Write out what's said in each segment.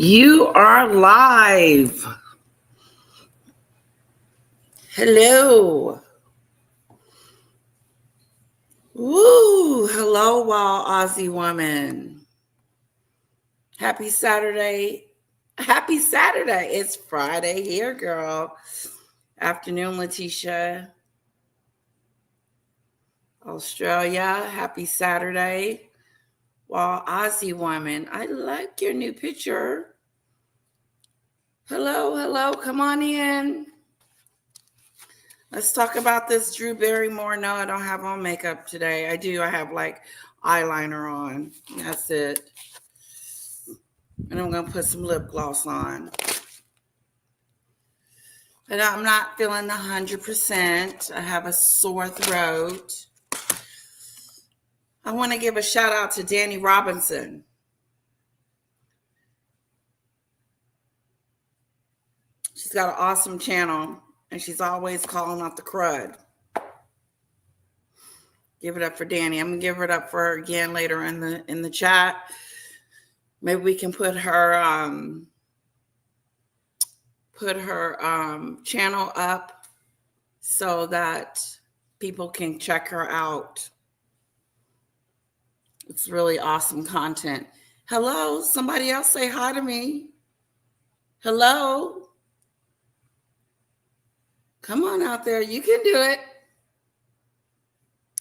You are live. Hello. Woo. Hello, Wild Aussie woman. Happy Saturday. Happy Saturday. It's Friday here, girl. Afternoon, Letitia. Australia. Happy Saturday. Wild Aussie woman. I like your new picture. Hello. Come on in. Let's talk about this Drew Barrymore. No, I don't have on makeup today. I do. I have like eyeliner on. That's it. And I'm going to put some lip gloss on. And I'm not feeling 100%. I have a sore throat. I want to give a shout out to Danny Robinson. She's got an awesome channel. And she's always calling out the crud. Give it up for Danny. I'm gonna give it up for her again later in the chat. Maybe we can put her channel up so that people can check her out. It's really awesome content. Hello, somebody else say hi to me. Hello. Come on out there. You can do it.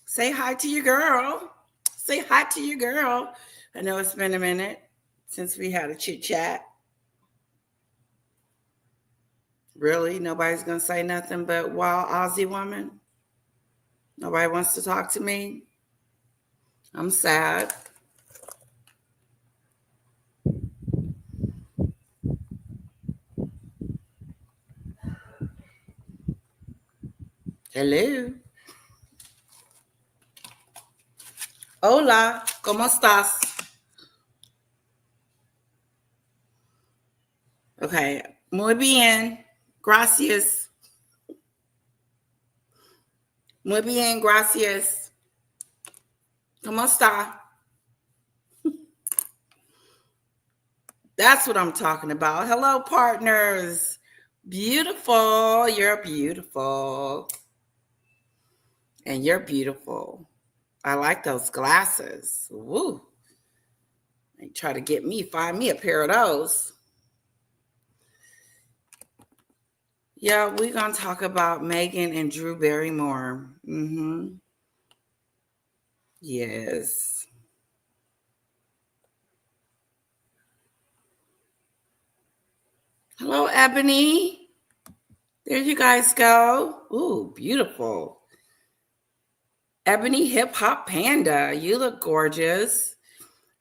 Say hi to your girl. Say hi to your girl. I know it's been a minute since we had a chit chat. Really? Nobody's going to say nothing but wild Aussie woman? Nobody wants to talk to me? I'm sad. Hello. Hola, ¿cómo estás? Okay, muy bien, gracias. Muy bien, gracias. ¿Cómo está? That's what I'm talking about. Hello, partners. Beautiful. You're beautiful. And you're beautiful. I like those glasses. Woo. They try to get me, find me a pair of those. Yeah, we're going to talk about Meghan and Drew Barrymore. Yes. Hello, Ebony. There you guys go. Ooh, beautiful. Ebony Hip Hop Panda. You look gorgeous.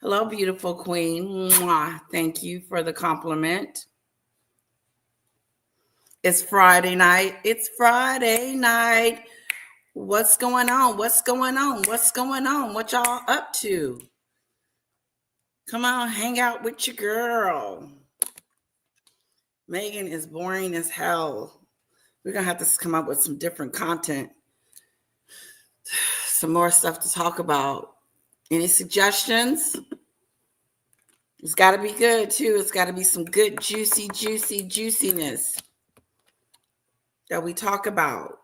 Hello, beautiful queen. Mwah. Thank you for the compliment. It's Friday night. It's Friday night. What's going on? What's going on? What's going on? What y'all up to? Come on, hang out with your girl. Meghan is boring as hell. We're going to have to come up with some different content. Some more stuff to talk about. Any suggestions? It's got to be good, too. It's got to be some good, juiciness that we talk about.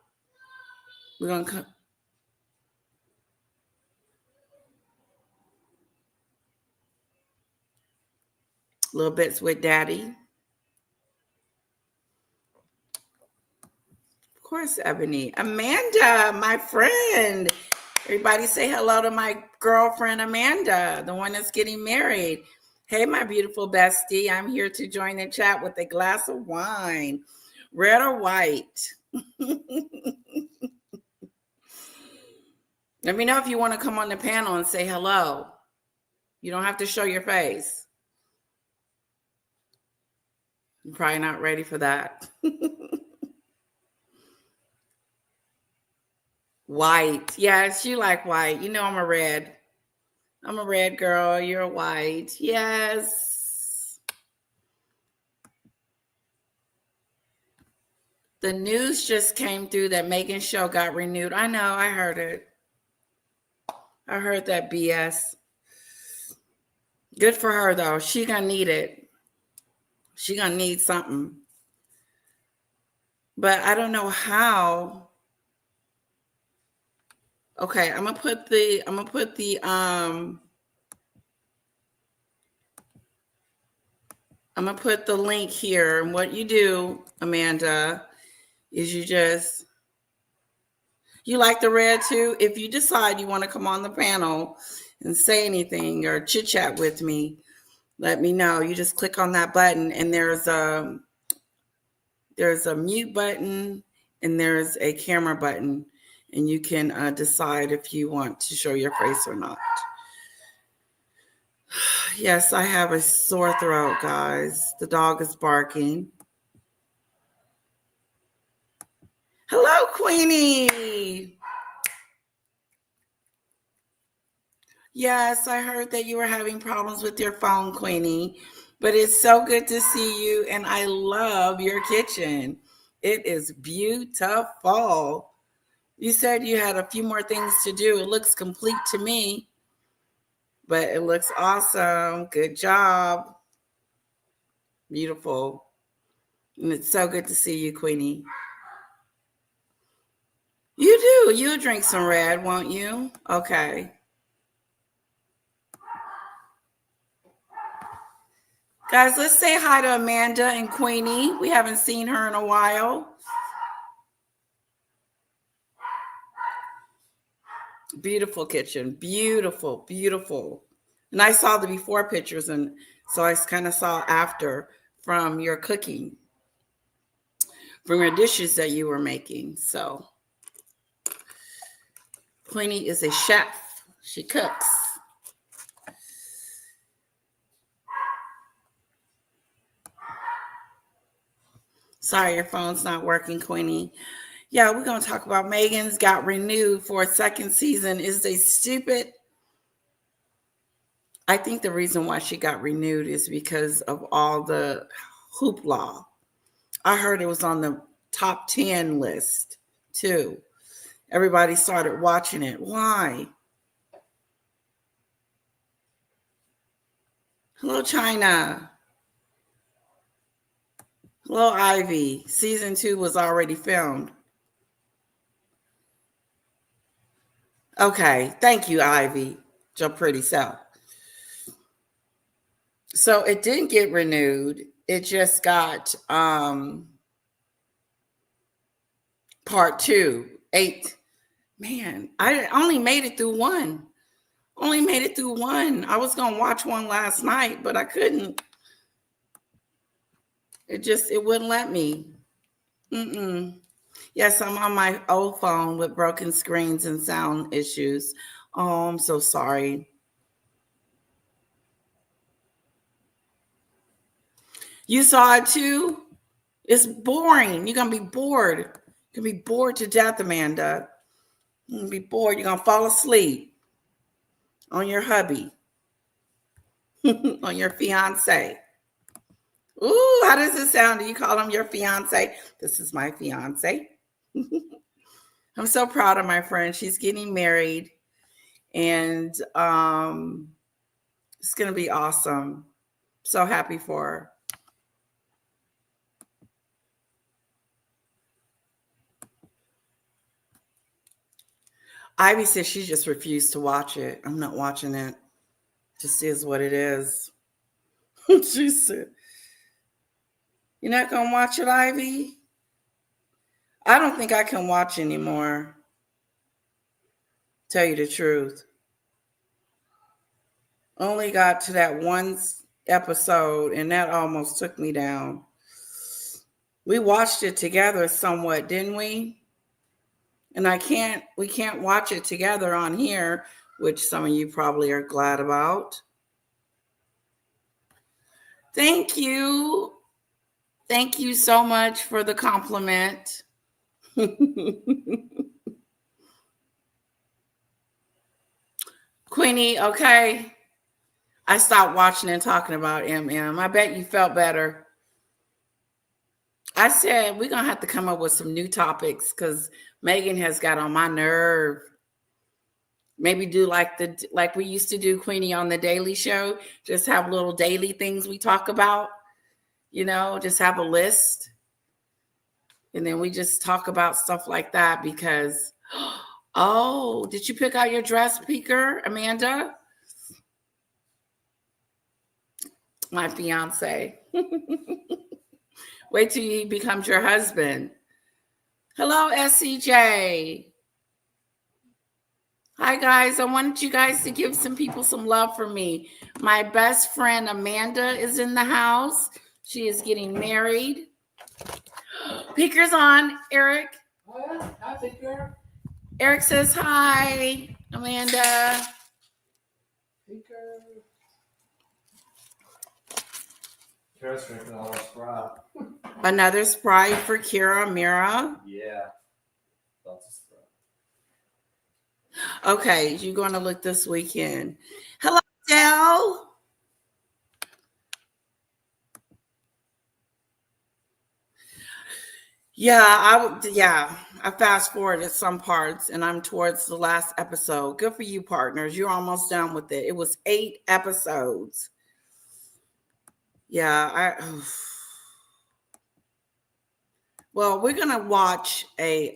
We're going to little bits with Daddy. Of course, Ebony. Amanda, my friend. Everybody say hello to my girlfriend, Amanda, the one that's getting married. Hey, my beautiful bestie. I'm here to join the chat with a glass of wine, red or white. Let me know if you want to come on the panel and say hello. You don't have to show your face. You're probably not ready for that. White. Yes, you like white. You know I'm a red. I'm a red girl. You're a white. Yes. The news just came through that Meghan's show got renewed. I know. I heard it. I heard that BS. Good for her, though. She gonna need it. She gonna need something. But I don't know how. Okay, I'm gonna put the link here. And what you do, Amanda, is you like the red too? If you decide you want to come on the panel and say anything or chit chat with me, let me know. You just click on that button, and there's a mute button and there's a camera button, and you can decide if you want to show your face or not. Yes, I have a sore throat, guys. The dog is barking. Hello, Queenie. Yes, I heard that you were having problems with your phone, Queenie, but it's so good to see you, and I love your kitchen. It is beautiful. You said you had a few more things to do. It looks complete to me, but it looks awesome. Good job. Beautiful. And it's so good to see you, Queenie. You do. You'll drink some red, won't you? Okay. Guys, let's say hi to Amanda and Queenie. We haven't seen her in a while. Beautiful kitchen. Beautiful, beautiful. And I saw the before pictures, and so I kind of saw after from your cooking, from your dishes that you were making. So Queenie is a chef. She cooks. Sorry, your phone's not working, Queenie. Yeah, we're going to talk about Meghan's got renewed for a second season. Is they stupid? I think the reason why she got renewed is because of all the hoopla. I heard it was on the top 10 list too. Everybody started watching it. Why? Hello, China. Hello, Ivy. Season 2 was already filmed. Okay. Thank you, Ivy. Your pretty self. So it didn't get renewed. It just got part 2. 8. Man, I only made it through one. Only made it through one. I was going to watch one last night, but I couldn't. It wouldn't let me. Yes, I'm on my old phone with broken screens and sound issues. Oh, I'm so sorry. You saw it too? It's boring. You're going to be bored. You're going to be bored to death, Amanda. You're going to be bored. You're going to fall asleep on your hubby, on your fiance. Ooh, how does it sound? Do you call him your fiance? This is my fiance. I'm so proud of my friend. She's getting married, and it's going to be awesome. So happy for her. Ivy says she just refused to watch it. I'm not watching it. Just is what it is. She said, "You're not going to watch it, Ivy?" I don't think I can watch anymore. Tell you the truth. Only got to that one episode, and that almost took me down. We watched it together somewhat, didn't we? And we can't watch it together on here, which some of you probably are glad about. Thank you. Thank you so much for the compliment. Queenie, okay. I stopped watching and talking about MM. I bet you felt better. I said we're going to have to come up with some new topics because Meghan has got on my nerve. Maybe do like we used to do, Queenie, on the Daily Show. Just have little daily things we talk about. just have a list. And then we just talk about stuff like that because, oh, did you pick out your dress, Peeker, Amanda? My fiance. Wait till he becomes your husband. Hello, SCJ. Hi, guys. I wanted you guys to give some people some love for me. My best friend, Amanda, is in the house. She is getting married. Peeker's on, Eric. Oh, yeah. Hi, Peeker. Eric says hi, Amanda. Peeker. Kira's drinking all our Sprite. Another Sprite for Kira, Mira. Yeah. Lots of Sprite. Okay, you're going to look this weekend. Hello, Dell. I fast forwarded some parts and I'm towards the last episode. Good for you, partners. You're almost done with it. It was 8 episodes. Well, we're going to watch we're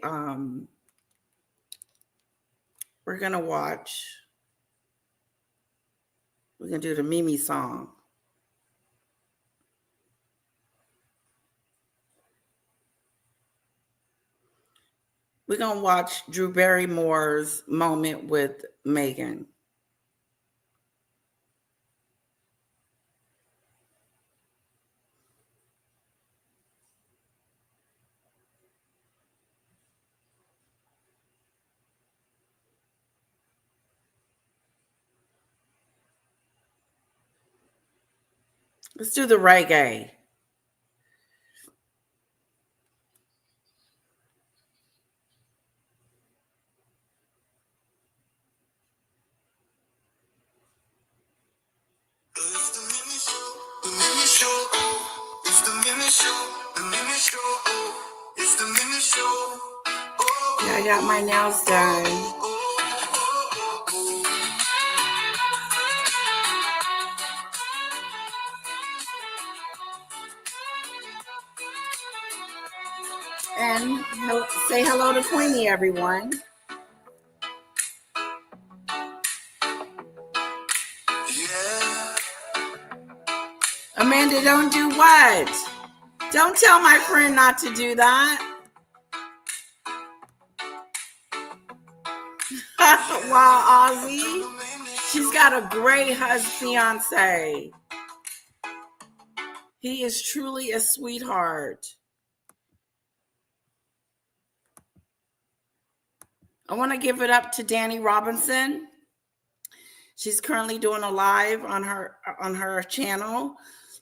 going to do the Mimi song. We're going to watch Drew Barrymore's moment with Meghan. Let's do the reggae. It's the mini show, the mini show. It's the mini show, the mini show. It's the mini show. Yeah, I got my nails done. And say hello to Queenie, everyone. Yeah. Amanda, don't do what? Don't tell my friend not to do that. Wow, Ozzy. She's got a great fiance. He is truly a sweetheart. I want to give it up to Danny Robinson. She's currently doing a live on her channel.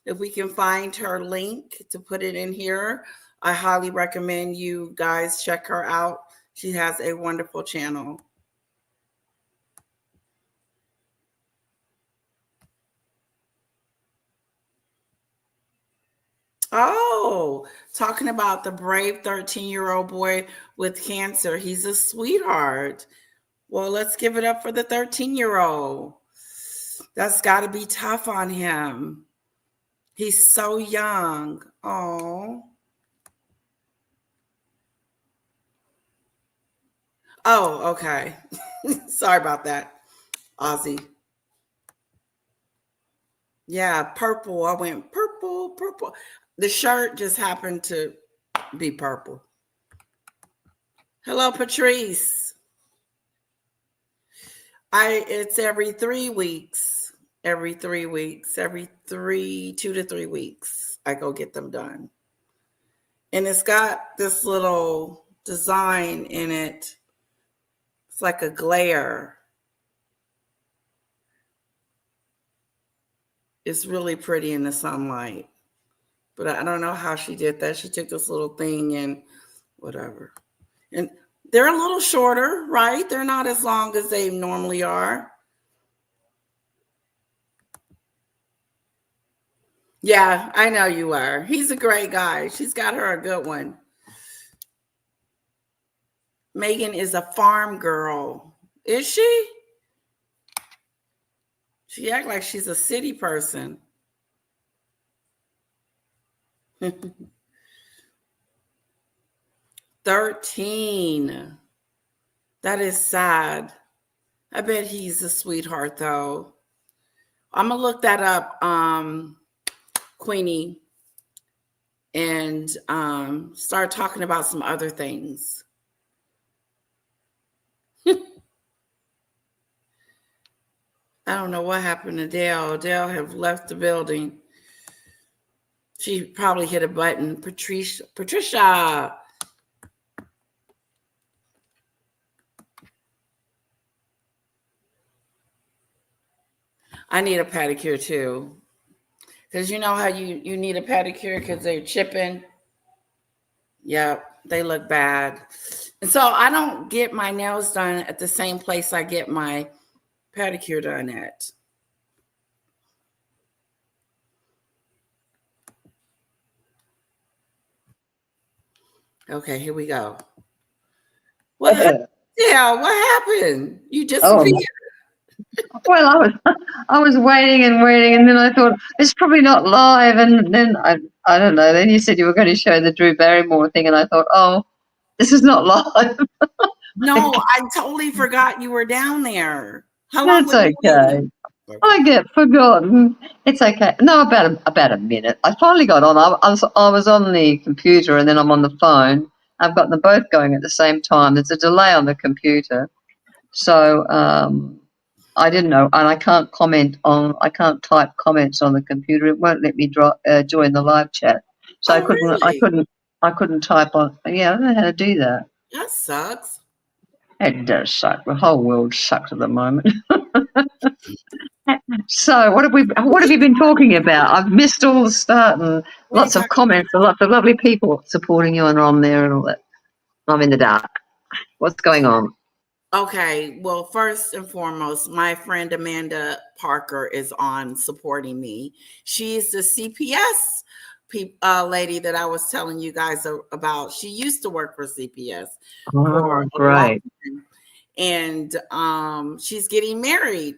If we can find her link to put it in here, I highly recommend you guys check her out. She has a wonderful channel. Oh, talking about the brave 13-year-old boy with cancer. He's a sweetheart. Well, let's give it up for the 13-year-old. That's got to be tough on him. He's so young. Oh, okay. Sorry about that, Ozzy. Yeah, purple. I went purple, purple. The shirt just happened to be purple. Hello, Patrice. It's every 3 weeks. Every 3 weeks. Every 2 to 3 weeks. I go get them done. And it's got this little design in it. It's like a glare. It's really pretty in the sunlight. But I don't know how she did that. She took this little thing and whatever. And they're a little shorter, right? They're not as long as they normally are. Yeah, I know you are. He's a great guy. She's got her a good one. Meghan is a farm girl. Is she? She acts like she's a city person. 13. That is sad. I bet he's a sweetheart though. I'm gonna look that up, Queenie, and start talking about some other things. I don't know what happened to Dale. Dale have left the building. She probably hit a button. Patricia. I need a pedicure too. Because you know how you need a pedicure because they're chipping. Yep, they look bad. And so I don't get my nails done at the same place I get my pedicure done at. Okay, here we go. What happened? Yeah, what happened? You disappeared. Well, I was waiting and waiting, and then I thought it's probably not live, and then I don't know. Then you said you were going to show the Drew Barrymore thing, and I thought, oh, this is not live. No, I totally forgot you were down there. How long That's were you okay. waiting? I get forgotten. It's okay. No, about a minute. I finally got on. I was on the computer, and then I'm on the phone. I've got them both going at the same time. There's a delay on the computer, so I didn't know, and I can't type comments on the computer. It won't let me join the live chat, so Oh, really? I couldn't type on. Yeah, I don't know how to do that. That sucks. It does suck. The whole world sucks at the moment. So what have you been talking about? I've missed all the start and What are you lots of talking comments and lots of lovely people supporting you and on there and all that. I'm in the dark. What's going on? Okay, well, first and foremost, my friend Amanda Parker is on supporting me. She's the CPS lady that I was telling you guys about. She used to work for CPS for Oh, a long great. time, and she's getting married.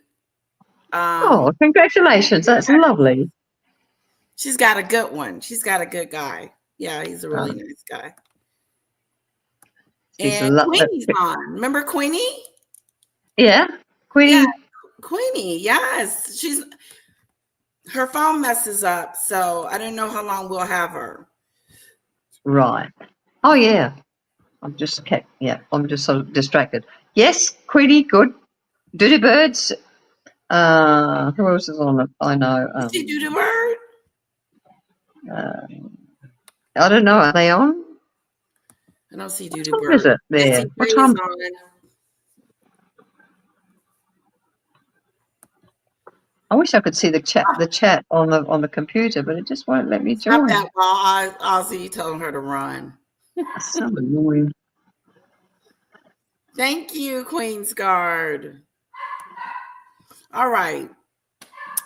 Oh, congratulations. That's lovely. She's got a good one. She's got a good guy. Yeah, he's a really Um, nice guy. she's And Queenie's on. Remember Queenie? yeah, Queenie. Yeah, Queenie. Yes, her phone messes up, so I don't know how long we'll have her. Right. Oh, yeah. I'm just sort of distracted. Yes, Queenie, good. Doody Birds. Who else is on it? I know. You see Doodoo Bird? I don't know. Are they on? I don't see What Doodoo time is Bird. it there? Missy What Drew is time? on. I wish I could see the chat on the computer, but it just won't let me Stop join. that while I'll see you telling her to run. It's so annoying. Thank you, Queen's Guard. All right.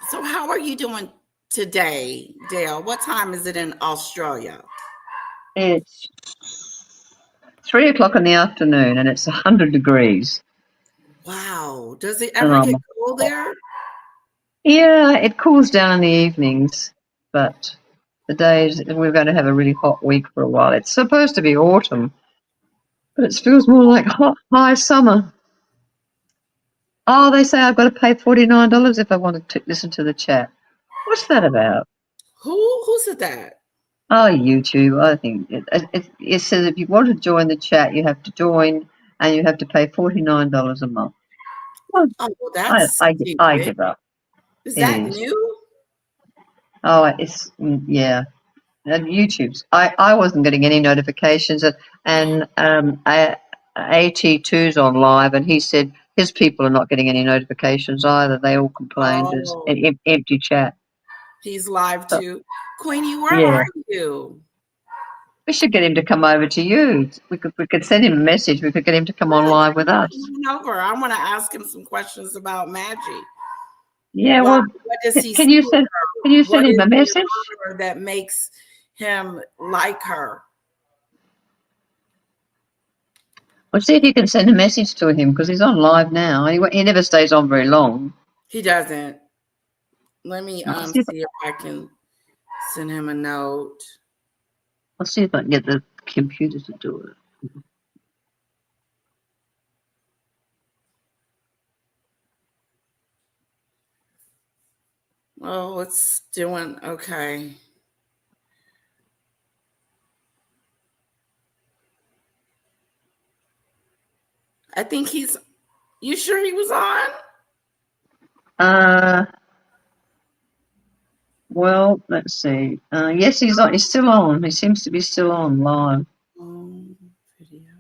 So how are you doing today, Dale? What time is it in Australia? It's 3:00 in the afternoon, and it's 100 degrees. Wow. Does it ever get cold there? Yeah, it cools down in the evenings, but the days we're going to have a really hot week for a while. It's supposed to be autumn, but it feels more like hot high summer. Oh, they say I've got to pay $49 if I want to listen to the chat. What's that about? Who said that? Oh, YouTube. I think it says if you want to join the chat, you have to join, and you have to pay $49 a month. Well, Oh, well, that's I stupid. give up. Is It that is. new? Oh, yeah. And YouTube's. I wasn't getting any notifications, and AT2's on live, and he said his people are not getting any notifications either. They all complained. It's Oh, an empty chat. he's live So, too. Queenie, where yeah. are you? We should get him to come over to you. We could send him a message. We could get him to come on live with us. Over. I want to ask him some questions about Maggie. Yeah, Well, well, what does he can you send What him is a message? it that makes him like her? Well, see if you can send a message to him because he's on live now. He never stays on very long. He doesn't. Let me See if- see if I can send him a note. I'll see if I can get the computer to do it. Oh, it's doing okay. I think he's. You sure he was on? Well, let's see. Yes, he's on. He's still on. He seems to be still on live. Video.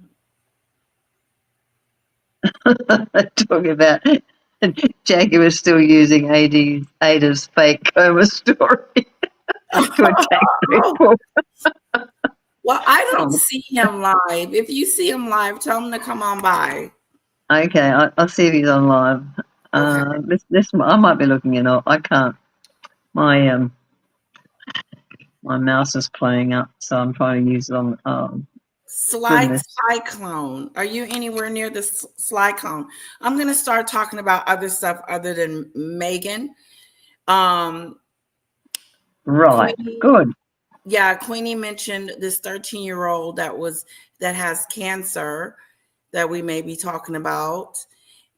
Talking about Jackie was still using Ada's fake coma story to attack people. Well, I don't Oh, see him live. If you see him live, tell him to come on by. okay, I'll see if he's on live. Okay. This I might be looking it up. I can't. My mouse is playing up, so I'm trying to use it on. Goodness. Cyclone. Are you anywhere near the Cyclone? I'm going to start talking about other stuff other than Meghan. Right. Queenie, Good. yeah, Queenie mentioned this 13-year-old that has cancer that we may be talking about.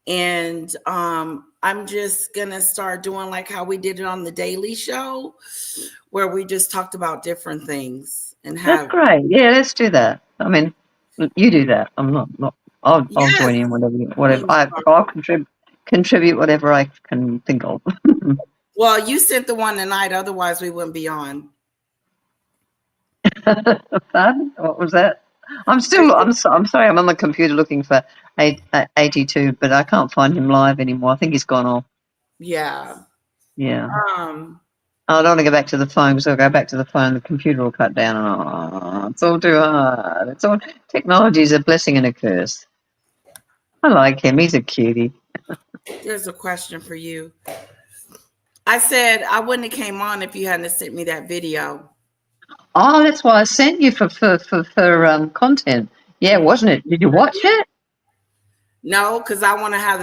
And I'm just going to start doing like how we did it on the Daily Show, where we just talked about different things and That's have. great. Yeah, let's do that. I mean, you do that. I'm not. I'll Yes, join in whatever. Queen I'll contribute whatever I can think of. Well, you sent the one tonight, otherwise we wouldn't be on. Pardon? What was that? I'm sorry. I'm on the computer looking for 82, but I can't find him live anymore. I think he's gone off. Yeah. Yeah. I don't want to go back to the phone because I'll go back to the phone, the computer will cut down, and it's all too hard. Technology is a blessing and a curse. I like him. He's a cutie. There's a question for you. I said I wouldn't have came on if you hadn't sent me that video. Oh, that's why I sent you for content. Yeah, wasn't it? Did you watch it? No, because I want to have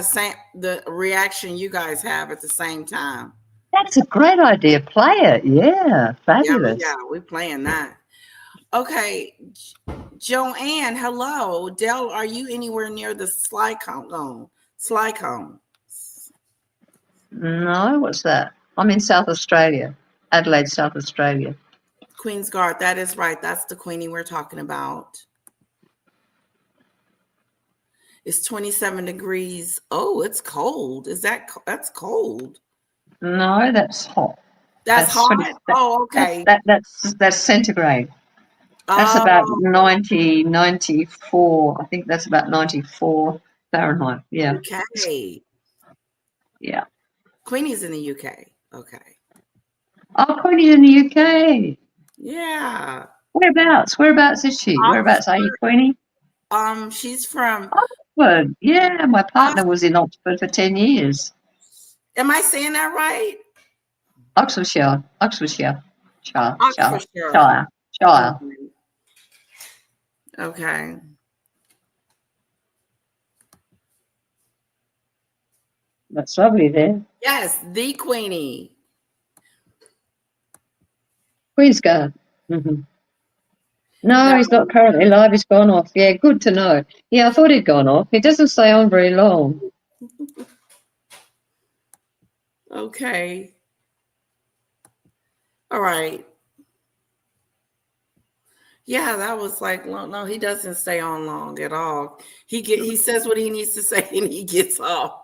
the reaction you guys have at the same time. That's a great idea. Play it. Yeah, fabulous. Yeah, we're playing that. Okay, Joanne, hello. Dell, are you anywhere near the Slycone? No, what's that? I'm in South Australia, Adelaide, South Australia. Queensguard, that is right. That's the Queenie we're talking about. It's 27 degrees. Oh, it's cold. That's cold? No, that's hot. That's hot? Oh, okay. That's centigrade. That's about 90, 94. I think that's about 94 Fahrenheit. Yeah. Okay. Yeah. Queenie's in the UK. Okay. Oh, Queenie's in the UK. Yeah. Whereabouts? Whereabouts is she? Whereabouts are you, Queenie? She's from Oxford. Yeah, my partner was in Oxford for 10 years. Am I saying that right? Oxfordshire. Shire. Okay. That's lovely there. Yes, the Queenie. Queensguard. Mm-hmm. No, he's not currently live. He's gone off. Yeah, good to know. Yeah, I thought he'd gone off. He doesn't stay on very long. Okay. All right. Yeah, that was like no, he doesn't stay on long at all. He says what he needs to say and he gets off.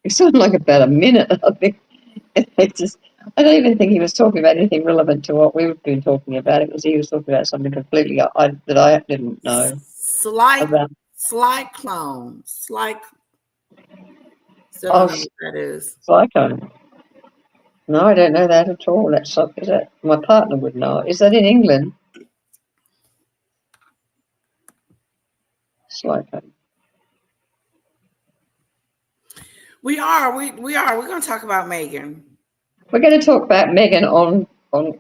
It sounded like about a minute, I think. I don't even think he was talking about anything relevant to what we've been talking about. He was talking about something completely that I didn't know. Sly clone. Still don't know what that is. Cyclone. No, I don't know that at all. Is that my partner would know. Is that in England? Cyclone. We are. We're going to talk about Meghan. We're going to talk about Meghan on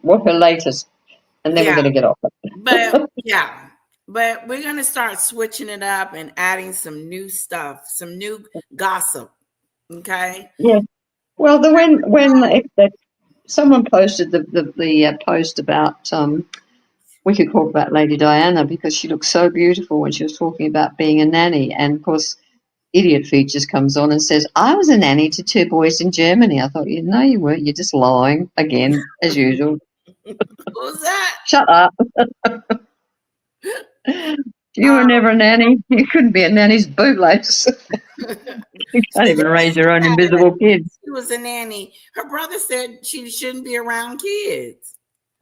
what her latest, and then we're going to get off it. But we're going to start switching it up and adding some new stuff, some new gossip. Okay. Yeah. Well, someone posted the post about we could talk about Lady Diana because she looked so beautiful when she was talking about being a nanny. And of course, Idiot Features comes on and says, I was a nanny to 2 boys in Germany. I thought, no, you weren't. You're just lying again, as usual. Who's that? Shut up. You were never a nanny. You couldn't be a nanny's bootlace. You can't even raise your own invisible kids. She was a nanny. Her brother said she shouldn't be around kids.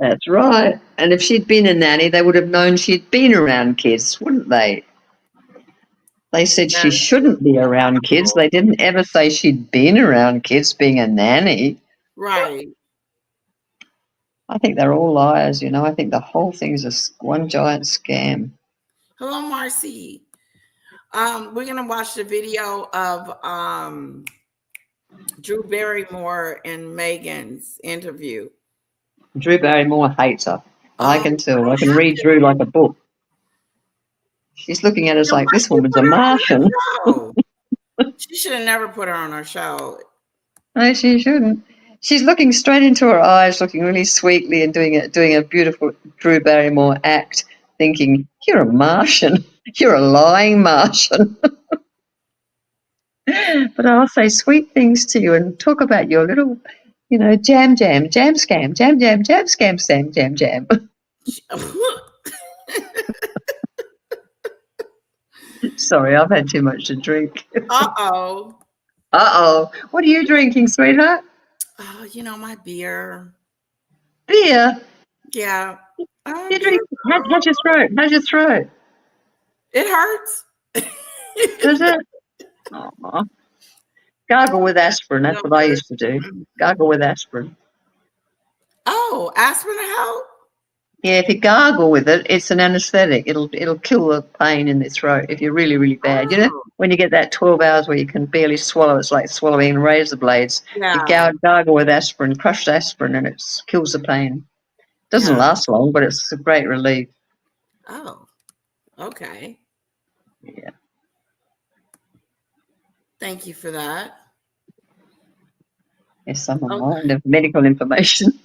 That's right. And if she'd been a nanny, they would have known she'd been around kids, wouldn't they? They said she shouldn't be around kids. They didn't ever say she'd been around kids being a nanny. Right. I think they're all liars, you know. I think the whole thing's one giant scam. Hello, Marcy. We're gonna watch the video of Drew Barrymore and Meghan's interview. Drew Barrymore hates her. I can tell. I can read Drew like a book. She's looking at us like, this woman's a Martian. She should have never put her on her show. No, she shouldn't. She's looking straight into her eyes, looking really sweetly and doing a beautiful Drew Barrymore act, thinking, you're a Martian. You're a lying Martian. But I'll say sweet things to you and talk about your little, jam scam, jam scam. Sorry, I've had too much to drink. Uh-oh. Uh-oh. What are you drinking, sweetheart? Oh, my beer. Beer? Yeah. You drink. How's your throat? How's your throat? It hurts. Does it? Aww. Gargle with aspirin. That's what I used to do. Gargle with aspirin. Oh, aspirin help? Yeah, if you gargle with it, it's an anesthetic. It'll kill the pain in the throat if you're really, really bad. Oh. When you get that 12 hours where you can barely swallow, it's like swallowing razor blades. Yeah. You gargle with aspirin, crushed aspirin, and it kills the pain. Doesn't last long, but it's a great relief. Oh, okay. Yeah. Thank you for that. Yes, I'm a mind of medical information.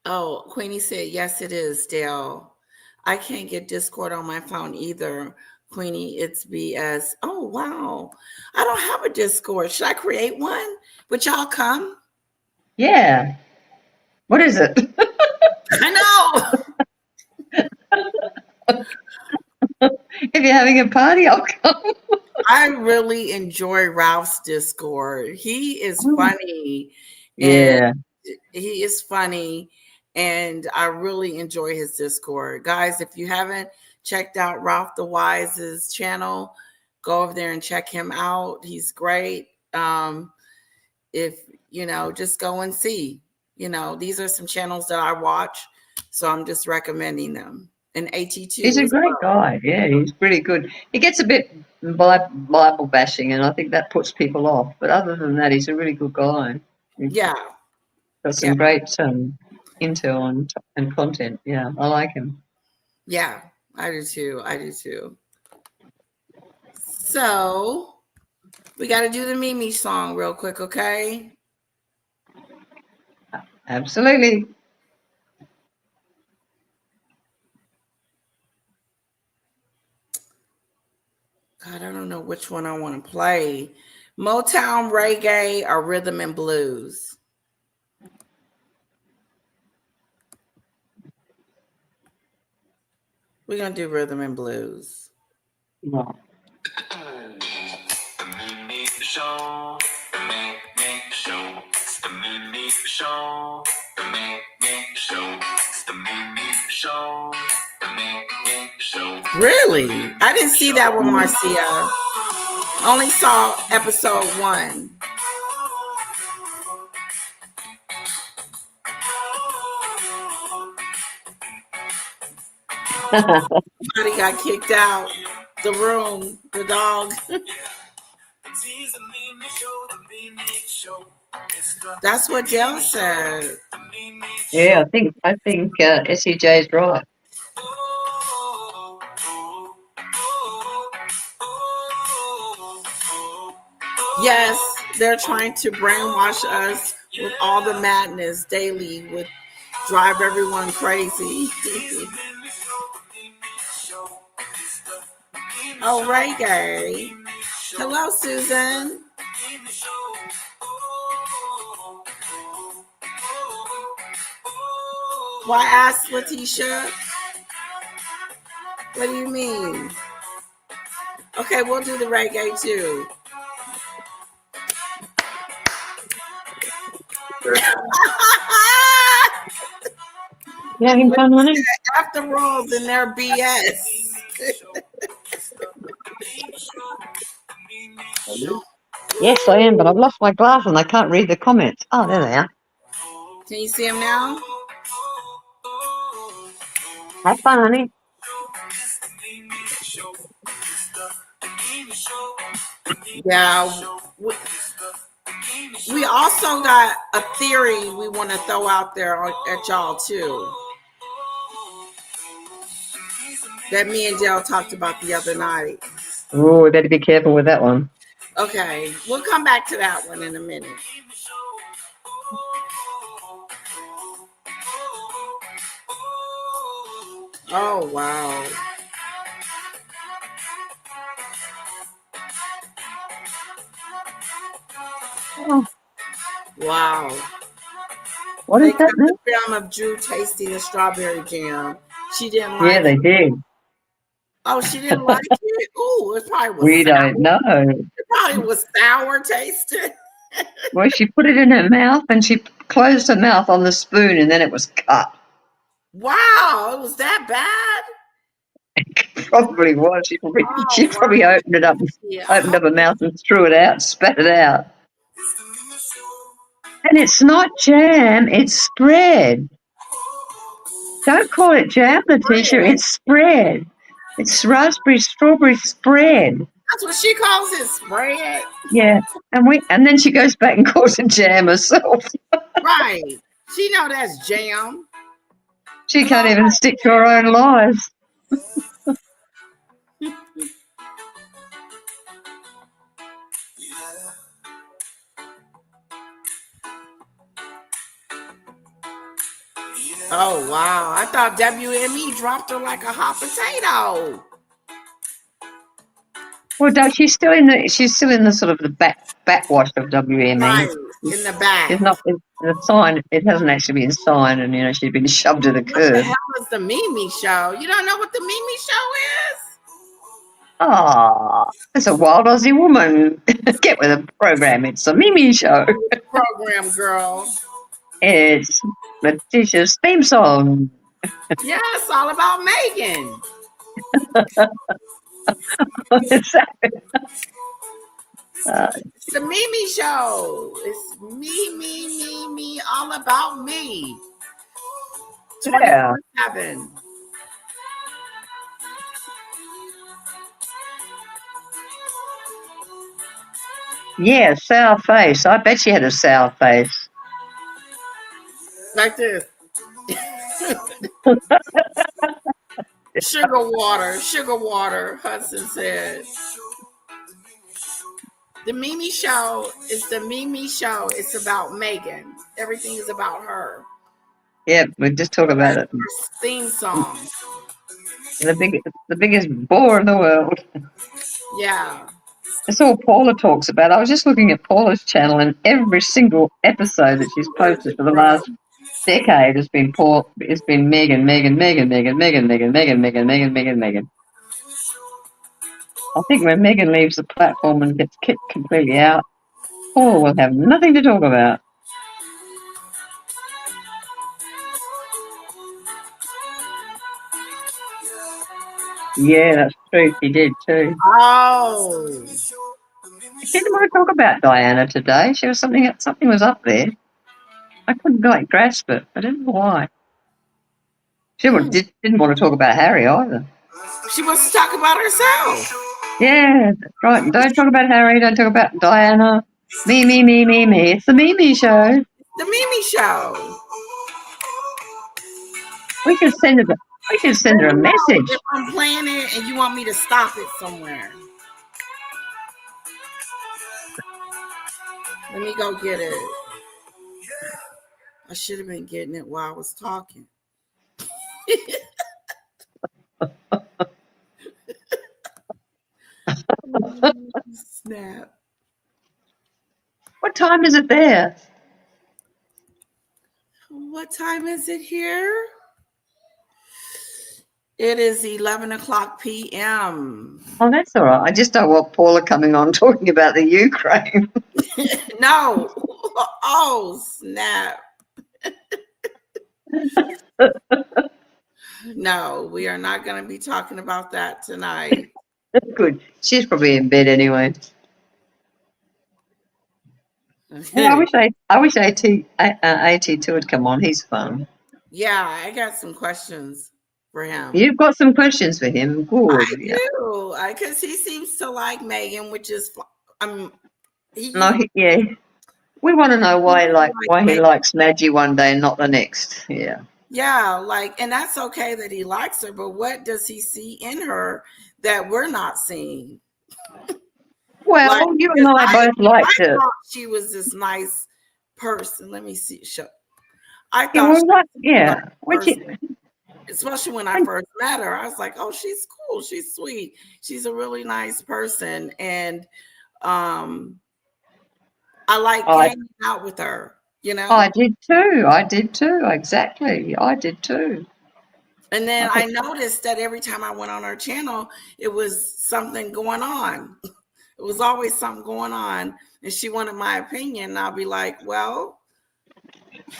Oh, Queenie said, yes, it is, Dale. I can't get Discord on my phone either. Queenie, it's BS. Oh, wow. I don't have a Discord. Should I create one? Would y'all come? Yeah. What is it? I know. If you're having a party, I'll come. I really enjoy Ralph's Discord. He is funny. Yeah. He is funny. And I really enjoy his Discord. Guys, if you haven't checked out Ralph the Wise's channel, go over there and check him out. He's great. If, just go and see. These are some channels that I watch. So I'm just recommending them. And AT2. He's a great guy. Yeah, he's pretty good. He gets a bit Bible bashing, and I think that puts people off. But other than that, he's a really good guy. Yeah. Got some great intel and content. Yeah, I like him. Yeah, I do too. So we got to do the Mimi song real quick, okay? Absolutely. God, I don't know which one I want to play. Motown, reggae, or rhythm and blues? We're going to do rhythm and blues. Wow. The Mimi Show, the Mimi Show, it's the Mimi Show, the Mimi Show, it's the Mimi Show, the Mimi Show. Really? I didn't see that with Marcia. Only saw episode 1. Somebody got kicked out the room, the dog. That's what Dale said. Yeah, I think SEJ is right. Yes, they're trying to brainwash us with all the madness daily with drive everyone crazy. Oh, reggae. Hello, Susan. Why ask Letitia? What do you mean? Okay, we'll do the reggae too. You having fun, honey? After rolls in their BS. Yes, I am, but I've lost my glass and I can't read the comments. Oh, there they are. Can you see them now? Have fun, honey. Yeah. We also got a theory we want to throw out there at y'all too. That me and Dale talked about the other night. Oh, we better be careful with that one. Okay, we'll come back to that one in a minute. Oh, wow. Oh, Wow. what They is that kept now? the film of Drew tasting the strawberry jam. She didn't Yeah, like they it. did. Oh, she didn't like it? Ooh, it probably was We sour. don't know. It probably was sour tasting. Well, she put it in her mouth and she closed her mouth on the spoon and then it was cut. Wow, it was that bad? Probably was. She Oh, probably wow. opened up Yeah. her mouth and threw it out, spat it out. And it's not jam, it's spread. Don't call it jam, Letitia, it's spread. It's raspberry strawberry spread. That's what she calls it, spread. Yeah. And then she goes back and calls it jam herself. Right. She know that's jam. She Hello, can't even stick to her own lies. oh wow. I thought WME dropped her like a hot potato. Well, she's still in the sort of the backwash of WME. Right. In the back. It's not the sign. It hasn't actually been signed, and she's been shoved to the What the curb. hell is the Mimi show? You don't know what the Mimi show is? Ah, it's a wild Aussie woman. Get with the program. It's a Mimi show. Program girl. It's Letitia's theme song. Yeah, it's all about Megan. It's It's the Mimi show. It's me, all about me. yeah, 24/7. yeah, sour face. I bet she had a sour face. Like this. Sugar water, Hudson said. The Mimi show is the Mimi show. It's about Megan. Everything is about her. Yeah, we just talk about it. Her theme song. The biggest bore in the world. Yeah. It's all Paula talks about. I was just looking at Paula's channel, and every single episode that she's posted for the last decade has been It's been Megan. I think when Megan leaves the platform and gets kicked completely out, Paula will have nothing to talk about. Yeah, that's true. She did too. Oh. She didn't want to talk about Diana today. She was something was up there. I couldn't quite grasp it. I don't know why. She didn't want to talk about Harry either. She wants to talk about herself. Yeah, that's right. Don't talk about Harry. Don't talk about Diana. Me. It's the Mimi show. The Mimi show. We should send her. We should send her a message. If I'm playing it and you want me to stop it somewhere. Let me go get it. I should have been getting it while I was talking. Snap. What time is it there? What time is it here? It is 11 o'clock p.m. Oh, that's all right. I just don't want Paula coming on talking about the Ukraine. No. Oh, snap. No, we are not going to be talking about that tonight. Good. She's probably in bed anyway. Yeah, I wish AT2 would come on. He's fun. Yeah, I got some questions for him. You've got some questions for him. Good. I Yeah. do, because he seems to like Meghan, which is, No, yeah. We want to know why he likes Maggie one day and not the next. Yeah. Yeah, and that's okay that he likes her, but what does he see in her that we're not seeing? Well, you and I both liked it. Thought she was this nice person. Let me see. I Yeah, thought especially when I first met her, I was like, oh, she's cool. She's sweet. She's a really nice person. And I like hanging out with her, I did too. Exactly. I did too. And then I noticed that every time I went on her channel, it was something going on. It was always something going on. And she wanted my opinion. And I'll be like, well,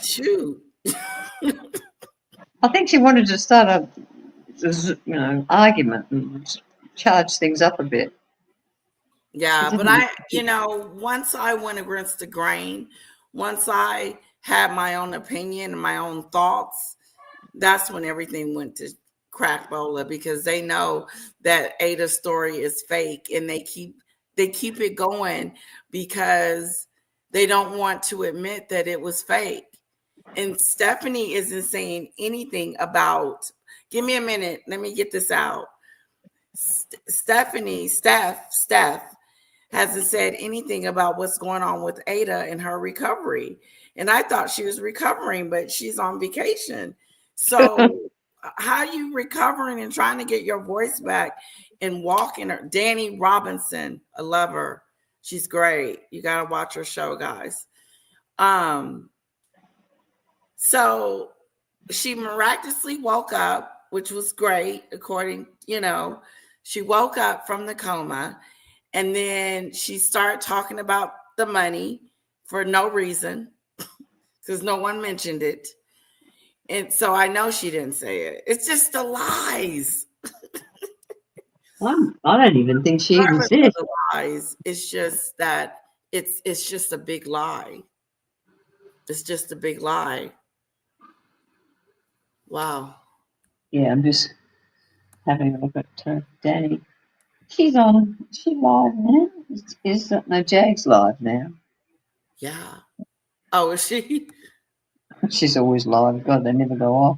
shoot. I think she wanted to start a argument and charge things up a bit. Yeah, but once I went against the grain, once I had my own opinion and my own thoughts, that's when everything went to crackbola, because they know that Ada's story is fake, and they keep it going because they don't want to admit that it was fake. And Stephanie isn't saying anything about, give me a minute, let me get this out. Steph hasn't said anything about what's going on with Ada and her recovery. And I thought she was recovering, but she's on vacation. So how are you recovering and trying to get your voice back and walking her? Danny Robinson, I love her. She's great. You got to watch her show, guys. So she miraculously woke up, which was great, according, she woke up from the coma, and then she started talking about the money for no reason, because no one mentioned it. And so I know she didn't say it. It's just the lies. I don't even think she even said the lies. It's just that it's just a big lie. It's just a big lie. Wow. Yeah, I'm just having a look at Danny. She's live now. No, Jag's live now. Yeah. Oh, is she? She's always live. God, they never go off.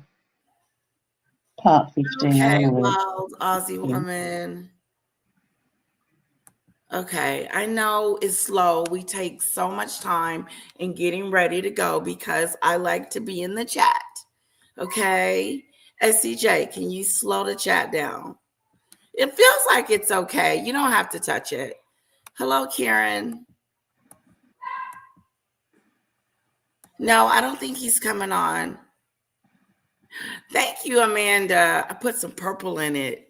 Part 15. Okay, wild Aussie woman. Okay, I know it's slow. We take so much time in getting ready to go because I like to be in the chat. Okay, SCJ, can you slow the chat down? It feels like it's okay. You don't have to touch it. Hello, Karen. No, I don't think he's coming on. Thank you, Amanda. I put some purple in it.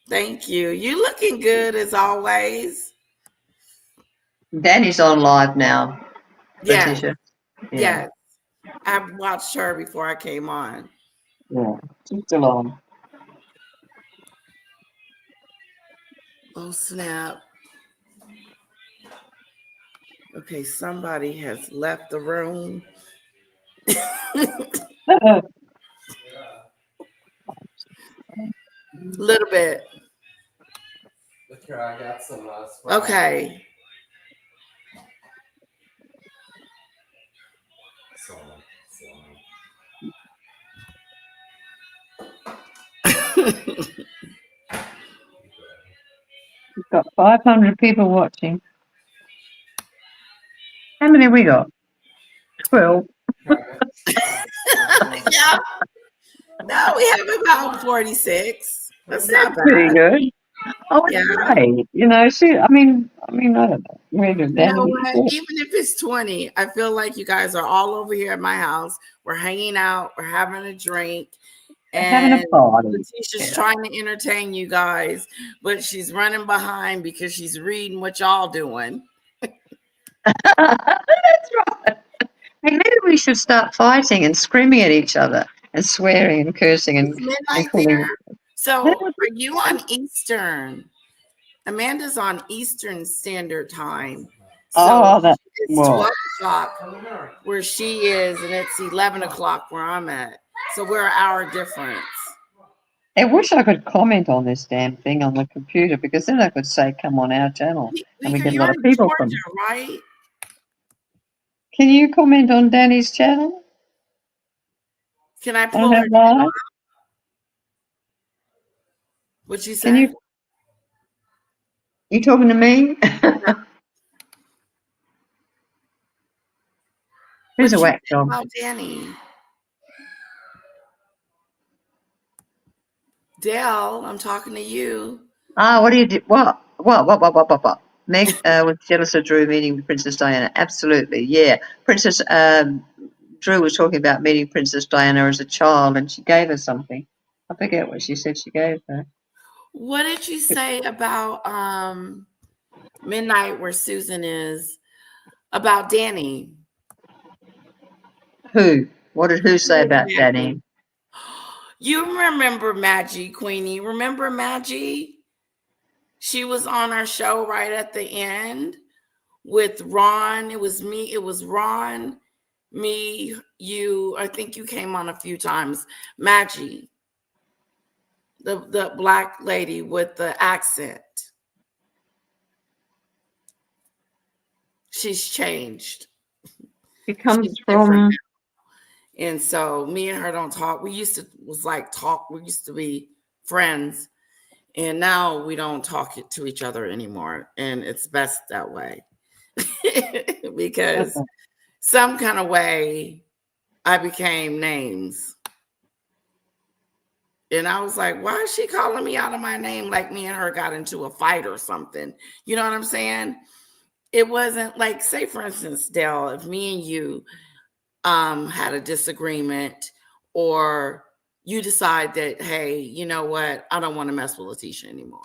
Thank you. You looking good as always. Danny's on live now. Yeah. Yeah. Yes. I watched her before I came on. Yeah, she's still on. Oh, snap. Okay, somebody has left the room. Little bit. Look here, I got some. Okay. We've got 500 people watching. How many we got? 12. Yeah. No, we have about 46. That's not Pretty bad. good. Oh, Yeah. it's great. You know, I mean, I don't know. Where did You know Danny? what? Even if it's 20, I feel like you guys are all over here at my house. We're hanging out, we're having a drink, Having a and party. Letitia's Yeah. trying to entertain you guys, but she's running behind because she's reading what y'all doing. That's right. Hey, maybe we should start fighting and screaming at each other and swearing and cursing It's and midnight calling. there. So are you on Eastern? Amanda's on Eastern Standard Time. So Oh, that it's well. 12 o'clock where she is, and it's 11 o'clock where I'm at. So we're an hour difference. I wish I could comment on this damn thing on the computer because then I could say, "Come on our channel," and we Mika, get a you're lot of in people from. Georgia, right? Can you comment on Danny's channel Can I on pull her her? live? What'd you Can say? you? You talking to me? Who's What'd a you whack say job? about Danny? Dale, I'm talking to you. Ah, what do you do? What? Meg was jealous of Drew meeting Princess Diana. Absolutely, yeah. Princess Drew was talking about meeting Princess Diana as a child, and she gave her something. I forget what she said she gave her. What did you say about midnight where Susan is about Danny? Who? What did who say about Danny? You remember Maggie, Queenie? Remember Maggie? She was on our show right at the end with Ron. It was me. It was Ron, me, you. I think you came on a few times. Maggie, the black lady with the accent. She's changed. She comes She's different. from. And so me and her don't talk. We used to talk. We used to be friends. And now we don't talk to each other anymore. And it's best that way. Because some kind of way I became names. And I was like, why is she calling me out of my name like me and her got into a fight or something? You know what I'm saying? It wasn't like, say, for instance, Dell, if me and you had a disagreement, or you decide that, hey, you know what, I don't want to mess with Letitia anymore.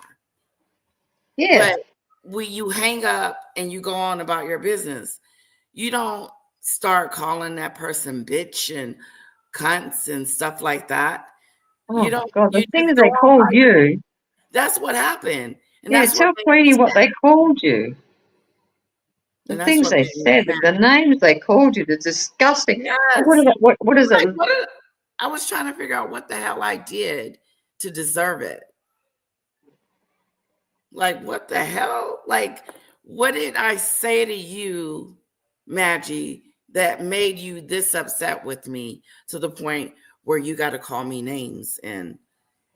Yeah. But you hang up and you go on about your business. You don't start calling that person bitch and cunts and stuff like that. Oh You don't. God, the You thing just that go they on called by your. you. That's what happened, and Yeah, that's what tell made me Queenie what sad. they called you. The And that's things what they made me said, sad. the names they called you, the disgusting. Yes. What is it? What is it? I was trying to figure out what the hell I did to deserve it. Like, what the hell? Like, what did I say to you, Maggie, that made you this upset with me to the point where you got to call me names and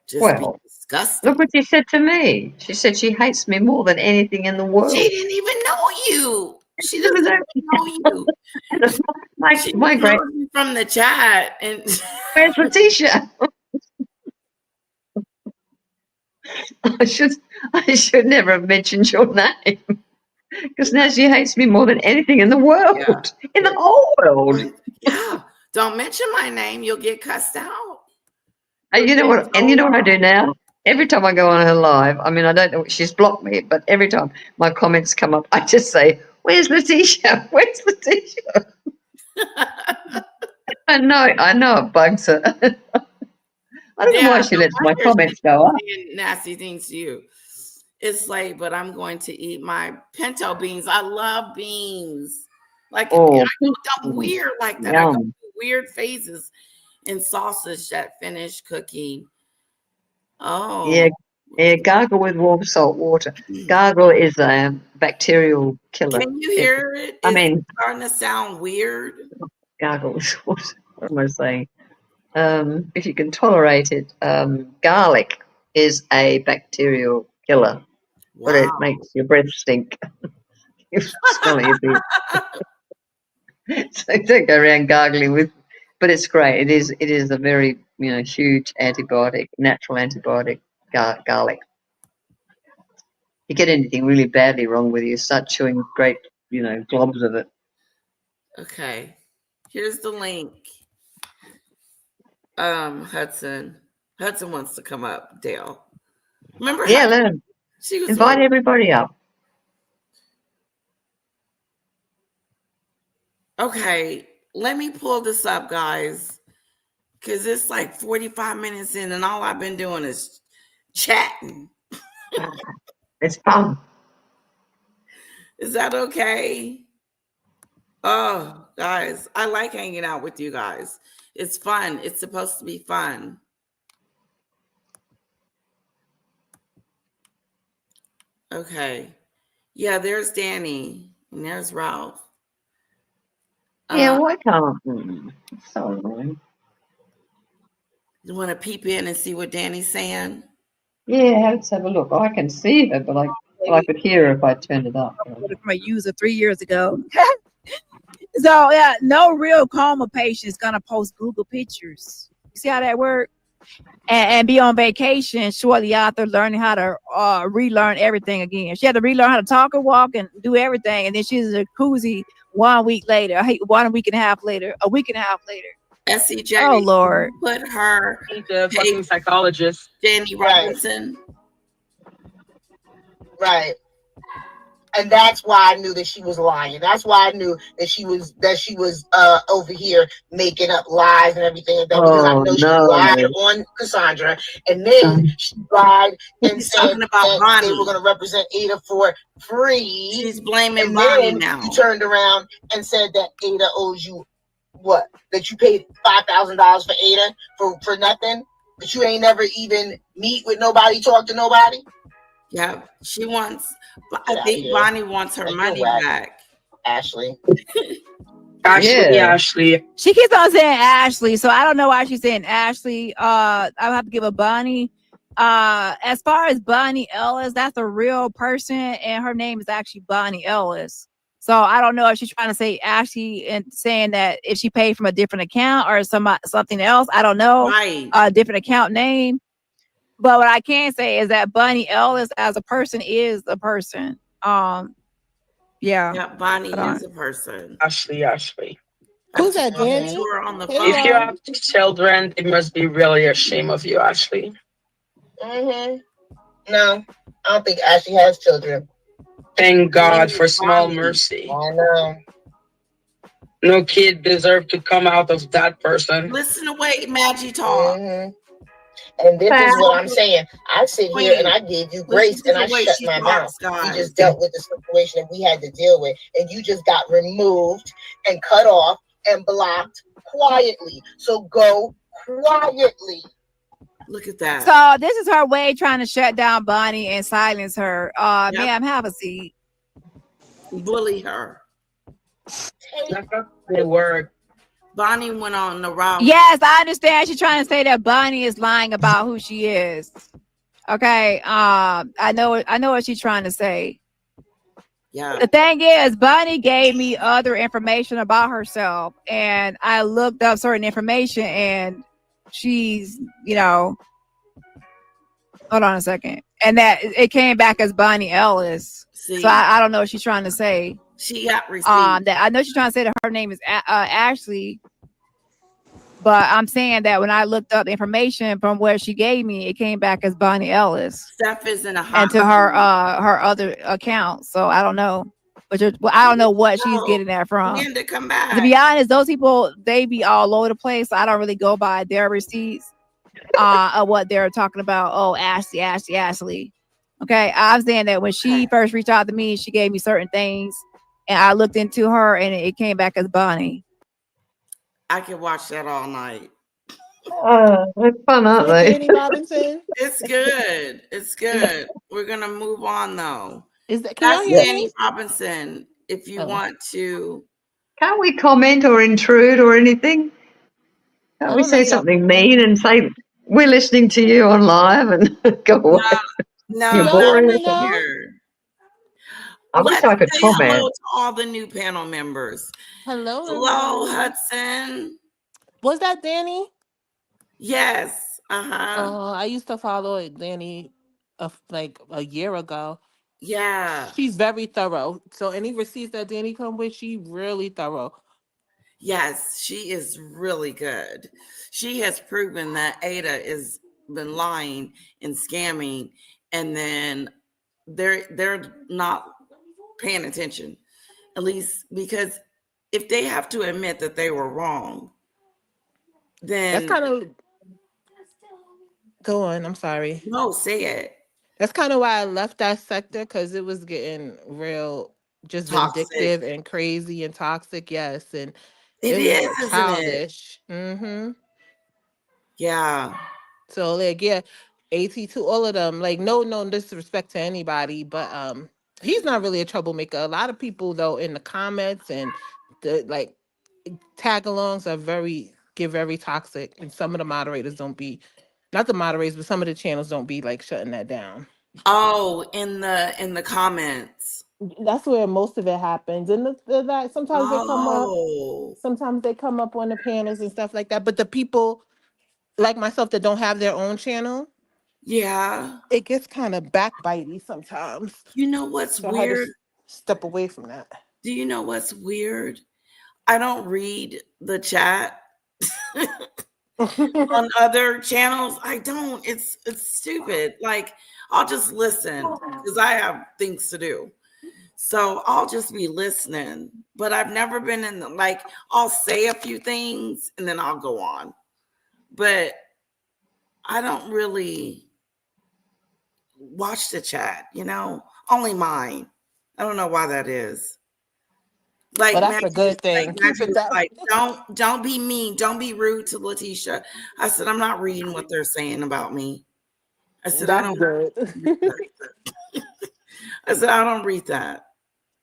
just be Well, disgusting? look what she said to me. She said she hates me more than anything in the She world. didn't even know you. She doesn't even know you. She My just great. knows you from the chat. And Where's Letitia? I should I should never have mentioned your name because now she hates me more than anything in the world, yeah, in the whole world. yeah. Don't mention my name. You'll get cussed out. And you know what? And you know what I do now? Every time I go on her live, I mean, I don't know. She's blocked me, but every time my comments come up, I just say, "Where's Letitia? Where's Letitia?" I know it bugs her. I don't know why she lets my comments go up. Nasty things to you. It's late, but I'm going to eat my pinto beans. I love beans. Like, Oh, I'm weird like that. I go yum. through weird phases in sausage that finish cooking. Yeah, Oh, yeah. Gargle with warm salt water. Gargle is a bacterial killer. can you hear it? I Is it mean, starting to sound weird? gargle is what am I saying? If you can tolerate it, garlic is a bacterial killer, but Wow. it makes your breath stink. You smell it, you think. So don't go around gargling with. But it's great. It is a very huge antibiotic, natural antibiotic, garlic. You get anything really badly wrong with you, start chewing great globs of it. Okay. Here's the link. Hudson wants to come up. Dale, remember Yeah, Hudson? let them She was invite everybody up. Okay, let me pull this up, guys, because it's like 45 minutes in, and all I've been doing is chatting. It's fun. Is that okay? Oh, guys, I like hanging out with you guys. It's fun. It's supposed to be fun. Okay. Yeah, there's Danny, and there's Ralph. Yeah, why can't? It's so annoying. You want to peep in and see what Danny's saying? Yeah, let's have a look. I can see her, but I could hear her if I turned it up. From a user 3 years ago. So yeah, no real coma patient is gonna post Google pictures. You see how that works? And be on vacation shortly after learning how to relearn everything again. She had to relearn how to talk and walk and do everything, and then she's a jacuzzi 1 week later, 1 week and a half later, a week and a half later. SCJ. Oh Lord. Put her the fucking psychologist. Danny Robinson. Right. And that's why I knew that she was lying. That's why I knew that she was over here making up lies and everything like that, because I know she lied on Cassandra, and then she lied and said that they were going to represent Ada for free. She's blaming and Bonnie then now. You turned around and said that Ada owes you what? That you paid $5,000 for Ada for nothing? That you ain't never even meet with nobody, talk to nobody? Yeah, she wants. I think Bonnie wants her money back. Ashley. Ashley. She keeps on saying Ashley, so I don't know why she's saying Ashley. I'll have to give a Bonnie. As far as Bonnie Ellis, that's a real person, and her name is actually Bonnie Ellis. So I don't know if she's trying to say Ashley and saying that if she paid from a different account or something else. I don't know. Right. A different account name. But what I can say is that Bonnie Ellis as a person is a person. Yeah. Yeah, Bonnie is a person. Ashley. Who's that, Danny? On the phone. If you have children, they must be really ashamed of you, Ashley. No, I don't think Ashley has children. Thank God for small mercy. I know. No kid deserves to come out of that person. Listen to way Maggie talk. And this is what I'm saying. I sit here and I gave you grace and I shut my mouth. We just dealt with the situation that we had to deal with. And you just got removed and cut off and blocked quietly. So go quietly. Look at that. So this is her way trying to shut down Bonnie and silence her. Ma'am, have a seat. Bully her. They work. Bonnie went on the route. Yes, I understand. She's trying to say that Bonnie is lying about who she is. Okay. I know what she's trying to say. Yeah. The thing is, Bonnie gave me other information about herself, and I looked up certain information, and she's, hold on a second, and that it came back as Bonnie Ellis. See? So I don't know what she's trying to say. She got received. That I know she's trying to say that her name is Ashley, but I'm saying that when I looked up the information from where she gave me, it came back as Bonnie Ellis. Steph is in a hot and to her other account. So I don't know, I don't know what she's getting that from. To come back. To be honest, those people, they be all over the place. So I don't really go by their receipts of what they're talking about. Oh, Ashley. Okay, I'm saying that when she first reached out to me, she gave me certain things. And I looked into her, and it came back as Bonnie. I could watch that all night. They're fun, aren't they? Danny Robinson. It's good. It's good. We're gonna move on though. That's Danny Robinson. If you want to, can't we comment or intrude or anything? Can't we say something mean and say we're listening to you on live and go away? No, you're boring. I wish Let's I could say hello comment. to all the new panel members. Hello, Hello, everybody. Hudson. Was that Danny? Yes. Uh-huh. I used to follow Danny like a year ago. Yeah. She's very thorough. So any receipts that Danny come with, she really thorough. Yes, she is really good. She has proven that Ada is been lying and scamming, and then they're not paying attention. At least because if they have to admit that they were wrong, That's then kind of go on. I'm sorry. no, say it. That's kind of why I left that sector because it was getting real, just Toxic. vindictive and crazy and toxic. Yes, and It it was is, isn't it? childish. Mm-hmm. Yeah. So like yeah, AT2, all of them. Like no disrespect to anybody, but he's not really a troublemaker. A lot of people though in the comments and the like tag-alongs are very toxic, and some of the moderators don't be, not the moderators, but some of the channels don't be like shutting that down. Oh, in the comments. That's where most of it happens, and that sometimes they come up. Oh. Sometimes they come up on the panels and stuff like that. But the people like myself that don't have their own channel, Yeah. it gets kind of backbitey sometimes. You know what's So I had to weird? step away from that. Do you know what's weird? I don't read the chat on other channels. I don't. It's stupid. Like I'll just listen because I have things to do. So I'll just be listening. But I've never been in the like I'll say a few things and then I'll go on. But I don't really watch the chat, only mine. I don't know why that is. Like But that's a Maggie, good thing. Keep it was that like, way. don't be mean, don't be rude to Letitia. I said, I'm not reading what they're saying about me. I said, I That's don't good. read that. I said, I don't read that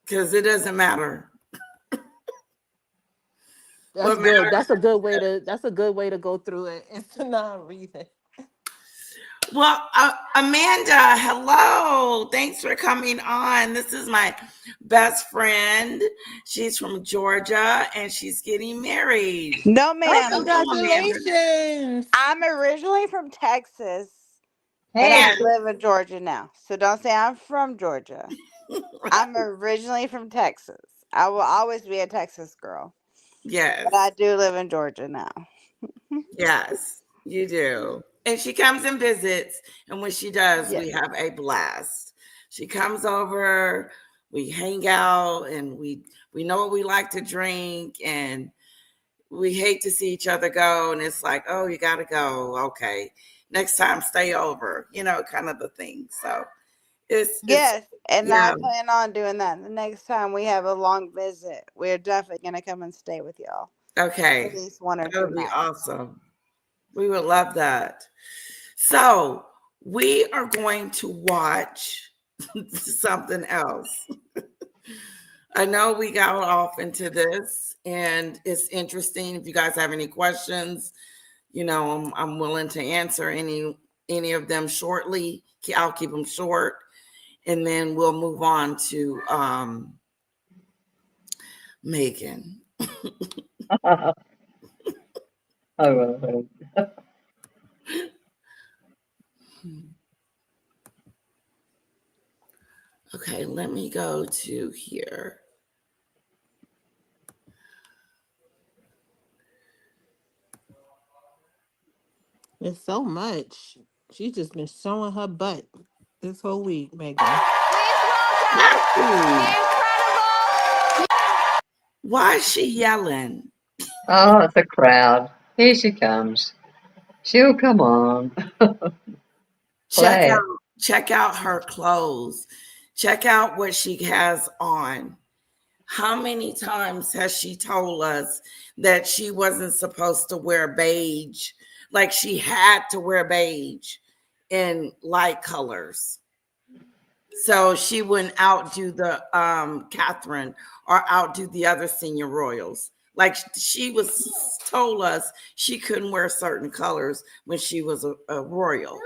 because it doesn't matter. That's What good. matters? That's a good way to go through it. Is to not read it. Well, Amanda, hello. Thanks for coming on. This is my best friend. She's from Georgia and she's getting married. No, Oh, ma'am. Hello, Amanda. congratulations. I'm originally from Texas, but Hey, I live in Georgia now. So don't say I'm from Georgia. I'm originally from Texas. I will always be a Texas girl, but I Yes. do live in Georgia now. Yes, you do. And she comes and visits. And when she does, Yes. we have a blast. She comes over, we hang out, and we know what we like to drink, and we hate to see each other go. And it's like, oh, you gotta go. Okay. Next time stay over, kind of the thing. So it's Yes, and I yeah, plan on doing that. The next time we have a long visit, we're definitely going to come and stay with y'all. At okay. least 1 or 2 That would be nights. awesome. We would love that. So we are going to watch something else. I know we got off into this and it's interesting. If you guys have any questions, I'm willing to answer any of them shortly. I'll keep them short and then we'll move on to Megan. oh well. Okay, let me go to here. It's so much. She's just been showing her butt this whole week, Megan. Ooh, why is she yelling? Oh, it's a crowd. Here she comes. She'll come on. Check Play out it. check out her clothes. Check out what she has on. How many times has she told us that she wasn't supposed to wear beige? Like she had to wear beige in light colors. So she wouldn't outdo the Catherine or outdo the other senior royals. Like she was told us she couldn't wear certain colors when she was a royal.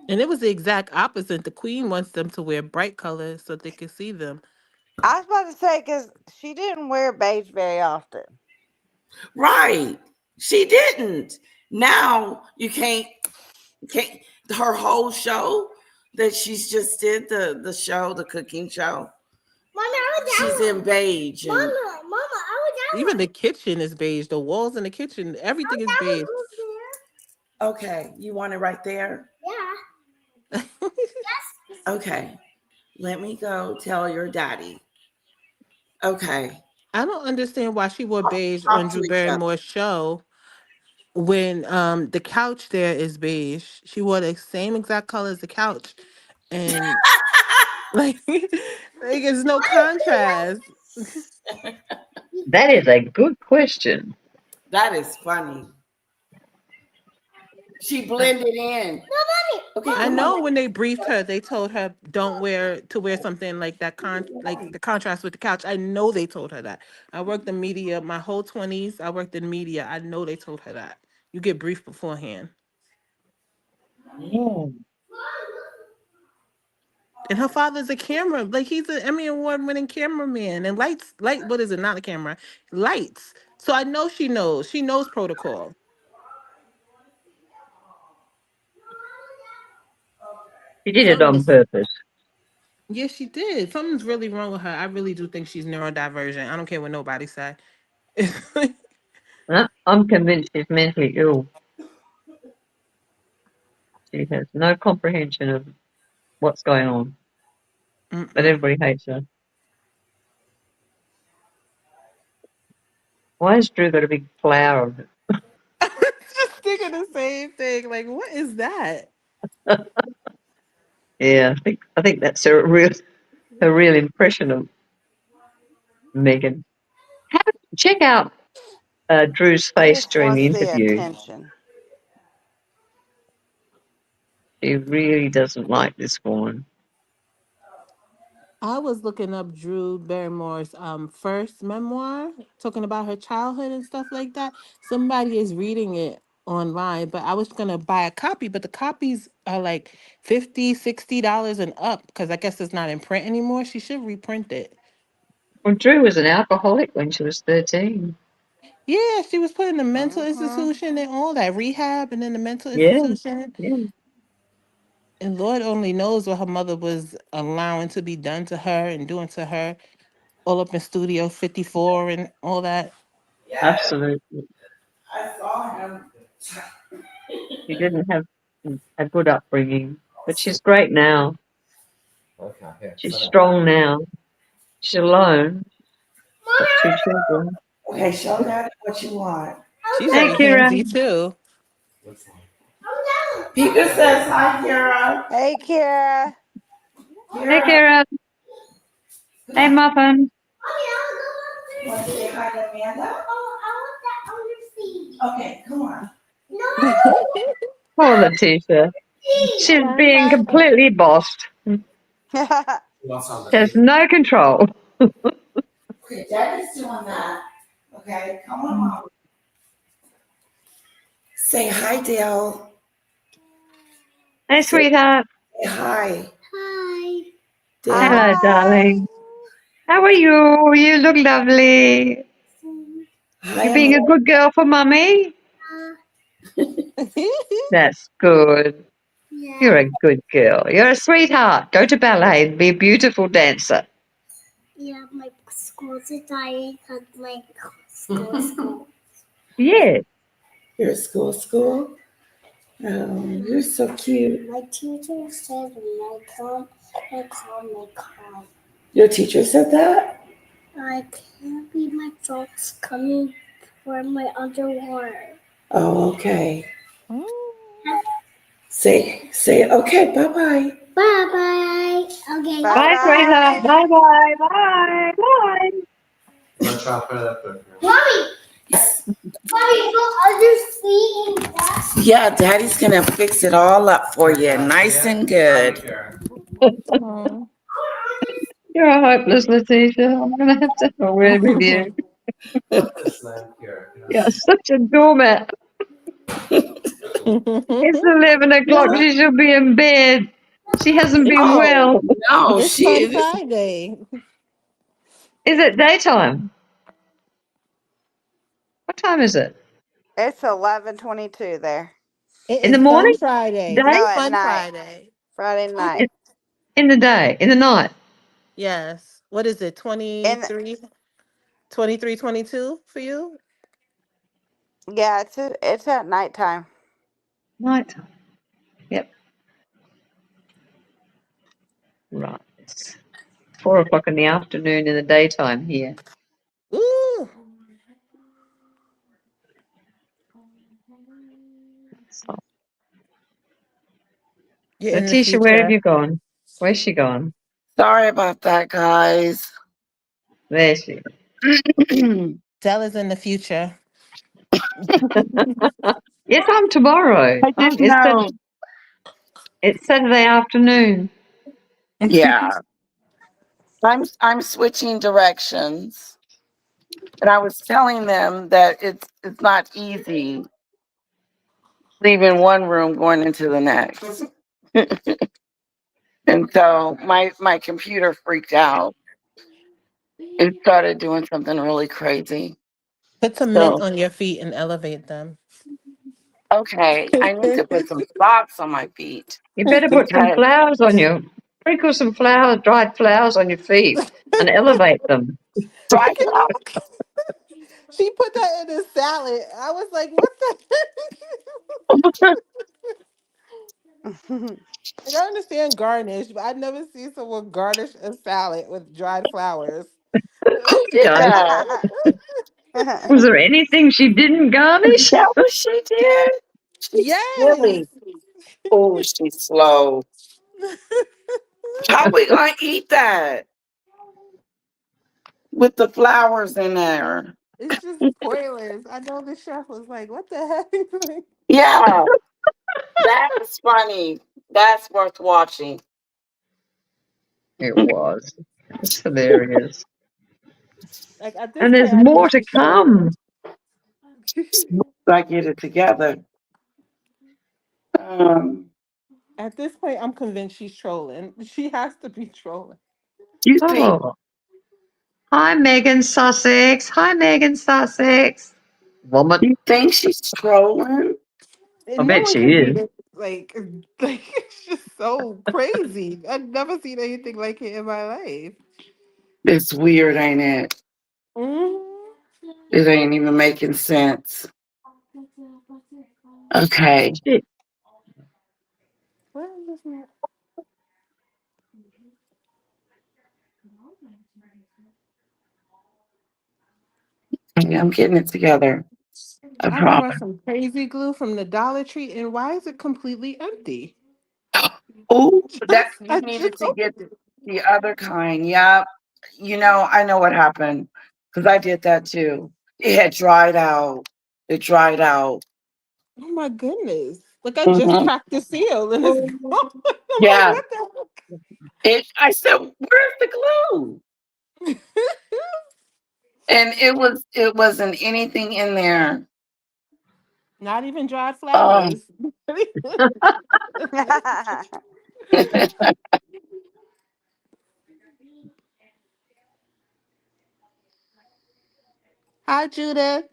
And it was the exact opposite. The queen wants them to wear bright colors so they can see them. I was about to say because she didn't wear beige very often. Right. She didn't. Now you can't her whole show that she's just did the show, the cooking show. She's in beige. And Even the kitchen is beige. The walls in the kitchen, everything is beige. okay, you want it right there? Okay. Let me go tell your daddy. Okay. I don't understand why she wore beige on Talk Drew to each other. Barrymore's show when the couch there is beige. She wore the same exact color as the couch, and like there's no contrast. That is a good question. That is funny. She blended in. Okay, I come know on. when they briefed her, they told her don't wear something like that like the contrast with the couch. I know they told her that. I worked in media my whole 20s. I worked in media. I know they told her that. You get briefed beforehand. Yeah. And her father's a camera, like he's an Emmy Award winning cameraman and what is it? Not a camera, lights. So I know she knows. She knows protocol. She did it on Something purpose. Yes, she did. Something's really wrong with her. I really do think she's neurodivergent. I don't care what nobody say. I'm convinced she's mentally ill. She has no comprehension of what's going on, but Mm-mm. everybody hates her. Why has Drew got a big flower on it? Just thinking the same thing. Like, what is that? Yeah, I think that's her real impression of Meghan. Check out Drew's He face just during the wants the interview. attention. He really doesn't like this woman. I was looking up Drew Barrymore's first memoir, talking about her childhood and stuff like that. Somebody is reading it online, but I was gonna buy a copy, but the copies are like $50, $60 and up because I guess it's not in print anymore. She should reprint it. Well, Drew was an alcoholic when she was 13. Yeah, she was put in the mental Mm-hmm. institution and all that rehab and then the mental Yeah, institution. yeah, And Lord only knows what her mother was allowing to be done to her and doing to her, all up in Studio 54 and all that. Yeah, absolutely. I saw him. She didn't have a good upbringing, but she's great now. Okay, here. She's Sit down. strong now. She's alone. Got 2 children. Okay, show Daddy what you want. She's Hey, very Kira. handsy too. What's that? Pika says hi, Kira. Hey, Kira. Hey, Kira, Kira. Hey, Muffin. want to say hi to Amanda? Okay, come on. Poor Letitia. She's being completely bossed. Who else on the There's feet? no control. Okay, Daddy's doing that. Okay, come on, Mom. Say hi, Dale. Hey, sweetheart. Say hi. Dale. Hello, darling. How are you? You look lovely. Hi, You being a Amanda. good girl for Mummy? That's good. You're a good girl. You're a sweetheart. Go to ballet and be a beautiful dancer. Yeah, my school's dying because my school. Yeah. You're at school? Oh, you're so cute. My teacher said when I come. Your teacher said that? I can't be my socks coming for my underwear. Oh, okay. Say okay, bye-bye. Bye. Okay. Bye, sweetheart. Bye-bye. Bye. Bye. Let's try to put it up there. Mommy, Yes. no other seat in class. Yeah, Daddy's gonna fix it all up for you, nice and good. Aw. You're a hopeless, Letitia. I'm going to have a word with you. This lamp here. You're such a doormat. It's 11 o'clock. No, She should be in bed. She hasn't been Oh well. no, it's her she Friday. Is it daytime? What time is it? It's 11:22 there. It In the is morning? Fun Friday. Day? No, at Fun night. Friday. Friday night. In the day? In the night? Yes. What is it? In 23, 22 for you? yeah, it's at nighttime. Nighttime. Yep. Right. It's 4 o'clock in the afternoon in the daytime here. Ooh. So, You're in the Letitia, where have future. you gone? Where's she gone? Sorry about that, guys. There she is. Stella's in the future. Yes, I'm tomorrow. I didn't It's know. it's Saturday afternoon. Yeah. I'm switching directions. And I was telling them that it's not easy leaving one room going into the next. And so my computer freaked out and started doing something really crazy. Put some mint So on your feet and elevate them. okay, I need to put some socks on my feet You better put some because flowers on your sprinkle some flowers, dried flowers on your feet and elevate them. dry flowers. She put that in a salad. I was like, what the Like, I understand garnish, but I've never seen someone garnish a salad with dried flowers. Who did Guys, that? was there anything she didn't Is garnish? that what she did? She's Yes. silly. Oh, she's slow. How we gonna eat that with the flowers in there? It's just pointless. I know the chef was like, what the heck? Yeah, that's funny. That's worth watching. It was. It's hilarious. Like at this And point, there's I more think to she's trolling. come. I get it together. Um, At this point, I'm convinced she's trolling. She has to be trolling. you think Oh. Hi, Megan Sussex. Hi, Megan Sussex. Woman. you think she's trolling? I And no bet one she can do is. this. Like it's just so crazy. I've never seen anything like it in my life. It's weird, ain't it? Mhm. It ain't even making sense. Okay. Shit. Where is this? I'm getting it together. I I brought promise. some crazy glue from the Dollar Tree, and why is it completely empty? Oh, that you I needed just to get opened it. the other kind. Yeah. You know, I know what happened because I did that too. It had dried out. It dried out. Oh my goodness! Like I just Mhm. cracked the seal, and it's gone. I'm like, Yeah. what the I said, where's the glue? heck? And it wasn't anything in there. Not even dried Oh. flowers. Hi, Judith.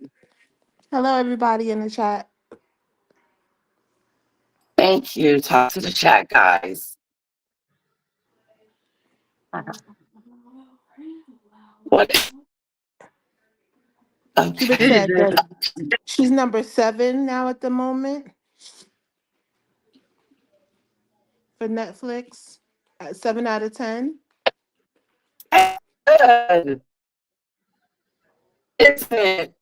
Hello, everybody in the chat. Thank you. Talk to the chat, guys. What? Judith Okay. said that she's number 7 now at the moment for Netflix. 7 out of 10. Good. Isn't it?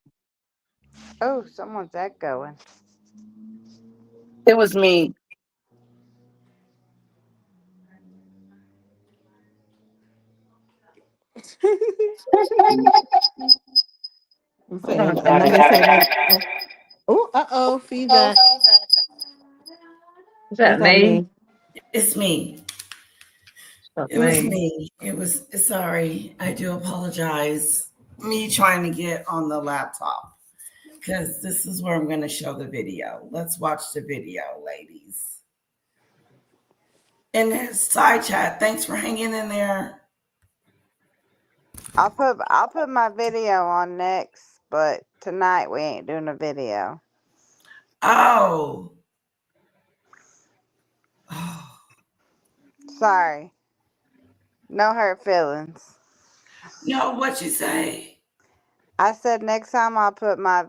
Oh, someone's echoing. It was me. I'm Oh, saying a got number it. 7. Oh, feedback. Is Or is that that me? me? It's me. It's not It was me. me. It was sorry. I do apologize. Me trying to get on the laptop because this is where I'm going to show the video. Let's watch the video, ladies. And side chat, thanks for hanging in there. I'll put my video on next, but tonight we ain't doing a video. Oh. Oh. Sorry. No hurt feelings. No, what you say? I said next time I'll put my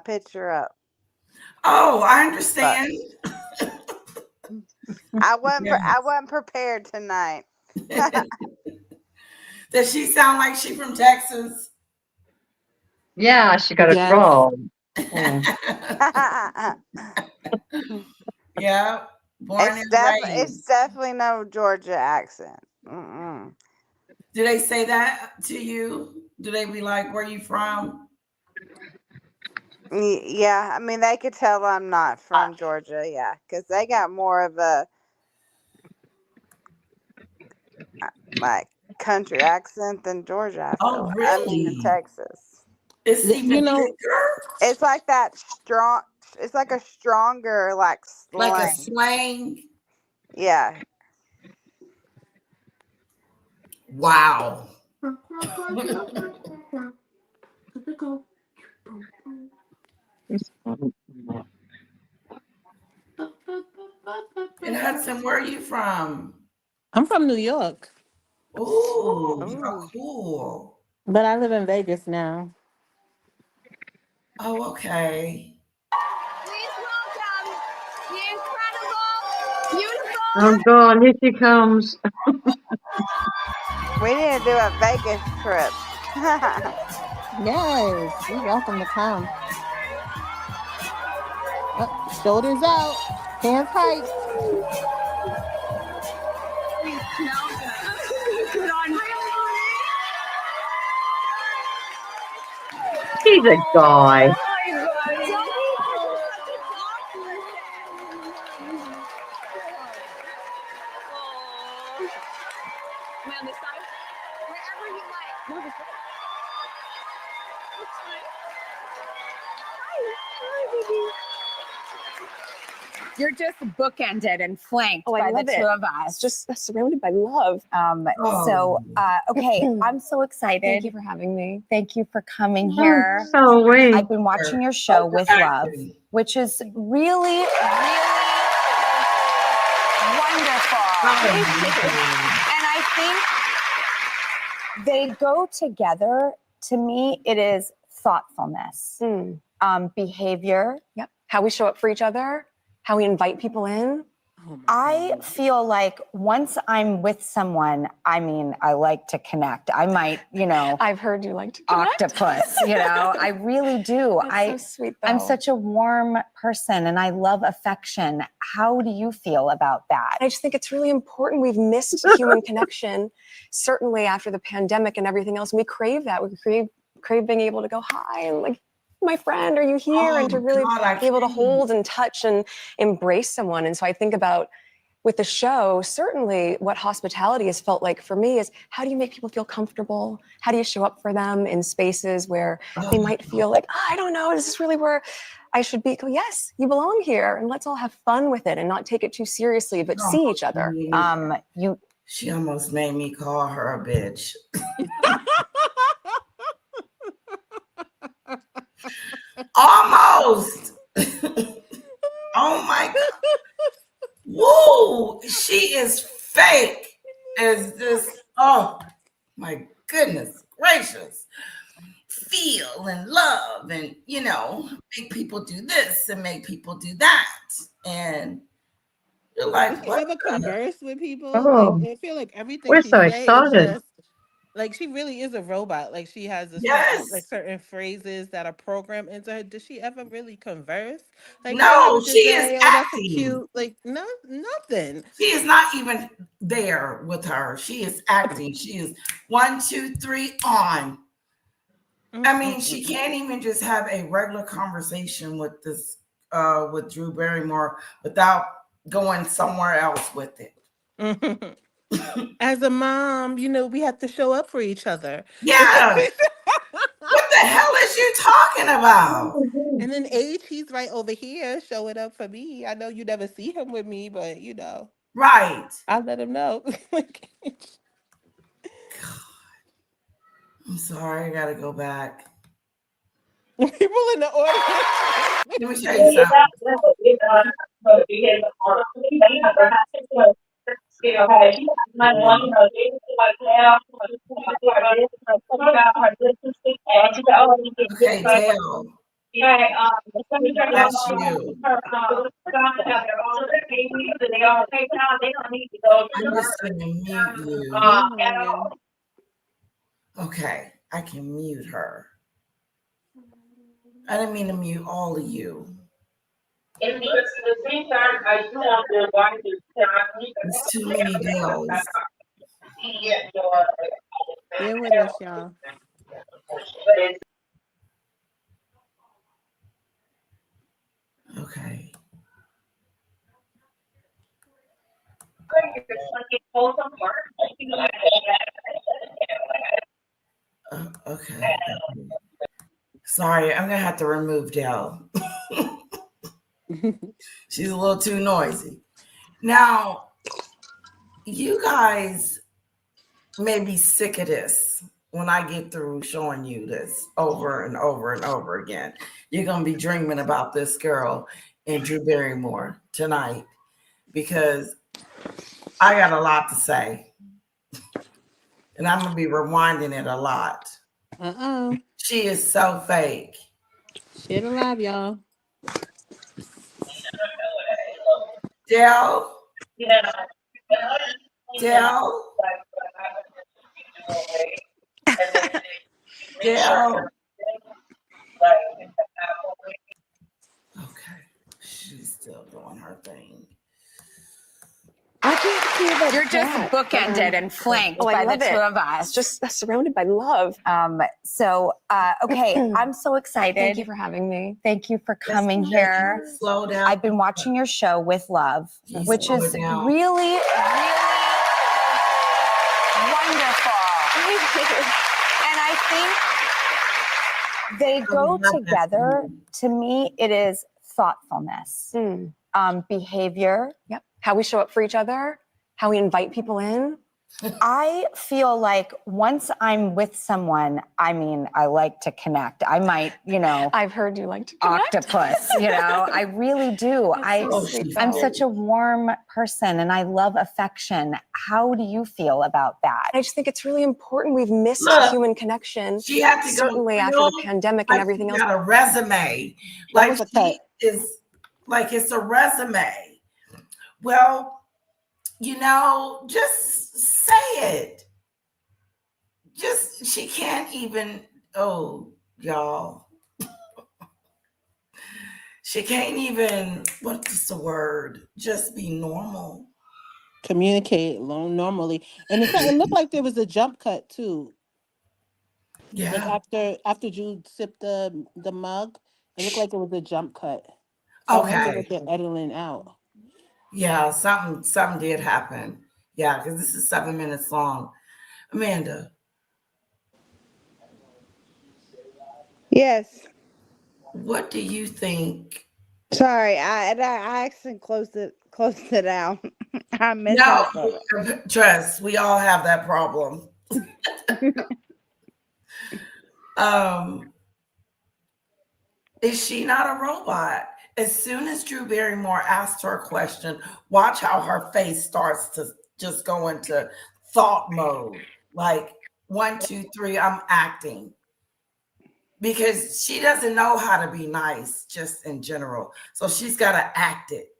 picture up. Oh, I But understand. I Yes. wasn't prepared tonight. Does she sound like she from Texas? Yeah, she got a Yes. draw. Mm. Yeah, born and It's raised. definitely no Georgia accent. Mm-mm. Do they say that to you? Do they be like, where you from? Yeah, I mean they could tell I'm not from Georgia. Yeah, because they got more of a like country accent than Georgia. Oh, I mean in really? Texas, It's You even know, thicker? it's like that strong. It's like a stronger like Like a slang. slang? Yeah, Wow. And Hudson, where are you from? I'm from New York, Oh, how ooh, cool. but I live in Vegas now. Oh, okay. Please welcome the incredible, beautiful. Oh, God, here she comes. we need to do a Vegas trip. Yes, you're welcome to come. Shoulders out, hands hiked. Good on you. He's a guy. You're just bookended and flanked by the two of us. Just surrounded by love. Okay, I'm so excited. Thank you for having me. Thank you for coming Oh, here. so we. I've been watching your show with love, which is really, really wonderful. And I think they go together. To me, it is thoughtfulness, behavior. Yep. How we show up for each other, how we invite people in. I feel like once I'm with someone, I mean, I like to connect. I might, I've heard you like to connect. octopus, I really do. That's so sweet, though. I'm such a warm person and I love affection. How do you feel about that? I just think it's really important. We've missed human connection, certainly after the pandemic and everything else. And we crave that. We crave being able to go, hi, and like, my friend, are you here? And to really be able to hold and touch and embrace someone. And so I think about with the show, certainly what hospitality has felt like for me is how do you make people feel comfortable? How do you show up for them in spaces where they might feel like, I don't know, is this really where I should be? Go, yes, you belong here. And let's all have fun with it and not take it too seriously, but see each other. She almost made me call her a bitch. Almost. Oh my God. Woo! She is fake. Is this? Oh my goodness gracious. Feel and love and make people do this and make people do that. And you're like, You ever converse with people? Oh, Like, I feel like everything we're she so say is excited. just like she really is a robot. Like she has a yes. certain phrases that are programmed into her. Does she ever really converse? Like No, just she say, is "Oh, that's a acting. cute." Like nothing. She is not even there with her. She is acting. She is 1, 2, 3 on. I mean, she can't even just have a regular conversation with this with Drew Barrymore without going somewhere else with it. As a mom, we have to show up for each other. Yeah. What the hell is you talking about? And then H, he's right over here showing up for me. I know you never see him with me, but Right. I'll let him know. I'm sorry, I gotta go back. People in the audience. Let me show you something. Okay, Dale. That's you. I'm just gonna mute you. Okay, I can mute her. I didn't mean to mute all of you. There's too many Dales. Bear with us, y'all. Okay. Okay. Sorry, I'm gonna have to remove Dell. She's a little too noisy. Now, you guys may be sick of this when I get through showing you this over and over and over again. You're gonna be dreaming about this girl and Drew Barrymore tonight because I got a lot to say. And I'm gonna be rewinding it a lot. She is so fake. Shit alive, y'all. Dell? Dell? Dell? Okay. She's still doing her thing. I can't see that. You're just bookended and flanked by the two of us. It's just surrounded by love. Okay, I'm so excited. Thank you for having me. Thank you for coming here. Slow down. I've been watching your show with love, which is really, really wonderful. And I think they go together. To me, it is thoughtfulness, behavior. Yep. How we show up for each other, how we invite people in. I feel like once I'm with someone, I mean, I like to connect. I might, I've heard you like to connect. Octopus, I really do. I'm such a warm person and I love affection. How do you feel about that? I just think it's really important. We've missed human connection. She had to certainly after the pandemic and everything else. Got a resume. Like she is like it's a resume. Well, just say it. She can't even, y'all. She can't even, what's the word? Just be normal. Communicate normally. And it looked like there was a jump cut too. Yeah. Like after Jude sipped the mug, it looked like it was a jump cut. So okay. They're editing out. Yeah, something did happen. Yeah, because this is 7 minutes long. Amanda. Yes. What do you think? Sorry, I actually closed it out. I missed it. Trust, we all have that problem. Is she not a robot? As soon as Drew Barrymore asked her a question, watch how her face starts to just go into thought mode. Like 1, 2, 3, I'm acting. Because she doesn't know how to be nice just in general. So she's got to act it.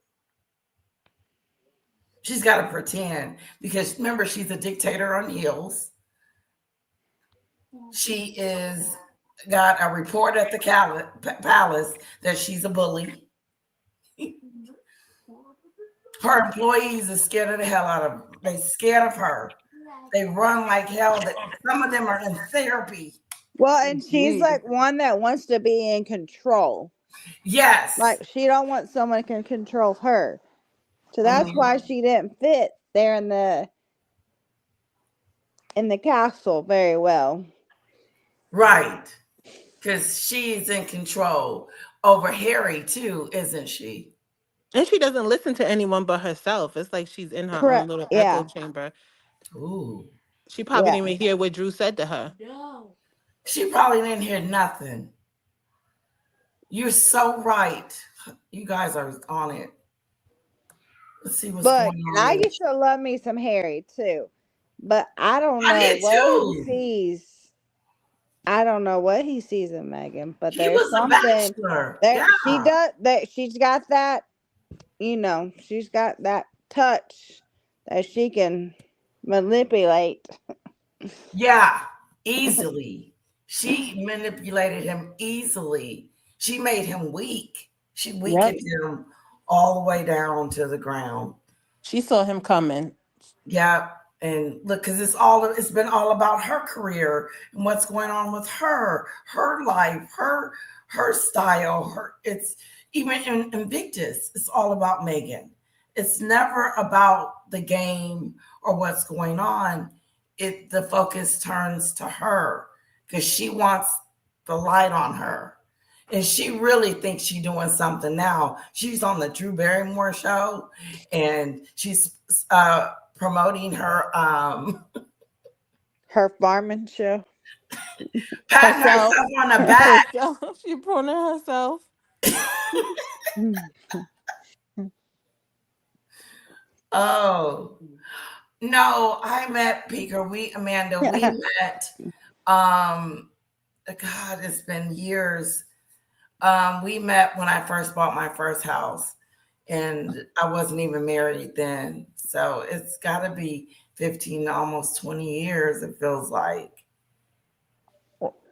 She's got to pretend. Because remember, she's a dictator on heels. She is got a report at the palace that she's a bully. Her employees are scared of the hell out of her. They're scared of her. They run like hell. Some of them are in therapy. Well, and she's like one that wants to be in control. Yes. Like she don't want someone can control her. So that's why she didn't fit there in the castle very well. Right. Because she's in control over Harry too, isn't she? And she doesn't listen to anyone but herself. It's like she's in her own little echo chamber. Ooh. She probably didn't even hear what Drew said to her. No. She probably didn't hear nothing. You're so right. You guys are on it. Let's see what's Look, going and on I with. used to love me some Harry too, but I don't I know did what he too. sees. I don't know what he sees in Megan, but He there's was a something bachelor. there. Yeah. She does that. She's got that. She's got that touch that she can manipulate. Yeah. Easily. She manipulated him easily. She made him weak. She Yep. weakened him all the way down to the ground. She saw him coming. Yeah. And look, because it's been all about her career and what's going on with her life, her style, it's even in Invictus, it's all about Meghan. It's never about the game or what's going on. The focus turns to her because she wants the light on her. And she really thinks she's doing something now. She's on the Drew Barrymore show and she's promoting her Her farming show. patting herself on the back. She promoting herself. Oh no, I met Peter. We met. God, it's been years. We met when I first bought my first house, and I wasn't even married then. So it's got to be 15, almost 20 years. It feels like.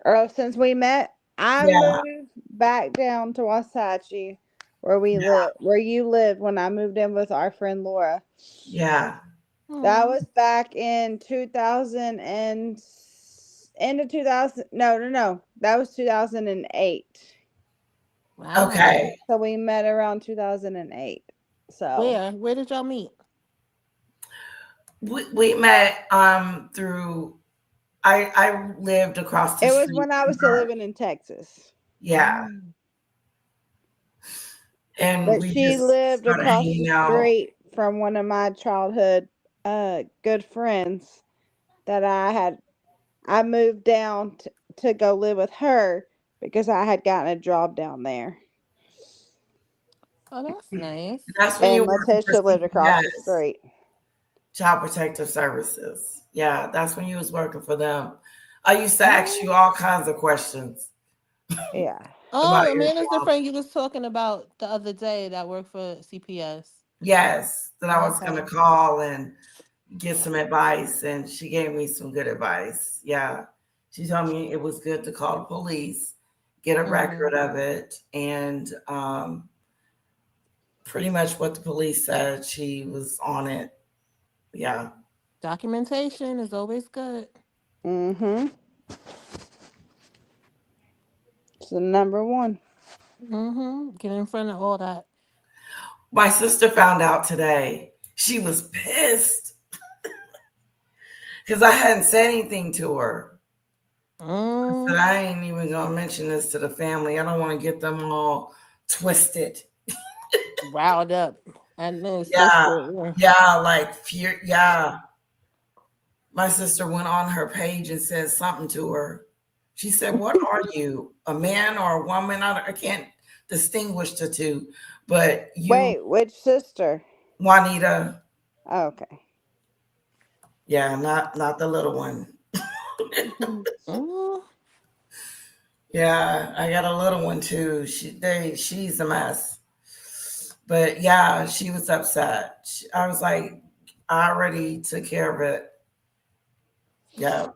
Or since we met, I Yeah, moved back down to Wasatch, where yeah, where you lived when I moved in with our friend Laura. yeah. That was back in 2000 and end of 2000. No. That was 2008. Wow. Okay. So we met around 2008. So Where did y'all meet? We met through I lived across the it was street when I from was still her. living in Texas. Yeah. And But we she just lived started across the hanging out. street from one of my childhood good friends that I moved down to go live with her because I had gotten a job down there. Oh, that's nice. That's when you And were working for Letitia lived across the CPS, street. Child Protective Services. Yeah, that's when you was working for them. I used to ask Oh, you all kinds of questions Yeah. about your Amanda's the job. friend you was talking about the other day that worked for CPS. Yes, that I was Okay. gonna call and get some advice, and she gave me some good advice. Yeah. She told me it was good to call the police, get a record of it, and pretty much what the police said. She was on it. Yeah. Documentation is always good. Mm-hmm. It's the number one. Get in front of all that. My sister found out today. She was pissed because I hadn't said anything to her. I said, I ain't even going to mention this to the family. I don't want to get them all twisted. Riled up. I know, Yeah. sister. Yeah. Like fear. Yeah. My sister went on her page and said something to her. She said, what are you, a man or a woman? I can't distinguish the two, but Wait, which sister? Juanita. Oh, okay. Yeah, not the little one. Yeah, I got a little one too. She's a mess. But yeah, she was upset. I was like, I already took care of it. Yeah.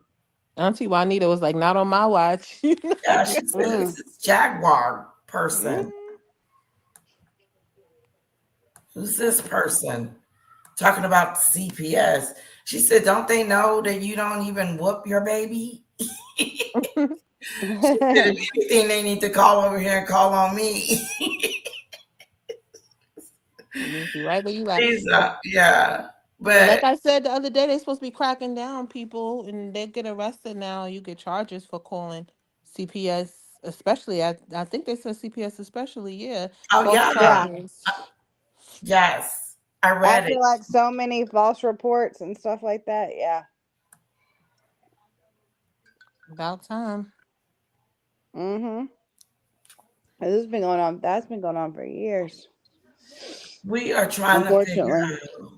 Auntie Juanita was like, not on my watch. Yeah, she said, who's this Jaguar person? Who's this person? Talking about CPS. She said, don't they know that you don't even whoop your baby? She said, if anything, they need to call over here and call on me. Right where you at. Yeah. But like But I said the other day, they're supposed to be cracking down people and they get arrested now. You get charges for calling CPS, especially. I think they said CPS especially, yeah. oh False yeah. charges. Yes. I read After it. like so many false reports and stuff like that, yeah. About time. Mm-hmm. This has been going on. That's been going on for years. We are trying to figure Unfortunately. out.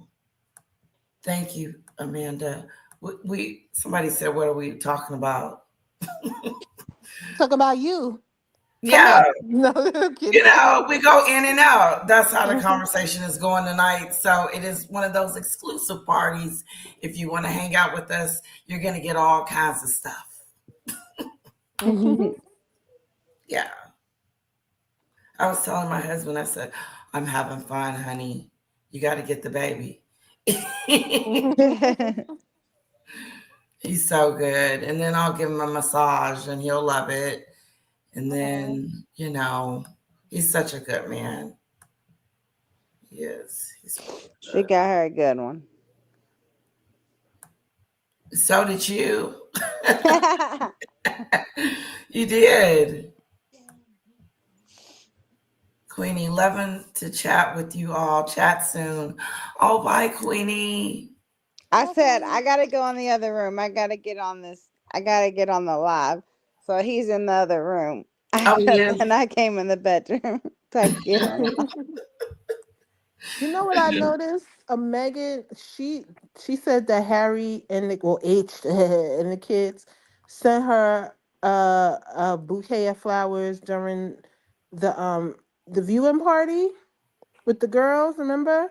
Thank you, Amanda. Somebody said, what are we talking about? Talk about you. Yeah. No, You know, we go in and out. That's how the conversation is going tonight. So it is one of those exclusive parties. If you want to hang out with us, you're going to get all kinds of stuff. Yeah. I was telling my husband, I said, I'm having fun, honey. You got to get the baby. He's so good. And then I'll give him a massage and he'll love it. And then, you know, he's such a good man. He is. He's really good. She got her a good one. So did you. You did. Queenie, loving to chat with you all. Chat soon. Oh, bye, Queenie. I said, I got to go in the other room. I got to get on this. I got to get on the live. So he's in the other room. Oh, yes. And I came in the bedroom to get him. You know what I noticed? Megan, she said that Harry and H and the kids sent her a bouquet of flowers during the viewing party with the girls, remember?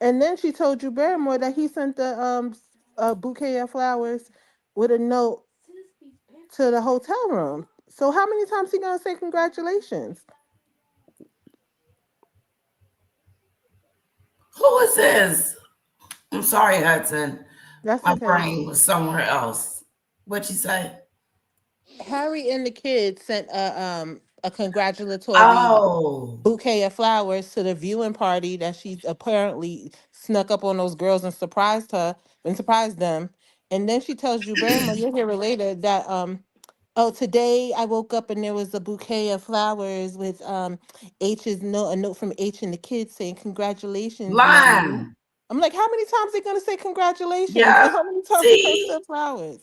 And then she told you Barrymore that he sent a bouquet of flowers with a note to the hotel room. So how many times he gonna say congratulations? Who is this? I'm sorry, Hudson. That's My okay. brain was somewhere else. What'd you say? Harry and the kids sent a congratulatory bouquet of flowers to the viewing party that she apparently snuck up on those girls and surprised them. And then she tells you, Barrymore, you'll hear it later, that oh, today I woke up and there was a bouquet of flowers with H's note, a note from H and the kids saying congratulations, Nanny. Lying. I'm like, how many times are they gonna say congratulations? Yeah. And how many times are they gonna send flowers?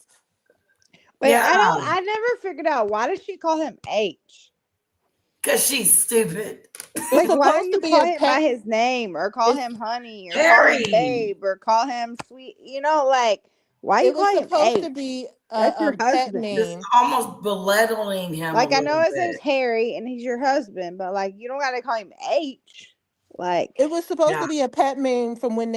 Wait, Yeah. I never figured out, why does she call him H? Because she's stupid. Like, why don't you call him by his name, or call him honey, or call him babe, or call him sweet? You know, like, why you It was call him supposed H? to be That's your pet husband. name. It's almost belittling him. Like, I I know his name's Harry and he's your husband, but like, you don't gotta call him H. Like, it was supposed to be a pet name from when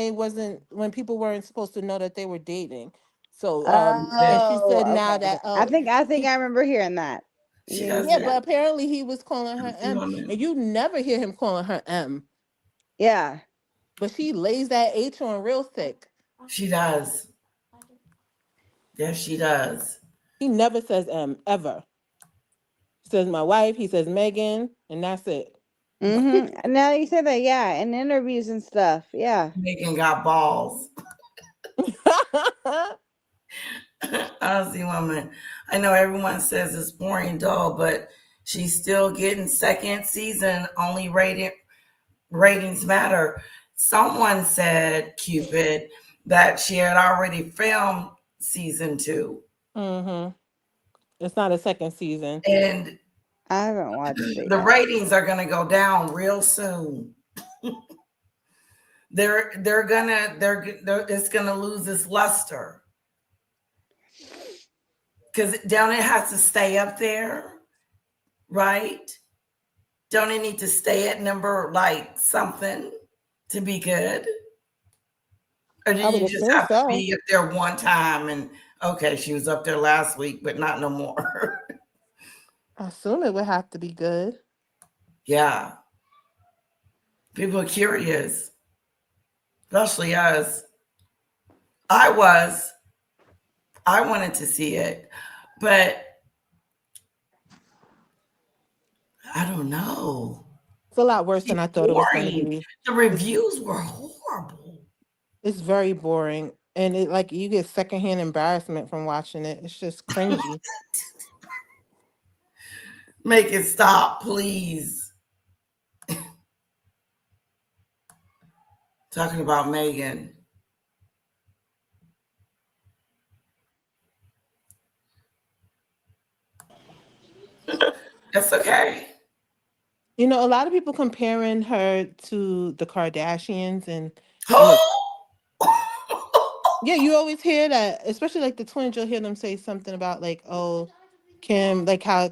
people weren't supposed to know that they were dating. So and she said now okay. that I think I remember hearing that. yeah, but apparently he was calling her M, and you never hear him calling her M. Yeah. But she lays that H on real thick. She does. Yes, she does. He never says M ever. He says my wife, he says Megan, and that's it. Mm-hmm. Now you say that, yeah, in interviews and stuff. Yeah. Megan got balls. Honestly, woman, I know everyone says it's boring, dull, but she's still getting second season. Only ratings matter. Someone said, Cupid, that she had already filmed season 2. Mm-hmm. It's not a second season, and I haven't watched it. The ratings are going to go down real soon. It's gonna lose its luster. Because don't it have to stay up there, right? Don't it need to stay at number like something to be good? Or do you just have to be up there one time and okay, she was up there last week, but not no more? I assume it would have to be good. Yeah. People are curious, especially us. I wanted to see it, but I don't know. It's a lot worse than I thought it was going to be. The reviews were horrible. It's very boring. And it like you get secondhand embarrassment from watching it. It's just cringy. Make it stop, please. Talking about Meghan. That's okay. You know, a lot of people comparing her to the Kardashians, and you know, Oh, yeah, you always hear that, especially like the twins. You'll hear them say something about like, oh, Kim, like how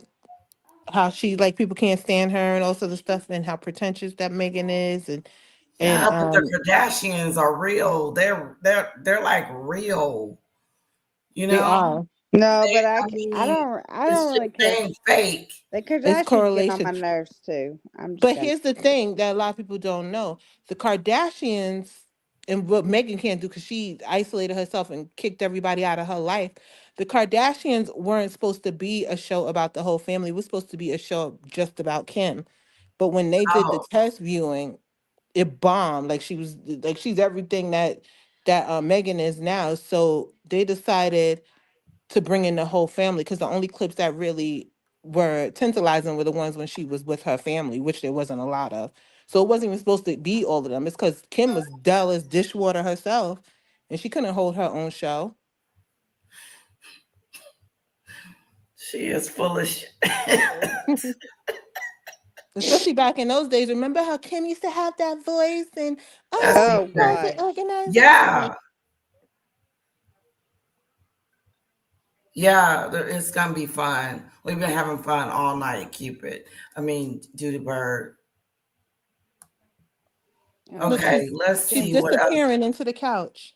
she like people can't stand her and all sorts of stuff, and how pretentious that Megan is, and yeah, but the Kardashians are real. They're like real. You they know, are. No, but I mean, I it's don't just really care. saying fake. The It's Kardashians get on correlation. my nerves too. I'm just But gonna. here's the thing that a lot of people don't know: the Kardashians, and what Megan can't do because she isolated herself and kicked everybody out of her life. The Kardashians weren't supposed to be a show about the whole family. It was supposed to be a show just about Kim. But when they did the Oh, test viewing, it bombed. Like she was like she's everything that Megan is now. So they decided to bring in the whole family because the only clips that really were tantalizing were the ones when she was with her family, which there wasn't a lot of. So it wasn't even supposed to be all of them. It's because Kim was dull as dishwater herself, and she couldn't hold her own show. she is full of shit. Especially back in those days. Remember how Kim used to have that voice and That's oh, Oh how's secret. it God. organized? Yeah, yeah, it's gonna be fun. We've been having fun all night, Cupid. I mean, Judy Bird. Oh Look, Okay, God. let's she's see what else. disappearing into the couch.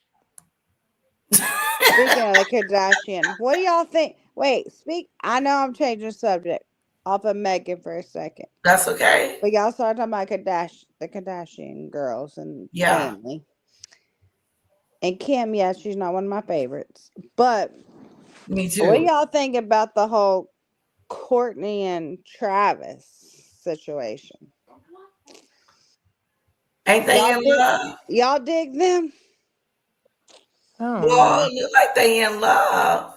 Speaking of the Kardashian, what do y'all think? Wait, I know I'm changing the subject off of Megan for a second, That's okay. but y'all started talking about the Kardashian girls and Yeah, family. And Kim, yeah, she's not one of my favorites. But me what do too. y'all think about the whole Courtney and Travis situation? Ain't they Y'all in dig love? y'all dig them? I don't Well, know. it look like they in love.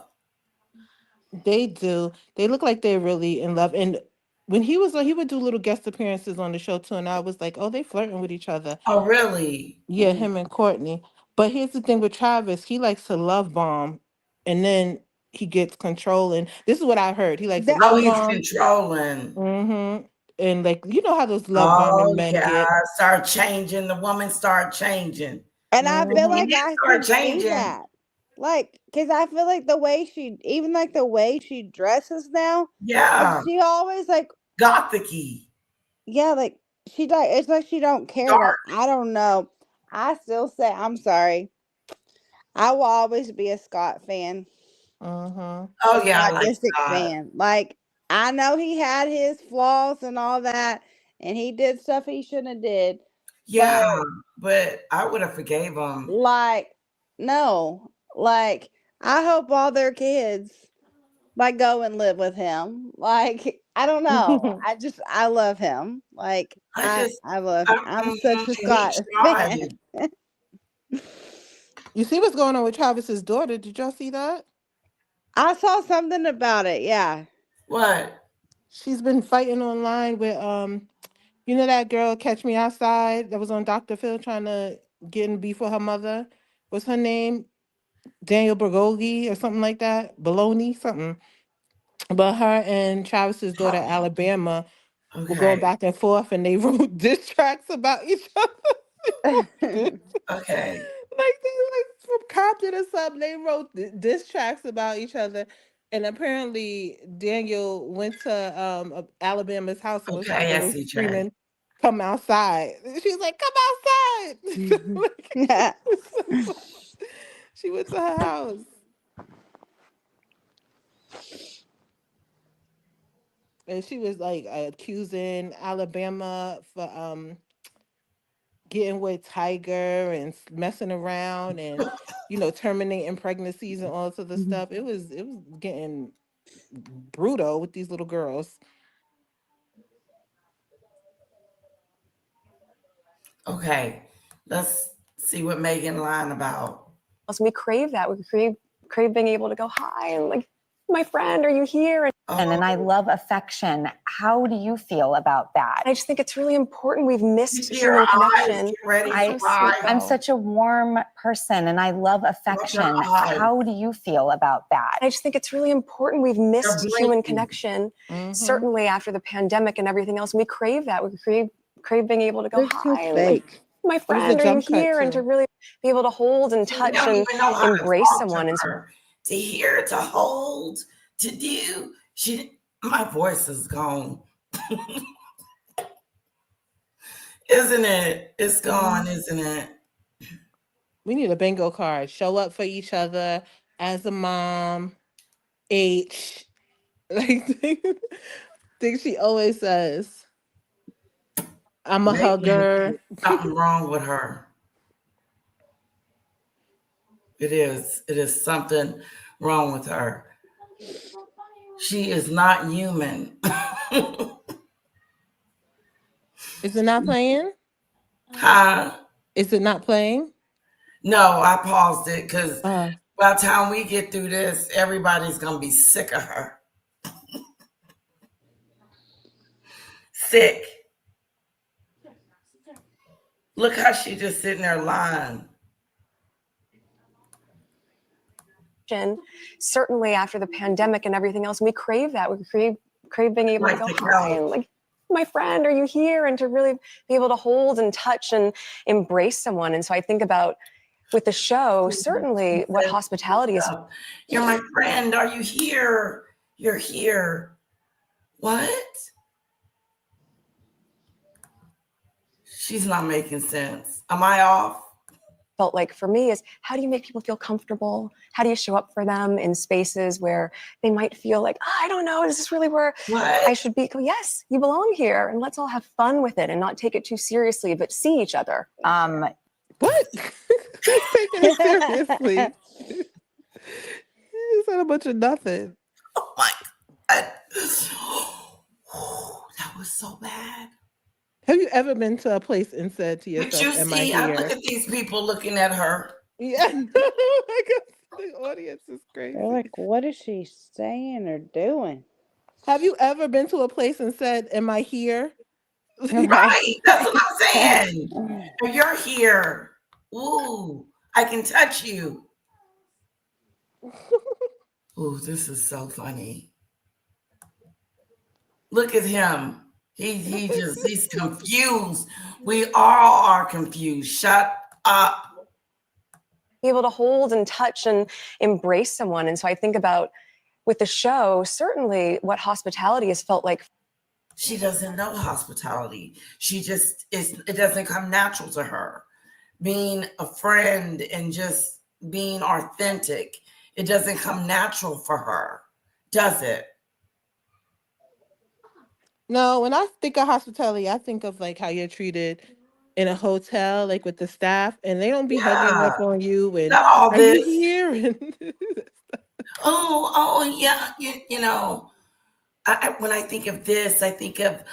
They do. They look like they're really in love. And when he was on, he would do little guest appearances on the show too. And I was like, oh, they flirting with each other. Oh, really? Yeah, him and Courtney. But here's the thing with Travis, he likes to love bomb and then he gets controlling. This is what I heard. He likes to That Oh, love he's bomb. controlling. Mm-hmm. And like you know how those love bombing Oh, men yeah. get. Start changing. The woman start changing. and I feel Mm-hmm. He like did I start can see changing. that. Like, cause I feel like the way she, even like the way she dresses now, like Yeah. she always like, Gothic-y. yeah, like she like it's like she don't care. Like Dark. I don't know. I still say I'm sorry. I will always be a Scott fan, Mm-hmm. Oh, a yeah. I Scott like Disick Scott. fan. Like I know he had his flaws and all that, and he did stuff he shouldn't have did. But Yeah. But I would have forgave him. like, no, like I hope all their kids like go and live with him. Like I don't know. I love him. Like I just, I love. I'm such a he Scott tried. fan. You see what's going on with Travis's daughter? Did y'all see that? I saw something about it. Yeah. What? She's been fighting online with you know that girl Catch Me Outside that was on Dr. Phil trying to get in beef with her mother? What's her name? Daniel Bergogi or something like that? Baloney, something. But her and Travis's daughter Alabama were going Okay. back and forth and they wrote diss tracks about each other. Okay. Like they like from Compton or something. They wrote diss tracks about each other. And apparently Daniel went to Alabama's house and was Okay. I really see, Trey. screaming, "Come outside!" She's like, "Come outside!" Like, Yeah. she went to her house. And she was like accusing Alabama for getting with Tiger and messing around and terminating pregnancies and all sorts of stuff. It was getting brutal with these little girls. Okay. Let's see what Megan lying about. We crave that. We crave being able to go high and like my friend, are you here? And I love affection. How do you feel about that? I just think it's really important. We've missed You see her human eyes connection. get ready to I'm cry. such a warm person and I love affection. eyes. How do you feel about that? I just think it's really important. We've missed They're human breaking. connection, certainly after the pandemic and everything else. We crave that. We crave being able to go, They're so hi, and like, fake. my It was a friend, are you jump cut, here? And too. to really be able to hold and They touch don't and even know how to embrace talk someone. to And her, to hear, to hold, to do. My voice is gone. Isn't it? It's gone, isn't it? We need a bingo card. Show up for each other as a mom. H. Like thing she always says. I'm a Maybe hugger. something wrong with her. It is. It is something wrong with her. She is not human. Is it not playing? Huh? Is it not playing? No, I paused it because by the time we get through this, everybody's going to be sick of her. Sick. Look how she just sitting there lying. certainly after the pandemic and everything else, we crave that. We crave being able to go, hi, and like, my friend, are you here? And to really be able to hold and touch and embrace someone. And so I think about with the show, certainly what hospitality is. You're my friend. Are you here? You're here. What? She's not making sense. Am I off? Felt like for me is how do you make people feel comfortable? How do you show up for them in spaces where they might feel like, oh, I don't know, is this really where I should be? Go, yes, you belong here, and let's all have fun with it and not take it too seriously, but see each other. What? Taking it seriously. You said a bunch of nothing. Oh my God. That was so bad. Have you ever been to a place and said to yourself, But you am see, I here? look at these people looking at her. Yeah, no, I guess the audience is crazy. They're like, what is she saying or doing? Have you ever been to a place and said, am I here? Right, that's what I'm saying. You're here. Ooh, I can touch you. Ooh, this is so funny. Look at him. He's confused. We all are confused. Shut up. Be able to hold and touch and embrace someone. And so I think about with the show, certainly what hospitality has felt like. She doesn't know hospitality. She just it doesn't come natural to her. Being a friend and just being authentic, it doesn't come natural for her, does it? No, when I think of hospitality, I think of like how you're treated in a hotel, like with the staff, and they don't be hugging up on you and not all are this. you here? And Oh yeah, you know. When I think of this, I think of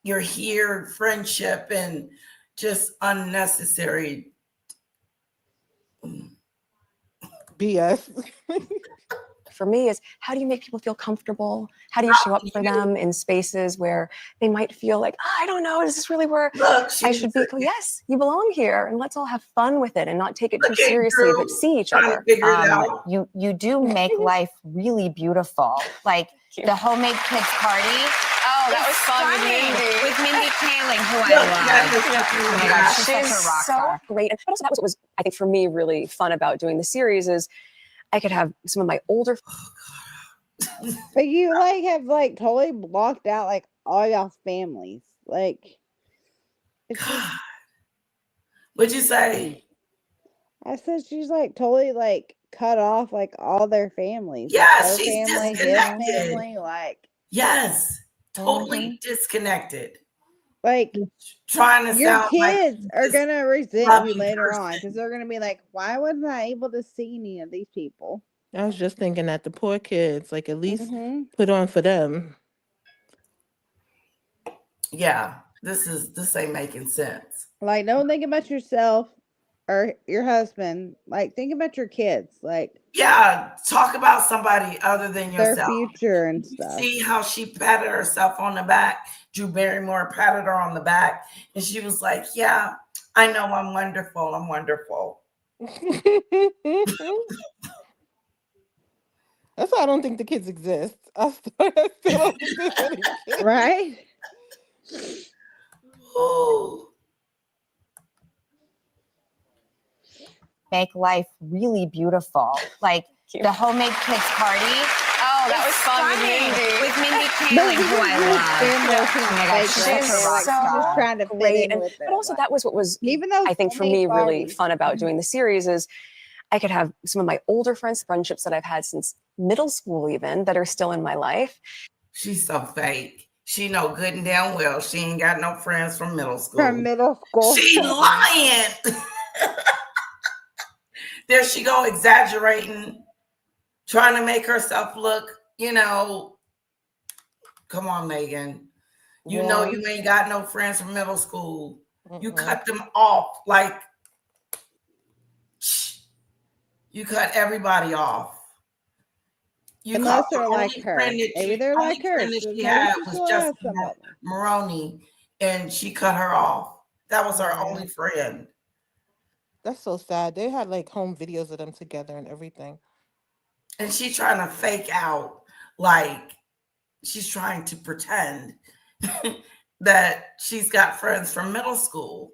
you're here, friendship, and just unnecessary BS. For me is how do you make people feel comfortable? How do you show up for them in spaces where they might feel like, oh, I don't know, is this really where I should be? Go, yes, you belong here, and let's all have fun with it and not take it too seriously, but see each other. You do make life really beautiful. Like the homemade kids party. Oh, that was fun with Mindy Kaling, who I love. Oh my God, she's such a rock star. Great. And also that was what was, I think, for me, really fun about doing the series is I could have some of my older. But you like have like totally blocked out like all y'all's families. Like, it's just, what'd you say? I said she's like totally like cut off like all their families. Yeah, like, her she's family, his disconnected. family, like yes, totally disconnected. Like trying to your sound kids like are gonna resent you loving later on person. because they're gonna be like, why wasn't I able to see any of these people? I was just thinking that the poor kids, like at least put on for them. Yeah, this ain't making sense. Like, don't think about yourself. or your husband. Like, think about your kids. Like, yeah, talk about somebody other than their yourself. future and Did you stuff. see how she patted herself on the back? Drew Barrymore patted her on the back, and she was like, "Yeah, I know I'm wonderful. I'm wonderful." That's why I don't think the kids exist. I still don't think there's any kids. Right? Ooh. Make life really beautiful. Like the homemade kids party. Oh, that was fun with Mindy. With Mindy Kaling, who I love. Oh my gosh, she's She's such a rock so star. trying to fit great. in with it. But also that was what was, Even though I think, so for many me, really parties. fun about doing the series is I could have some of my older friendships that I've had since middle school even, that are still in my life. She's so fake. She know good and damn well she ain't got no friends from middle school. From middle school. She lying. There she go, exaggerating, trying to make herself look, come on, Megan. You know you ain't got no friends from middle school. You cut them off. Like, you cut everybody off. You Unless the they're like only her. friend that Maybe they're only like her. friend that So she maybe had she was still has Justin somebody. Maroney, and she cut her off. That was her only friend. That's so sad. They had like home videos of them together and everything. And she's trying to fake out, like she's trying to pretend that she's got friends from middle school.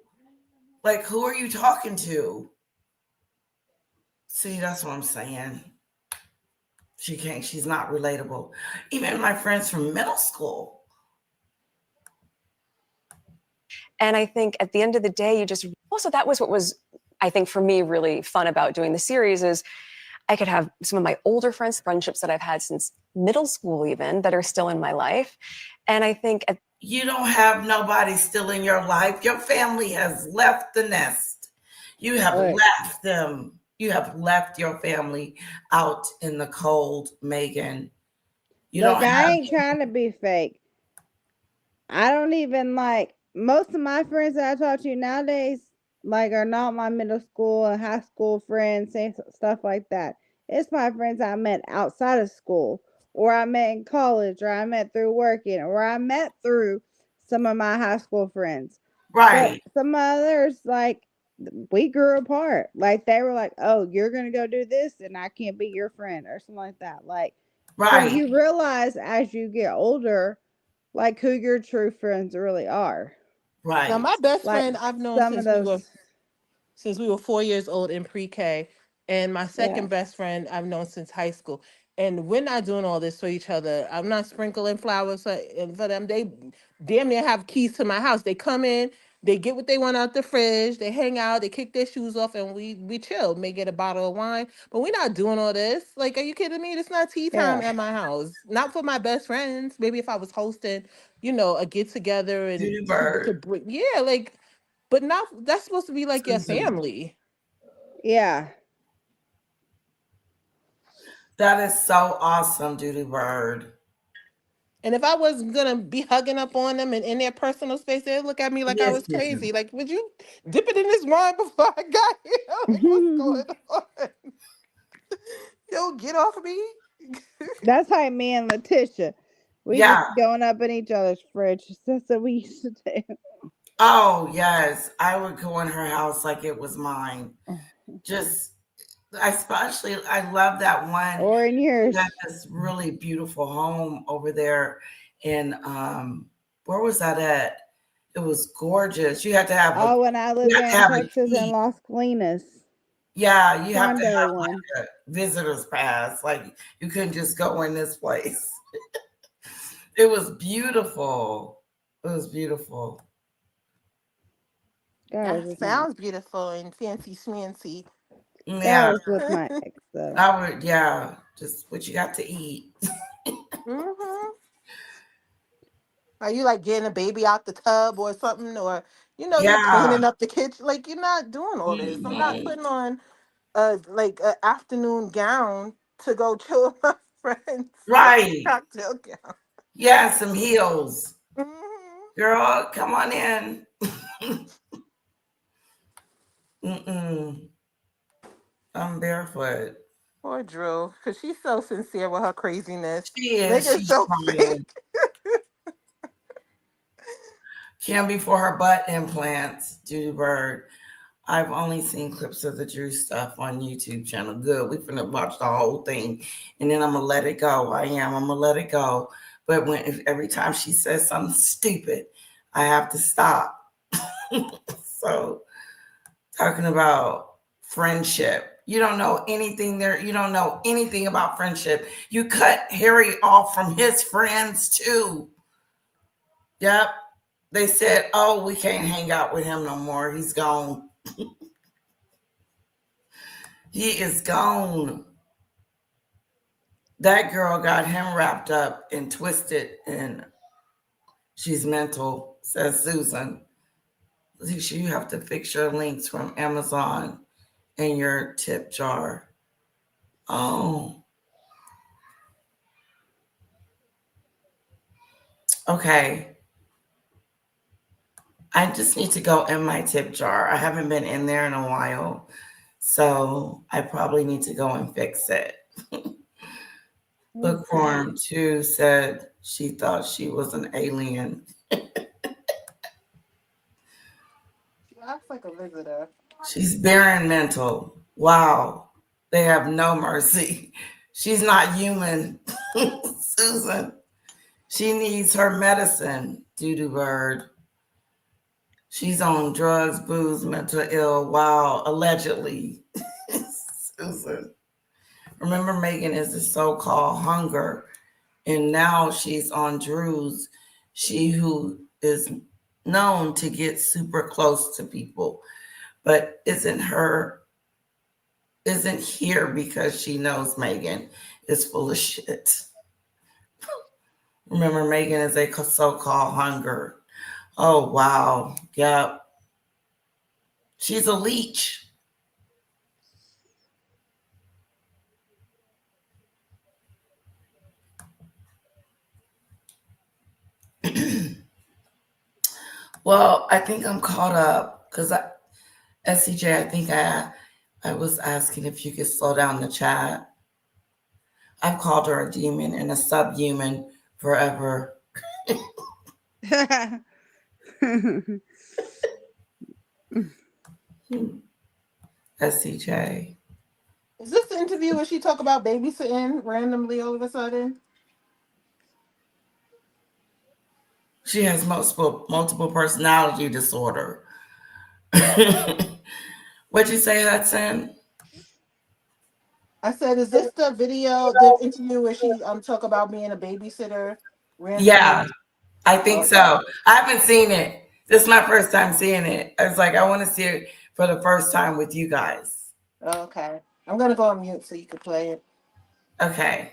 Like, who are you talking to? See, that's what I'm saying. She's not relatable. Even my friends from middle school. And I think at the end of the day, also that was what was, I think, for me, really fun about doing the series is I could have some of my older friendships that I've had since middle school even, that are still in my life. And I think you don't have nobody still in your life. Your family has left the nest. You have left them. You have left your family out in the cold, Megan. I ain't trying to be fake. I don't even most of my friends that I talk to nowadays, are not my middle school and high school friends, stuff like that. It's my friends I met outside of school, or I met in college, or I met through working, or I met through some of my high school friends. Right. But some others, we grew apart. They were like, "Oh, you're gonna go do this, and I can't be your friend," or something like that. Right. So you realize as you get older, who your true friends really are. Right. Now, my best friend I've known since we were 4 years old in pre-K, and my second best friend I've known since high school. And we're not doing all this for each other. I'm not sprinkling flowers for them. They damn near have keys to my house. They come in, they get what they want out the fridge, they hang out, they kick their shoes off, and we chill. May get a bottle of wine, but we're not doing all this. Like, are you kidding me? It's not tea time at my house. Not for my best friends. Maybe if I was hosting, a get together and but not that's supposed to be like your family. Yeah. That is so awesome, Duty Bird. And if I was gonna be hugging up on them and in their personal space, they'd look at me like I was crazy. Like, would you dip it in this wine before I got here? Like, what's going on? Yo, get off of me. That's how me and Letitia, we just going up in each other's fridge. That's what we used to do. Oh, yes. I would go in her house like it was mine. I love that one. Or in yours. That this really beautiful home over there in where was that at? It was gorgeous. You had to have when I lived in Texas in Las Colinas. Yeah, you have to have a visitor's pass. Like, you couldn't just go in this place. It was beautiful. It was beautiful. That sounds beautiful and fancy schmancy. Yeah. That was with my ex, though. I would, just what you got to eat. Are you getting a baby out the tub or something? Or, you're cleaning up the kitchen? Like, you're not doing all this. I'm not putting on an afternoon gown to go chill with my friends. Right. Cocktail gown. Yeah, some heels. Girl, come on in. Mm-mm. I'm barefoot. Poor Drew, because she's so sincere with her craziness. She is. Megan's She's so trying. fake. Can't be for her butt implants, Judy Bird. I've only seen clips of the Drew stuff on YouTube channel. Good. We're going to watch the whole thing. And then I'm going to let it go. I'm going to let it go. But every time she says something stupid, I have to stop. So, talking about friendship. You don't know anything there. You don't know anything about friendship. You cut Harry off from his friends too. Yep. They said, oh, we can't hang out with him no more. He's gone. He is gone. That girl got him wrapped up and twisted, and she's mental, says Susan. Alicia, you have to fix your links from Amazon in your tip jar. Oh. Okay. I just need to go in my tip jar. I haven't been in there in a while, so I probably need to go and fix it. Bookworm 2 said she thought she was an alien. She acts like a visitor. She's barren mental. Wow. They have no mercy. She's not human. Susan. She needs her medicine, Doodoo Bird. She's on drugs, booze, mental ill. Wow, allegedly. Susan. Remember, Meghan is the so-called hunger, and now she's on Drew's. She who is known to get super close to people, but isn't here because she knows Meghan is full of shit. Remember, Meghan is a so-called hunger. Oh, wow. Yep. She's a leech. Well, I think I'm caught up because SCJ, I think I was asking if you could slow down the chat. I've called her a demon and a subhuman forever. SCJ. Is this the interview where she talk about babysitting randomly all of a sudden? She has multiple personality disorder. What'd you say, Hudson? I said, is this the video, the interview where she talk about being a babysitter randomly? Yeah, I think so. I haven't seen it. This is my first time seeing it. I was like, I want to see it for the first time with you guys. Okay. I'm going to go on mute so you can play it. Okay.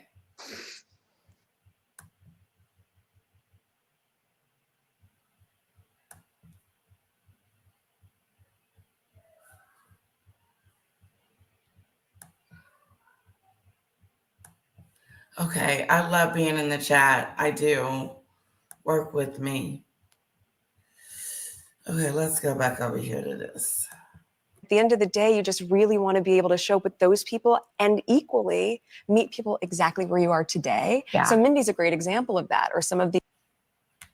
Okay, I love being in the chat. I do. Work with me. Okay, let's go back over here to this. At the end of the day, you just really want to be able to show up with those people and equally meet people exactly where you are today. Yeah. So Mindy's a great example of that, or some of the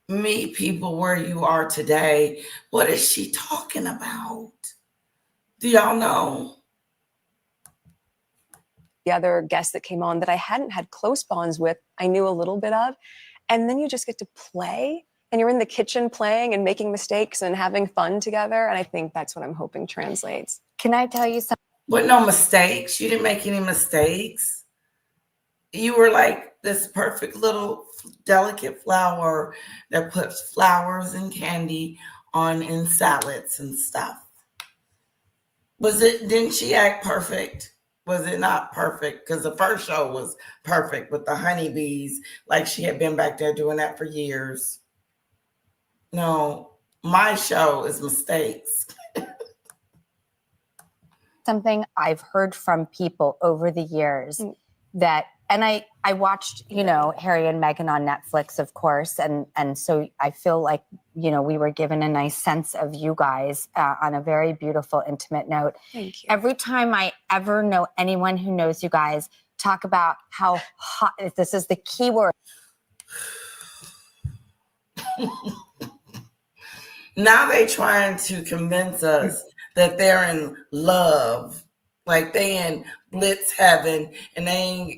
Meet people where you are today. What is she talking about? Do y'all know? the other guests that came on that I hadn't had close bonds with, I knew a little bit of. And then you just get to play and you're in the kitchen playing and making mistakes and having fun together. And I think that's what I'm hoping translates. Can I tell you something? But no mistakes. You didn't make any mistakes. You were like this perfect little delicate flower that puts flowers and candy on in salads and stuff. Didn't she act perfect? Was it not perfect? Because the first show was perfect with the honeybees, like she had been back there doing that for years. No, my show is mistakes. Something I've heard from people over the years that and I watched, Harry and Meghan on Netflix, of course. And so I feel like, we were given a nice sense of you guys on a very beautiful, intimate note. Thank you. Every time I ever know anyone who knows you guys talk about how hot, this is the key word. Now they trying to convince us that they're in love, like they in Blitz heaven, and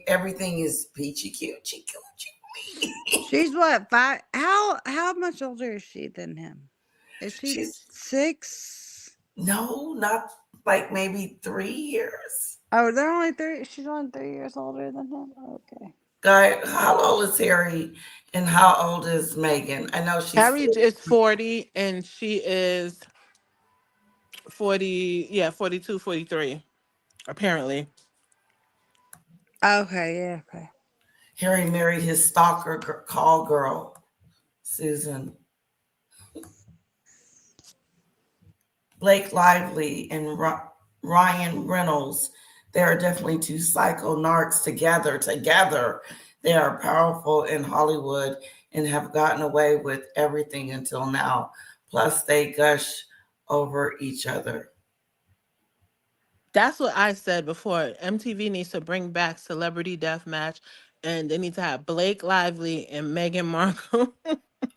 everything is peachy coochie coochie. She's what, 5? How much older is she than him? Is she She's 6? no, not like maybe 3 years. Oh, they're only 3. She's only 3 years older than him. Okay. Guy, how old is Harry and how old is Meghan? I know she's Harry is 40 and she is 40, 42, 43, apparently. Okay, yeah, okay. Harry married his stalker call girl, Susan. Blake Lively and Ryan Reynolds. They are definitely two psycho narcs together. They are powerful in Hollywood and have gotten away with everything until now. Plus, they gush over each other. That's what I said before. MTV needs to bring back Celebrity Deathmatch, and they need to have Blake Lively and Meghan Markle.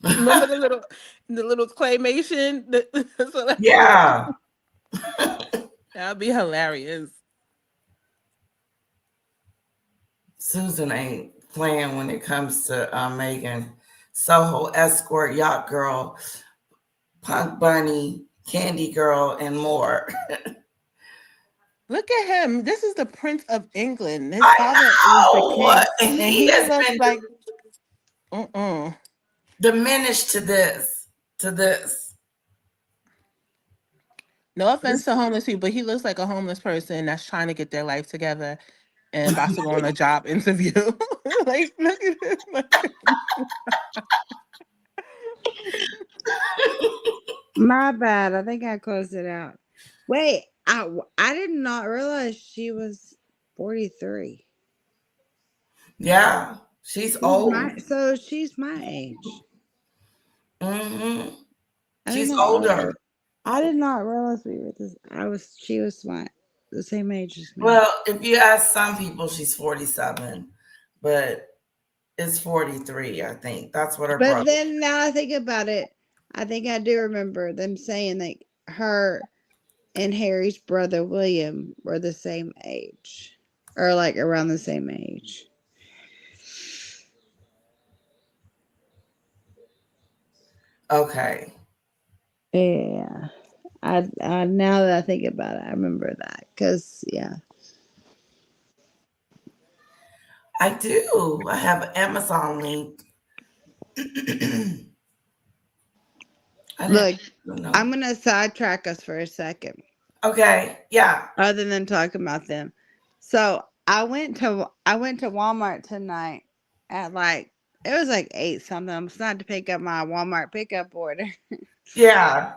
Remember the little claymation? Yeah. That'd be hilarious. Susan ain't playing when it comes to Meghan. Soho escort, yacht girl, punk bunny, candy girl, and more. Look at him. This is the Prince of England. His I father know. was the king. And And he has looks been like diminished to this. No offense to homeless people, but he looks like a homeless person that's trying to get their life together and about to go on a job interview. Like, look at this. My bad. I think I closed it out. Wait, I did not realize she was 43. Yeah, she's old. So she's my age. Mm-hmm. She's older. I did not realize we were this. She was the same age as me. Well, if you ask some people, she's 47, but it's 43. I think that's what her. But then now I think about it, I think I do remember them saying that her and Harry's brother William were the same age, or like around the same age. Okay. Yeah. I now that I think about it, I remember that because I do. I have an Amazon link. Look, I'm gonna sidetrack us for a second. Okay. Yeah. Other than talking about them, so I went to Walmart tonight at it was 8 something. I was not to pick up my Walmart pickup order. Yeah.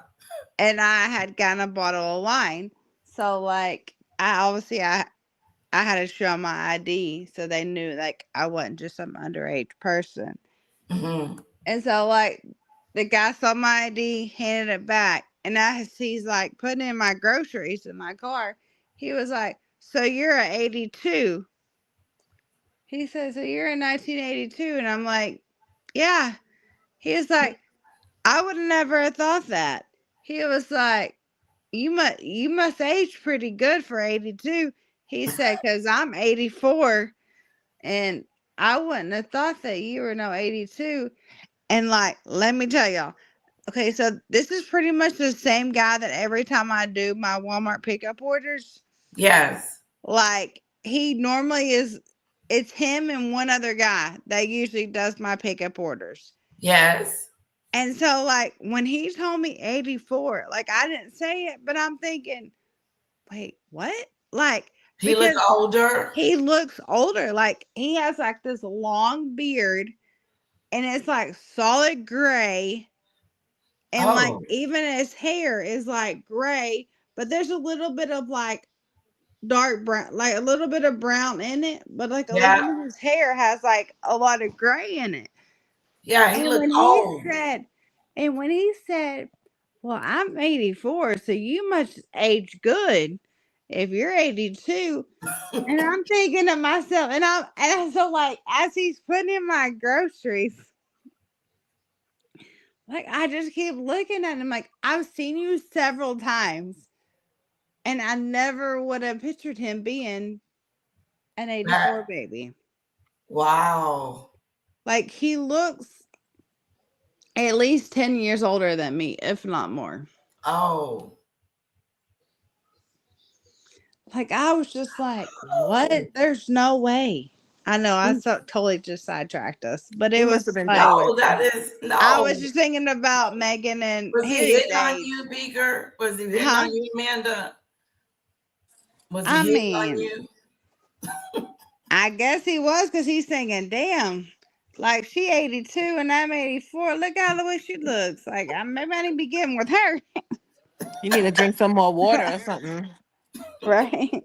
And I had gotten a bottle of wine, so I had to show my ID so they knew I wasn't just some underage person. Mm-hmm. And so the guy saw my ID, handed it back, and as he's putting in my groceries in my car, he was like, "So you're an 82?" He said, "So you're in 1982?" And I'm like, "Yeah." He was like, "I would have never have thought that." He was like, You must age pretty good for 82. He said, "Cause I'm 84, and I wouldn't have thought that you were no 82." And let me tell y'all. Okay, so this is pretty much the same guy that every time I do my Walmart pickup orders. Yes. He normally is. It's him and one other guy that usually does my pickup orders. Yes. And so when he told me 84, I didn't say it, but I'm thinking, wait, what? He looks older. He looks older. He has this long beard, and it's solid gray. And even his hair is gray, but there's a little bit of dark brown, like a little bit of brown in it, but like a Yeah. little bit of his hair has like a lot of gray in it. Yeah, he And looked when old. he said, "Well, I'm 84, so you must age good if you're 82." And I'm thinking to myself, and so like as he's putting in my groceries, like I just keep looking at him like I've seen you several times, and I never would have pictured him being an 84 baby. Wow. Like he looks at least 10 years older than me, if not more. Oh. Like I was just like, what? There's no way. I know totally just sidetracked us, but He it must have was been like No, jealous. that is I was no. just thinking about Meghan and Was he Harry's hitting on age. you, Beaker? Was he hitting Huh? on you, Amanda? Was he I hitting on mean, you? I guess he was because he's singing, damn, like she 82 and I'm 84. Look how the way she looks. Like maybe I need to begin with her. You need to drink some more water or something. Right.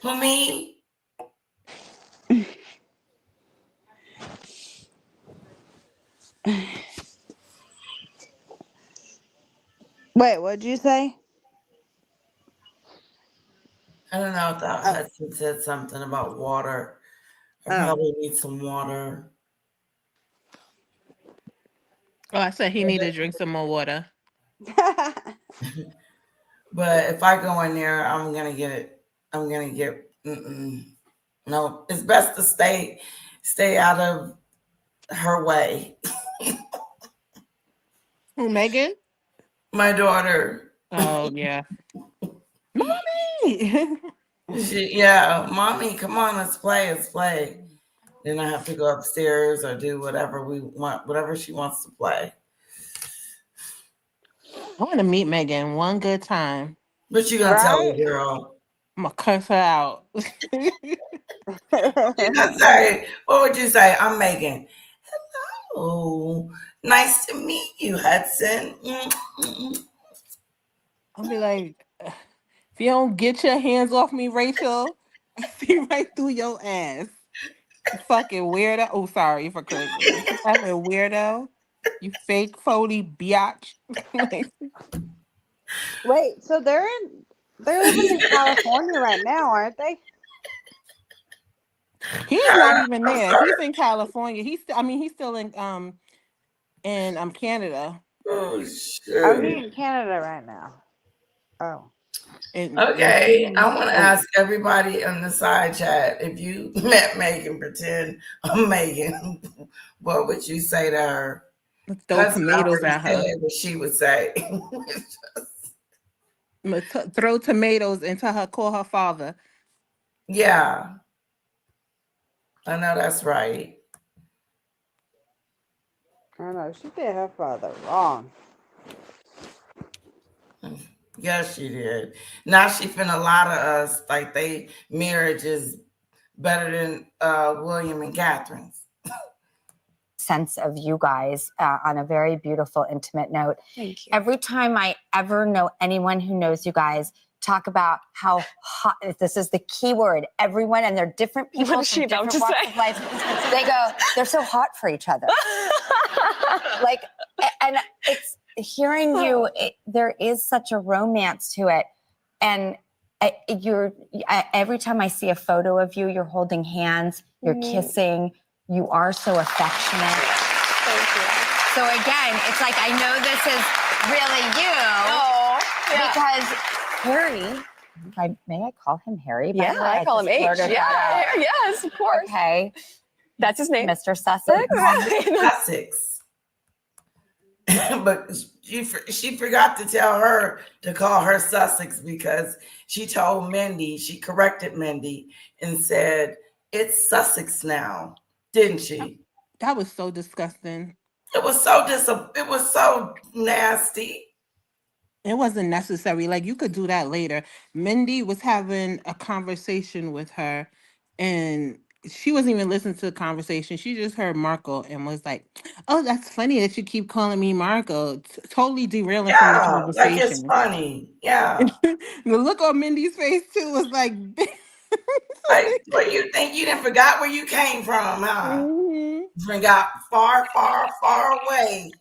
Who, me? Wait, what'd you say? I don't know. I thought Hudson said something about water. I probably need some water. Oh, I said he need to drink some more water. But if I go in there, I'm gonna get it. I'm gonna get. No, it's best to stay out of her way. Who, Meghan? My daughter. Oh yeah. Mommy. Mommy, come on, let's play. Then I have to go upstairs or do whatever we want, whatever she wants to play. I want to meet Meghan one good time. What you gonna tell the girl? I'm gonna curse her out. You gonna say, what would you say? I'm Meghan. Hello, nice to meet you, Hudson. I'll be like, if you don't get your hands off me, Rachel, I see right through your ass. You fucking weirdo. Oh, sorry for cursing. You fucking weirdo. You fake phony biatch. Wait, so they're living in California right now, aren't they? He's not even there. He's in California. He's still in Canada. Oh shit. Oh, he's in Canada right now. Oh. Okay, I want to ask everybody in the side chat, if you met Meghan, pretend I'm Meghan, what would you say to her? Let's throw tomatoes at her. What she would say. Throw tomatoes into her, call her father. Yeah. I know that's right. I know, she did her father wrong. Yes, she did. Now she finna lie to us like they marriage is better than William and Catherine's. Sense of you guys on a very beautiful, intimate note. Thank you. Every time I ever know anyone who knows you guys, talk about how hot, this is the key word, everyone, and they're different people What is she from about different to walks of life. They go, they're so hot for each other. Like, and it's hearing you, there is such a romance to it. And every time I see a photo of you, you're holding hands, you're kissing, you are so affectionate. Thank you. So again, it's like, I know this is really you. Oh, yeah. Because Harry, may I call him Harry? Yeah, I call him H. Yeah, yes, of course. Okay. That's his name. Mr. Sussex. Sussex. But she forgot to tell her to call her Sussex because she told Mindy, she corrected Mindy and said, it's Sussex now, didn't she? That was so disgusting. It was so nasty. It wasn't necessary. Like, you could do that later. Mindy was having a conversation with her, and she wasn't even listening to the conversation. She just heard Markle and was like, "Oh, that's funny that you keep calling me Markle." Totally derailing from the Yeah, like it's conversation. funny. Yeah. The look on Mindy's face too was like, Like, what you think? You didn't forgot where you came from, huh? Forgot far, far, far away.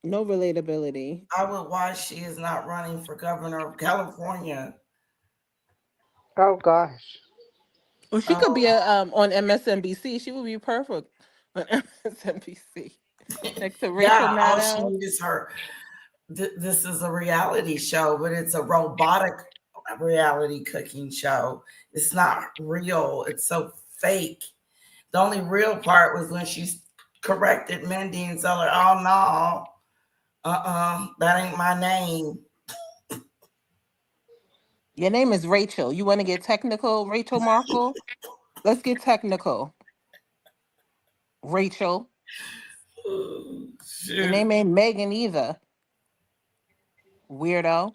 No relatability. I would why she is not running for governor of California. Oh gosh. Or she could be on MSNBC. She would be perfect on MSNBC next to Rachel Yeah, all she Maddow. needs is her. This is a reality show, but it's a robotic reality cooking show. It's not real. It's so fake. The only real part was when she corrected Mindy and told her, "Oh no, that ain't my name." Your name is Rachel. You want to get technical, Rachel Markle? Let's get technical. Rachel. Your name ain't Megan either. Weirdo.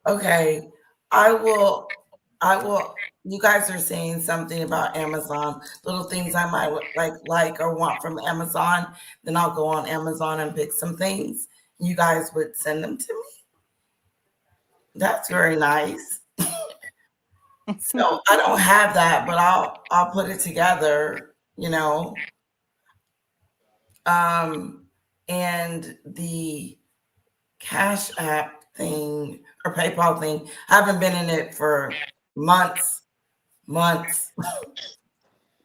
Okay, I will. You guys are saying something about Amazon, little things I might like or want from Amazon. Then I'll go on Amazon and pick some things. You guys would send them to me. That's very nice. So I don't have that, but I'll put it together, you know. And the Cash App thing or PayPal thing, I haven't been in it for months.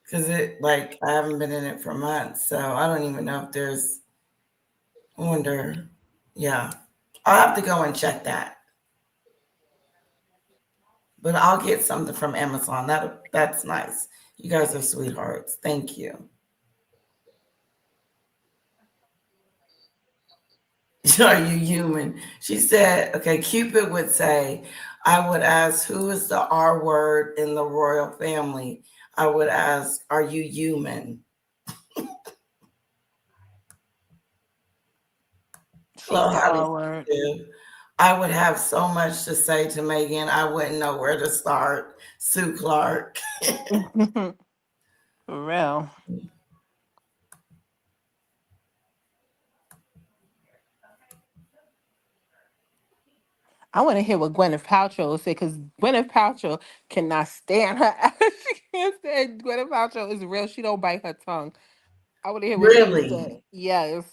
Because I haven't been in it for months. So I don't even know if there's, I wonder. Yeah. I'll have to go and check that. But I'll get something from Amazon. That's nice. You guys are sweethearts. Thank you. Are you human? She said, okay, Cupid would say, I would ask, who is the R word in the royal family? I would ask, are you human? Hello, how do you do? I would have so much to say to Meghan. I wouldn't know where to start. Sue Clark. For real. I want to hear what Gwyneth Paltrow will say because Gwyneth Paltrow cannot stand her ass. She can't stand Gwyneth Paltrow is real. She don't bite her tongue. I want to hear what she would say. Yes.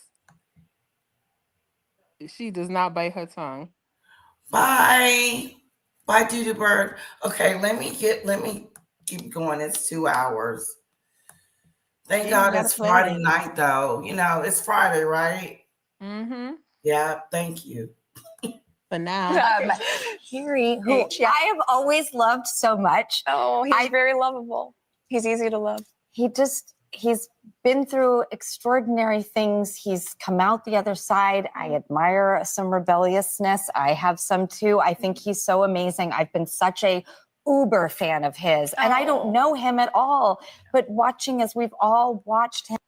She does not bite her tongue. Bye. Bye, Doodoo Bird. Okay, let me keep going. It's 2 hours. Thank God it's Friday night, though. You know, it's Friday, right? Mm-hmm. Yeah, thank you. But now, Harry, who I have always loved so much. Oh, he's very lovable. He's easy to love. He's been through extraordinary things. He's come out the other side. I admire some rebelliousness. I have some too. I think he's so amazing. I've been such a uber fan of his, and I don't know him at all, but watching as we've all watched him.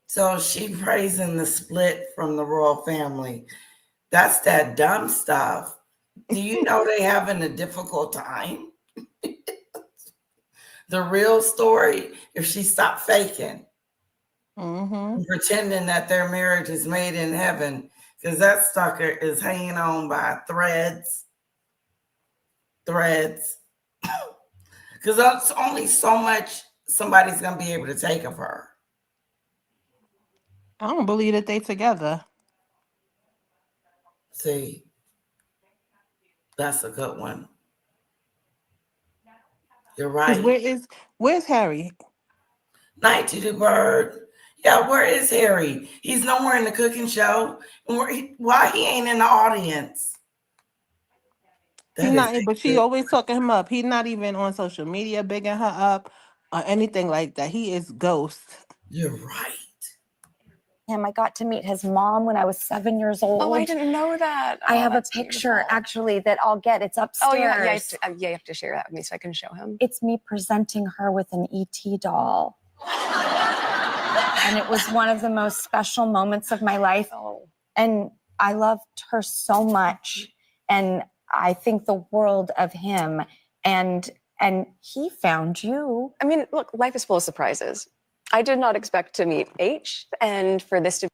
So she praising the split from the royal family. That's that dumb stuff. Do you know they having a difficult time? The real story, if she stopped faking, and pretending that their marriage is made in heaven, because that sucker is hanging on by threads. Because that's only so much somebody's going to be able to take of her. I don't believe that they together. See, that's a good one. You're right. Where's Harry? Night to the bird. Yeah, where is Harry? He's nowhere in the cooking show. Why he ain't in the audience? He's not, but she always talking him up. He's not even on social media bigging her up or anything like that. He is ghost. You're right. I got to meet his mom when I was 7 years old. Oh, I didn't know that. I have a picture actually that I'll get. It's upstairs. Oh, yeah, you have to share that with me so I can show him. It's me presenting her with an ET doll. And it was one of the most special moments of my life. And I loved her so much. And I think the world of him, and he found you. I mean, look, life is full of surprises. I did not expect to meet H, and for this to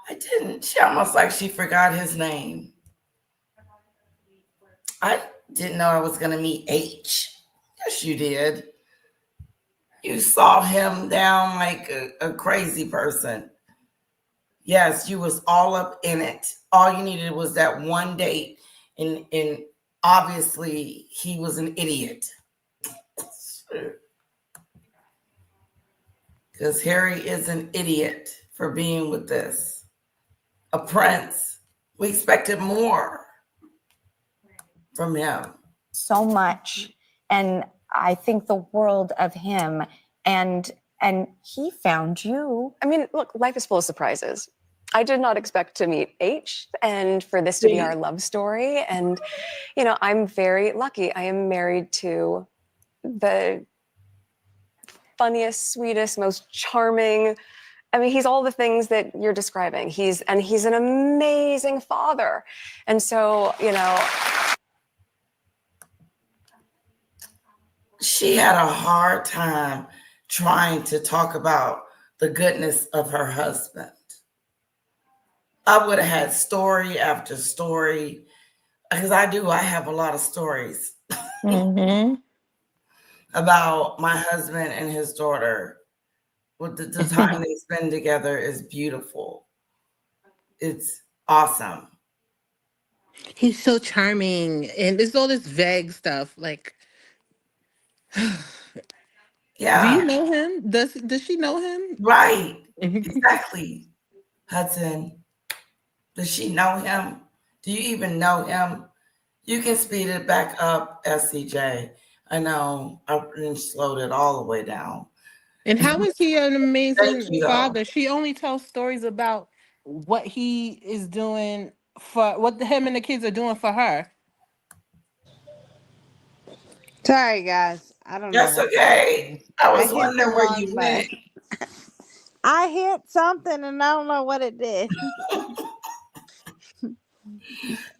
I didn't. She almost like she forgot his name. I didn't know I was going to meet H. Yes, you did. You saw him down like a crazy person. Yes, you was all up in it. All you needed was that one date, and obviously he was an idiot. Because Harry is an idiot for being with this. A prince. We expected more from him. So much, and I think the world of him, and he found you. I mean, look, life is full of surprises. I did not expect to meet H and for this to be our love story. And, you know, I'm very lucky. I am married to the funniest, sweetest, most charming. I mean, he's all the things that you're describing. He's an amazing father. And so, you know, she had a hard time trying to talk about the goodness of her husband. I would have had story after story, because I have a lot of stories about my husband and his daughter. With the time they spend together is beautiful. It's awesome. He's so charming, and there's all this vague stuff. Like, yeah. Do you know him? Does she know him? Right. Exactly. Hudson. Does she know him? Do you even know him? You can speed it back up, SCJ. I know. I slowed it all the way down. And how is he an amazing father? Though. She only tells stories about what he is doing for what him and the kids are doing for her. Sorry, guys. I don't know. That's okay. I was wondering where you went. I hit something and I don't know what it did.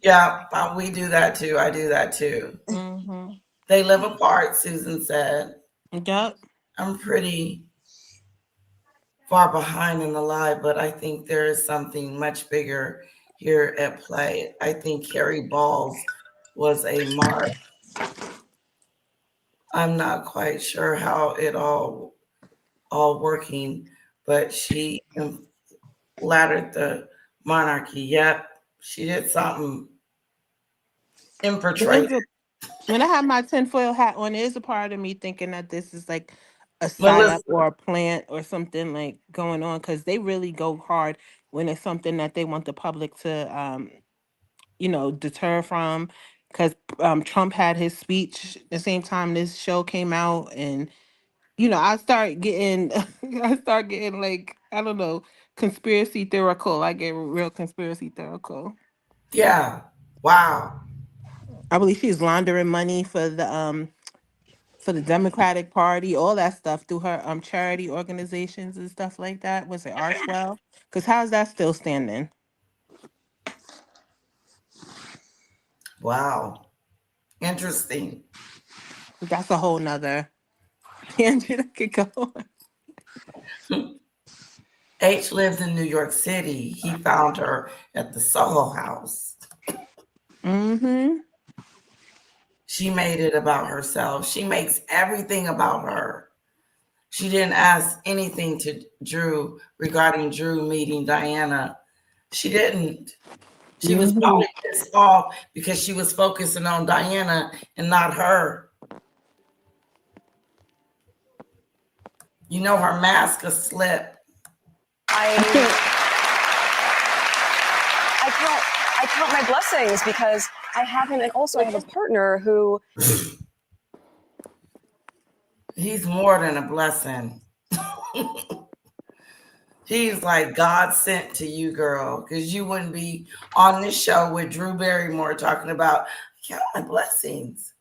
Yeah, we do that too. I do that too. Mm-hmm. They live apart, Susan said. Yep. I'm pretty far behind in the lie, but I think there is something much bigger here at play. I think Carrie Balls was a mark. I'm not quite sure how it all working, but she laddered the monarchy. Yep, she did something. Infiltrated. When I have my tinfoil hat on, there's a part of me thinking that this is like a psyop or a plant or something like going on, because they really go hard when it's something that they want the public to, deter from. Because Trump had his speech the same time this show came out, and I start getting like, I don't know, conspiracy theoretical. I get real conspiracy theoretical. Yeah. Wow. I believe she's laundering money for the Democratic Party, all that stuff through her charity organizations and stuff like that. Was it Archwell? Because how's that still standing? Wow. Interesting. That's a whole nother tangent I could go on. H lives in New York City. He found her at the Soho House. Mm-hmm. She made it about herself. She makes everything about her. She didn't ask anything to Drew regarding Drew meeting Diana. She didn't. She was probably pissed off because she was focusing on Diana and not her. You know, her mask a slip. I count my blessings because I have him, and also I have a partner who. He's more than a blessing. He's like God sent to you, girl, because you wouldn't be on this show with Drew Barrymore talking about count my blessings.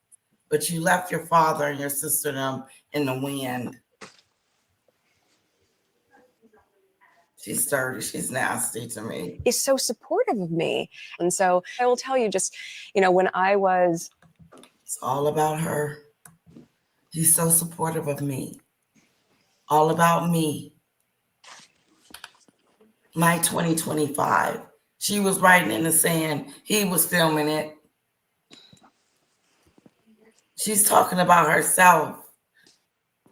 But you left your father and your sister them in the wind. She's dirty. She's nasty to me. Is so supportive of me. And so I will tell you just, when I was... It's all about her. He's so supportive of me. All about me. My 2025. She was writing in the sand. He was filming it. She's talking about herself.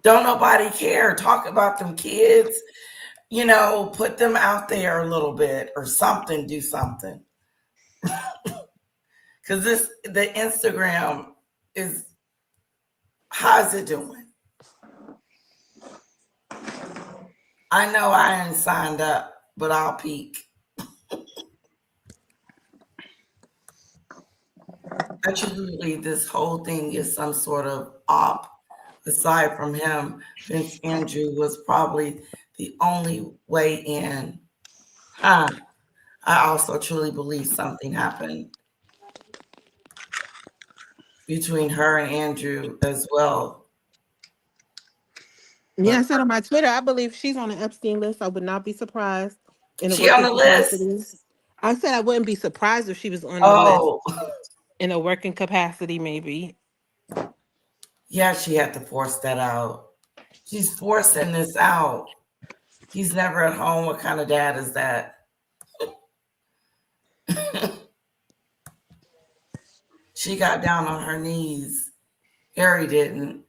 Don't nobody care. Talk about them kids. Put them out there a little bit or something. Do something. Because the Instagram is, how's it doing? I know I ain't signed up, but I'll peek. I truly believe this whole thing is some sort of op. Aside from him, Prince Andrew was probably the only way in. I also truly believe something happened between her and Andrew as well. Yeah, I said on my Twitter, I believe she's on the Epstein list. I would not be surprised. She on the list? I said I wouldn't be surprised if she was on the list. In a working capacity, maybe. Yeah, she had to force that out. She's forcing this out. He's never at home. What kind of dad is that? She got down on her knees. Harry didn't.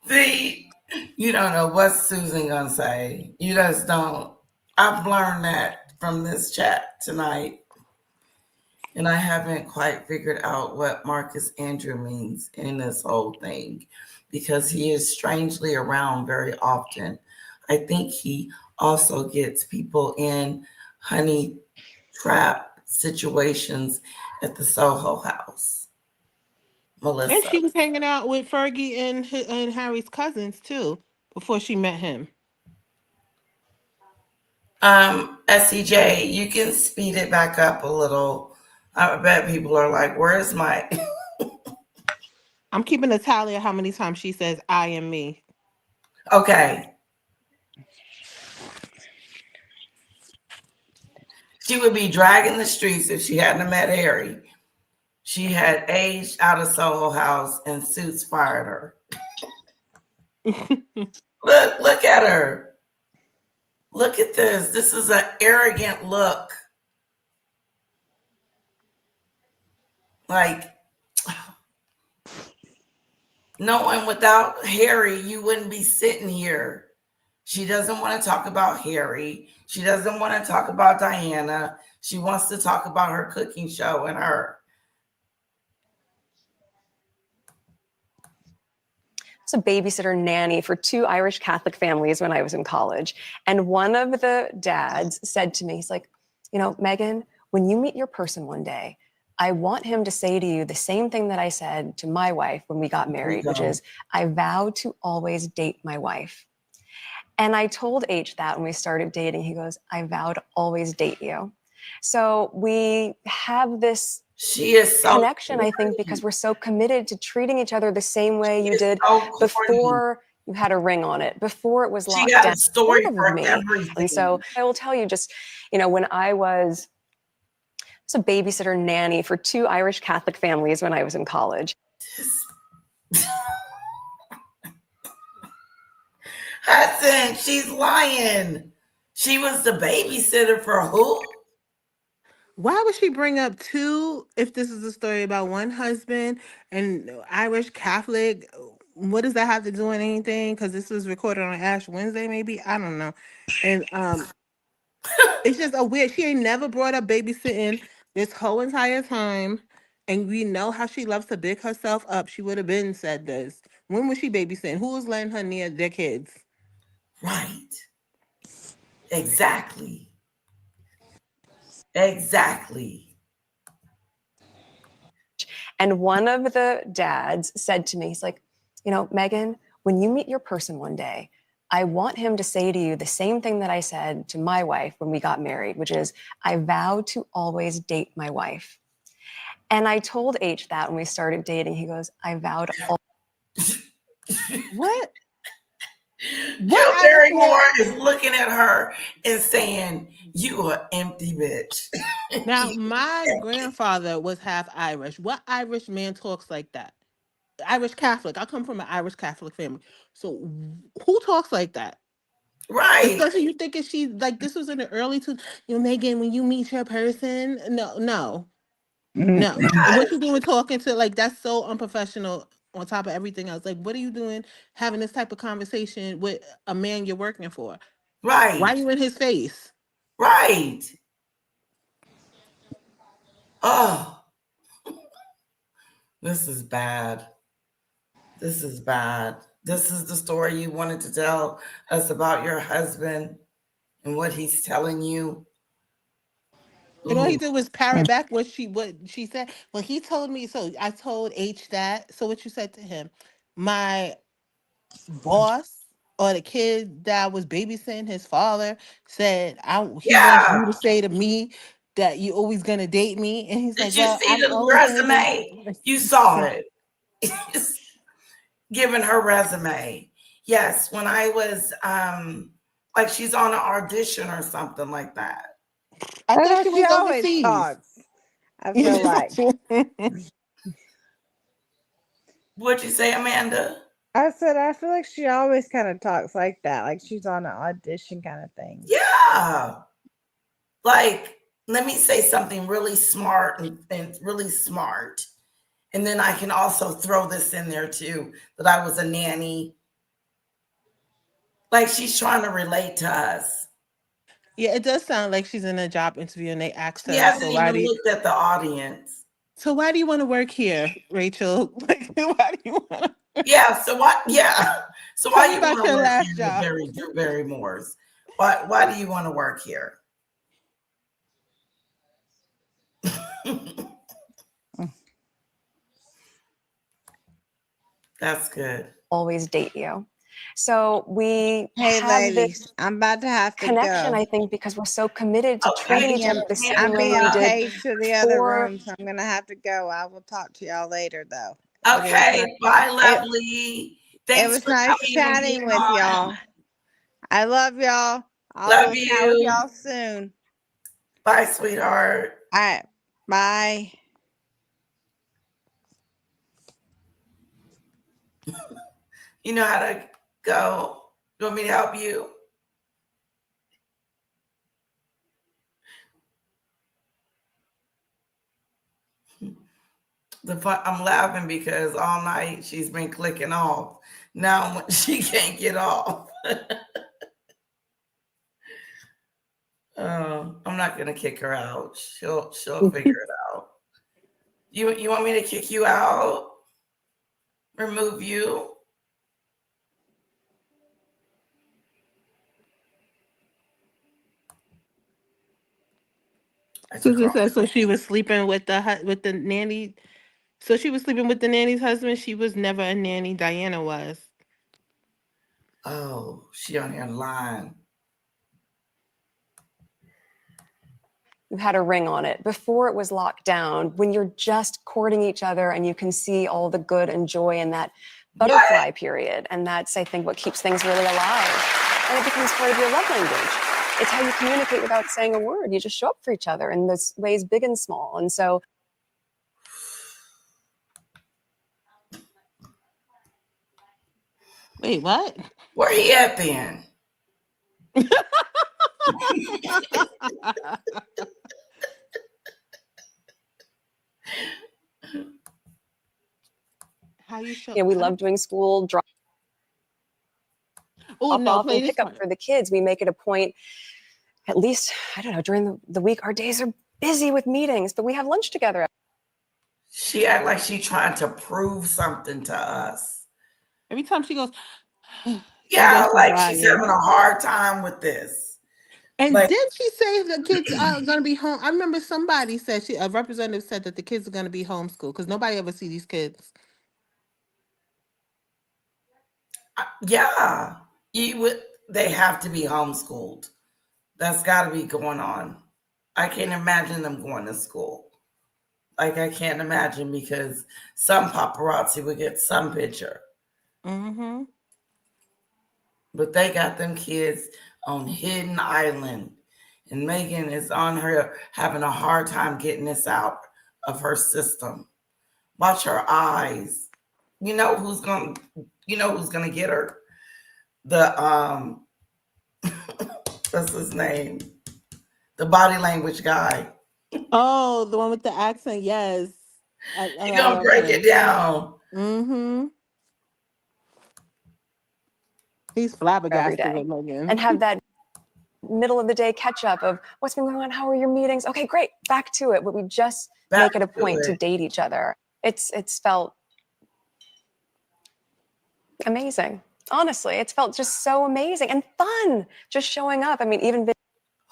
See, you don't know what Susan gonna say. You just don't. I've learned that from this chat tonight. And I haven't quite figured out what Marcus Andrew means in this whole thing, because he is strangely around very often. I think he also gets people in honey trap situations at the Soho House. Melissa. And she was hanging out with Fergie and Harry's cousins too before she met him. SCJ, you can speed it back up a little. I bet people are like, where's my... I'm keeping a tally of how many times she says, I am me. Okay. She would be dragging the streets if she hadn't met Harry. She had aged out of Soho House and Suits fired her. Look at her. Look at this. This is an arrogant look. Like, knowing without Harry, you wouldn't be sitting here. She doesn't want to talk about Harry. She doesn't want to talk about Diana. She wants to talk about her cooking show and her. I was a babysitter nanny for 2 Irish Catholic families when I was in college. And one of the dads said to me, he's like, Meghan, when you meet your person one day, I want him to say to you the same thing that I said to my wife when we got married, which is, I vow to always date my wife. And I told H that when we started dating. He goes, I vow to always date you. So we have this connection, I think, because we're so committed to treating each other the same way you did before you had a ring on it, before it was locked down. She got a story for everything. And so I will tell you just, when I was a babysitter nanny for 2 Irish Catholic families when I was in college. Hudson, she's lying. She was the babysitter for who? Why would she bring up 2 if this is a story about one husband and Irish Catholic? What does that have to do with anything? Because this was recorded on Ash Wednesday, maybe? I don't know. And it's just a weird, she ain't never brought up babysitting this whole entire time. And we know how she loves to big herself up. She would have been said this. When was she babysitting? Who was letting her near their kids? Right. Exactly. Exactly. And one of the dads said to me, he's like, Meghan, when you meet your person one day, I want him to say to you the same thing that I said to my wife when we got married, which is, I vow to always date my wife. And I told H that when we started dating. He goes, I vowed all. What? Joe Barrymore is looking at her and saying, "You are empty bitch." Now, my grandfather was half Irish. What Irish man talks like that? Irish Catholic. I come from an Irish Catholic family. So who talks like that? Right. Especially you thinking she like this was in the early Megan, when you meet your person. No. And what you doing talking to like that's so unprofessional on top of everything else. Like, what are you doing having this type of conversation with a man you're working for? Right. Why are you in his face? Right. Oh, this is bad. This is bad. This is the story you wanted to tell us about your husband and what he's telling you. And all he did was parrot back what she said. Well, he told me so. I told H that. So what you said to him? My boss or the kid that was babysitting his father said he wants you to say to me that you always gonna date me. And he's Did like, you well, see I'm the always gonna resume? You saw it. Giving her resume. Yes, when I was like she's on an audition or something like that. I thought she was always overseas. talks. I feel like. What'd you say, Amanda? I said I feel like she always kind of talks like that, like she's on an audition kind of thing. Yeah. Like, let me say something really smart and really smart. And then I can also throw this in there too, that I was a nanny. Like she's trying to relate to us. Yeah, it does sound like she's in a job interview and they asked her. She hasn't even looked at the audience. So why do you want to work here, Rachel? Like, why do you want to? Yeah. So what? Yeah. So Tell why me you about want to your work last here job. with Drew Barrymore's? Why do you want to work here? That's good. Always date you. So we Hey, have ladies, this I'm about to have to connection, go. I think, because we're so committed to Okay. treating each other the same I'm way being we did paged to the other before. room, so I'm gonna have to go. I will talk to y'all later, though. Okay. Bye, lovely. It was nice chatting with y'all. I love y'all. Love I'll chat with you. y'all soon. Bye, sweetheart. All right. Bye. You know how to go. You want me to help you? I'm laughing because all night she's been clicking off. Now she can't get off. I'm not gonna kick her out. She'll figure it out. You want me to kick you out? Remove you? Susan said so she was sleeping with the nanny. So she was sleeping with the nanny's husband. She was never a nanny. Diana was. Oh, she on here lying. You had a ring on it before it was locked down, when you're just courting each other and you can see all the good and joy in that butterfly period. And that's, I think, what keeps things really alive. And it becomes part of your love language. It's how you communicate without saying a word. You just show up for each other in those ways, big and small. And so. Wait, what? Where he at then? How you show? Yeah, we love doing school drop off and pick up for the kids. We make it a point, at least, I don't know, during the week, our days are busy with meetings, but we have lunch together. She act like she trying to prove something to us. Every time she goes, yeah, like she's having a hard time with this. And did she say the kids are going to be home? I remember somebody said a representative said that the kids are going to be homeschooled because nobody ever see these kids. Yeah, they have to be homeschooled. That's got to be going on. I can't imagine them going to school. Like, I can't imagine, because some paparazzi would get some picture. Mm-hmm. But they got them kids on Hidden Island. And Meghan is on her having a hard time getting this out of her system. Watch her eyes. You know who's gonna get her? The what's his name? The body language guy. Oh, the one with the accent, yes. He's gonna break it down. Mm-hmm. He's flabbergasted every day. with Meghan. And have that middle of the day catch up of what's been going on, how are your meetings? Okay, great, back to it. But we just make it a point to date each other. It's felt amazing. Honestly, it's felt just so amazing and fun just showing up. I mean, even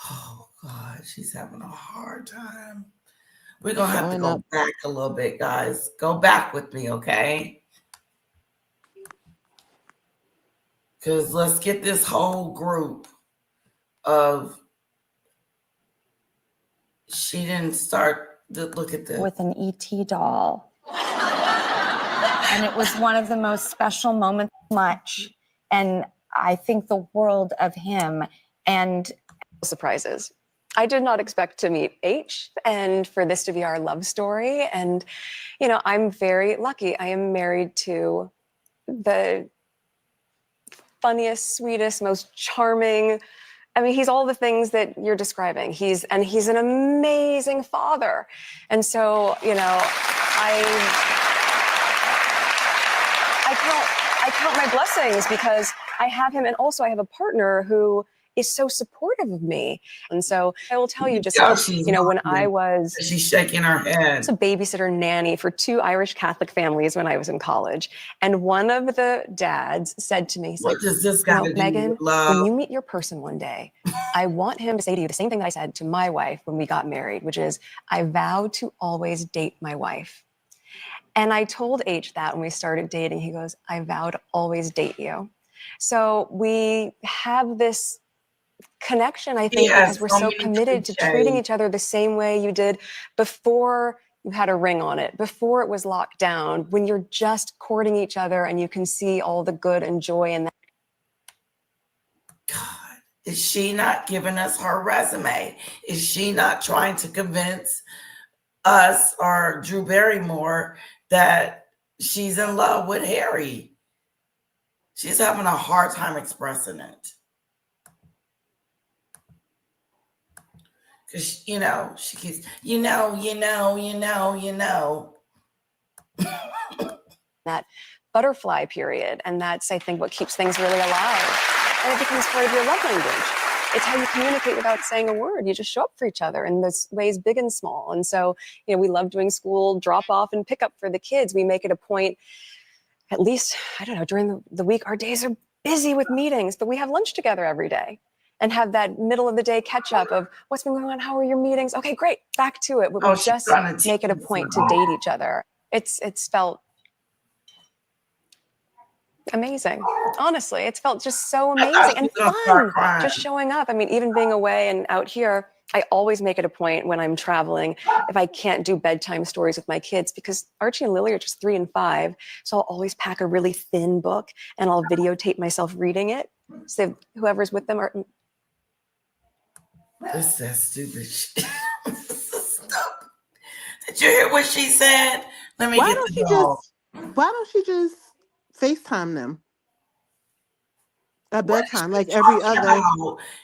oh God, she's having a hard time. We're gonna have to go back a little bit, guys. Go back with me, okay? Because let's get this whole group of. She didn't start. Look at this. With an ET doll. And it was one of the most special moments, much. And I think the world of him. And surprises. I did not expect to meet H and for this to be our love story. And, you know, I'm very lucky. I am married to the funniest, sweetest, most charming. I mean, he's all the things that you're describing. He's an amazing father. And so, you know, I count my blessings because I have him, and also I have a partner who is so supportive of me. And so I will tell you, just, you know, when I was, she's shaking her head. I was a babysitter nanny for 2 Irish Catholic families when I was in college. And one of the dads said to me, he's like, does this guy do Meghan, with love? when you meet your person one day, I want him to say to you the same thing that I said to my wife when we got married, which is, I vow to always date my wife. And I told H that when we started dating. He goes, I vow to always date you. So we have this connection, I think, because we're so committed to treating each other the same way you did before you had a ring on it, before it was locked down, when you're just courting each other and you can see all the good and joy in that. God, is she not giving us her resume? Is she not trying to convince us or Drew Barrymore that she's in love with Harry? She's having a hard time expressing it. Because, you know, she keeps, you know. That butterfly period. And that's, I think, what keeps things really alive. And it becomes part of your love language. It's how you communicate without saying a word. You just show up for each other in those ways, big and small. And so, you know, we love doing school drop off and pick up for the kids. We make it a point, at least, I don't know, during the week, our days are busy with meetings, but we have lunch together every day. And have that middle of the day catch up of what's been going on, how are your meetings? Okay, great, back to it. But we just make it a point to date each other. It's felt amazing. Honestly, it's felt just so amazing and fun just showing up. I mean, even being away and out here, I always make it a point when I'm traveling, if I can't do bedtime stories with my kids, because Archie and Lily are just 3 and 5. So I'll always pack a really thin book and I'll videotape myself reading it. So whoever's with them are. This is that stupid shit. Stop. Did you hear what she said? Let me Why get don't the dog. Why don't she just FaceTime them at bedtime, like every other?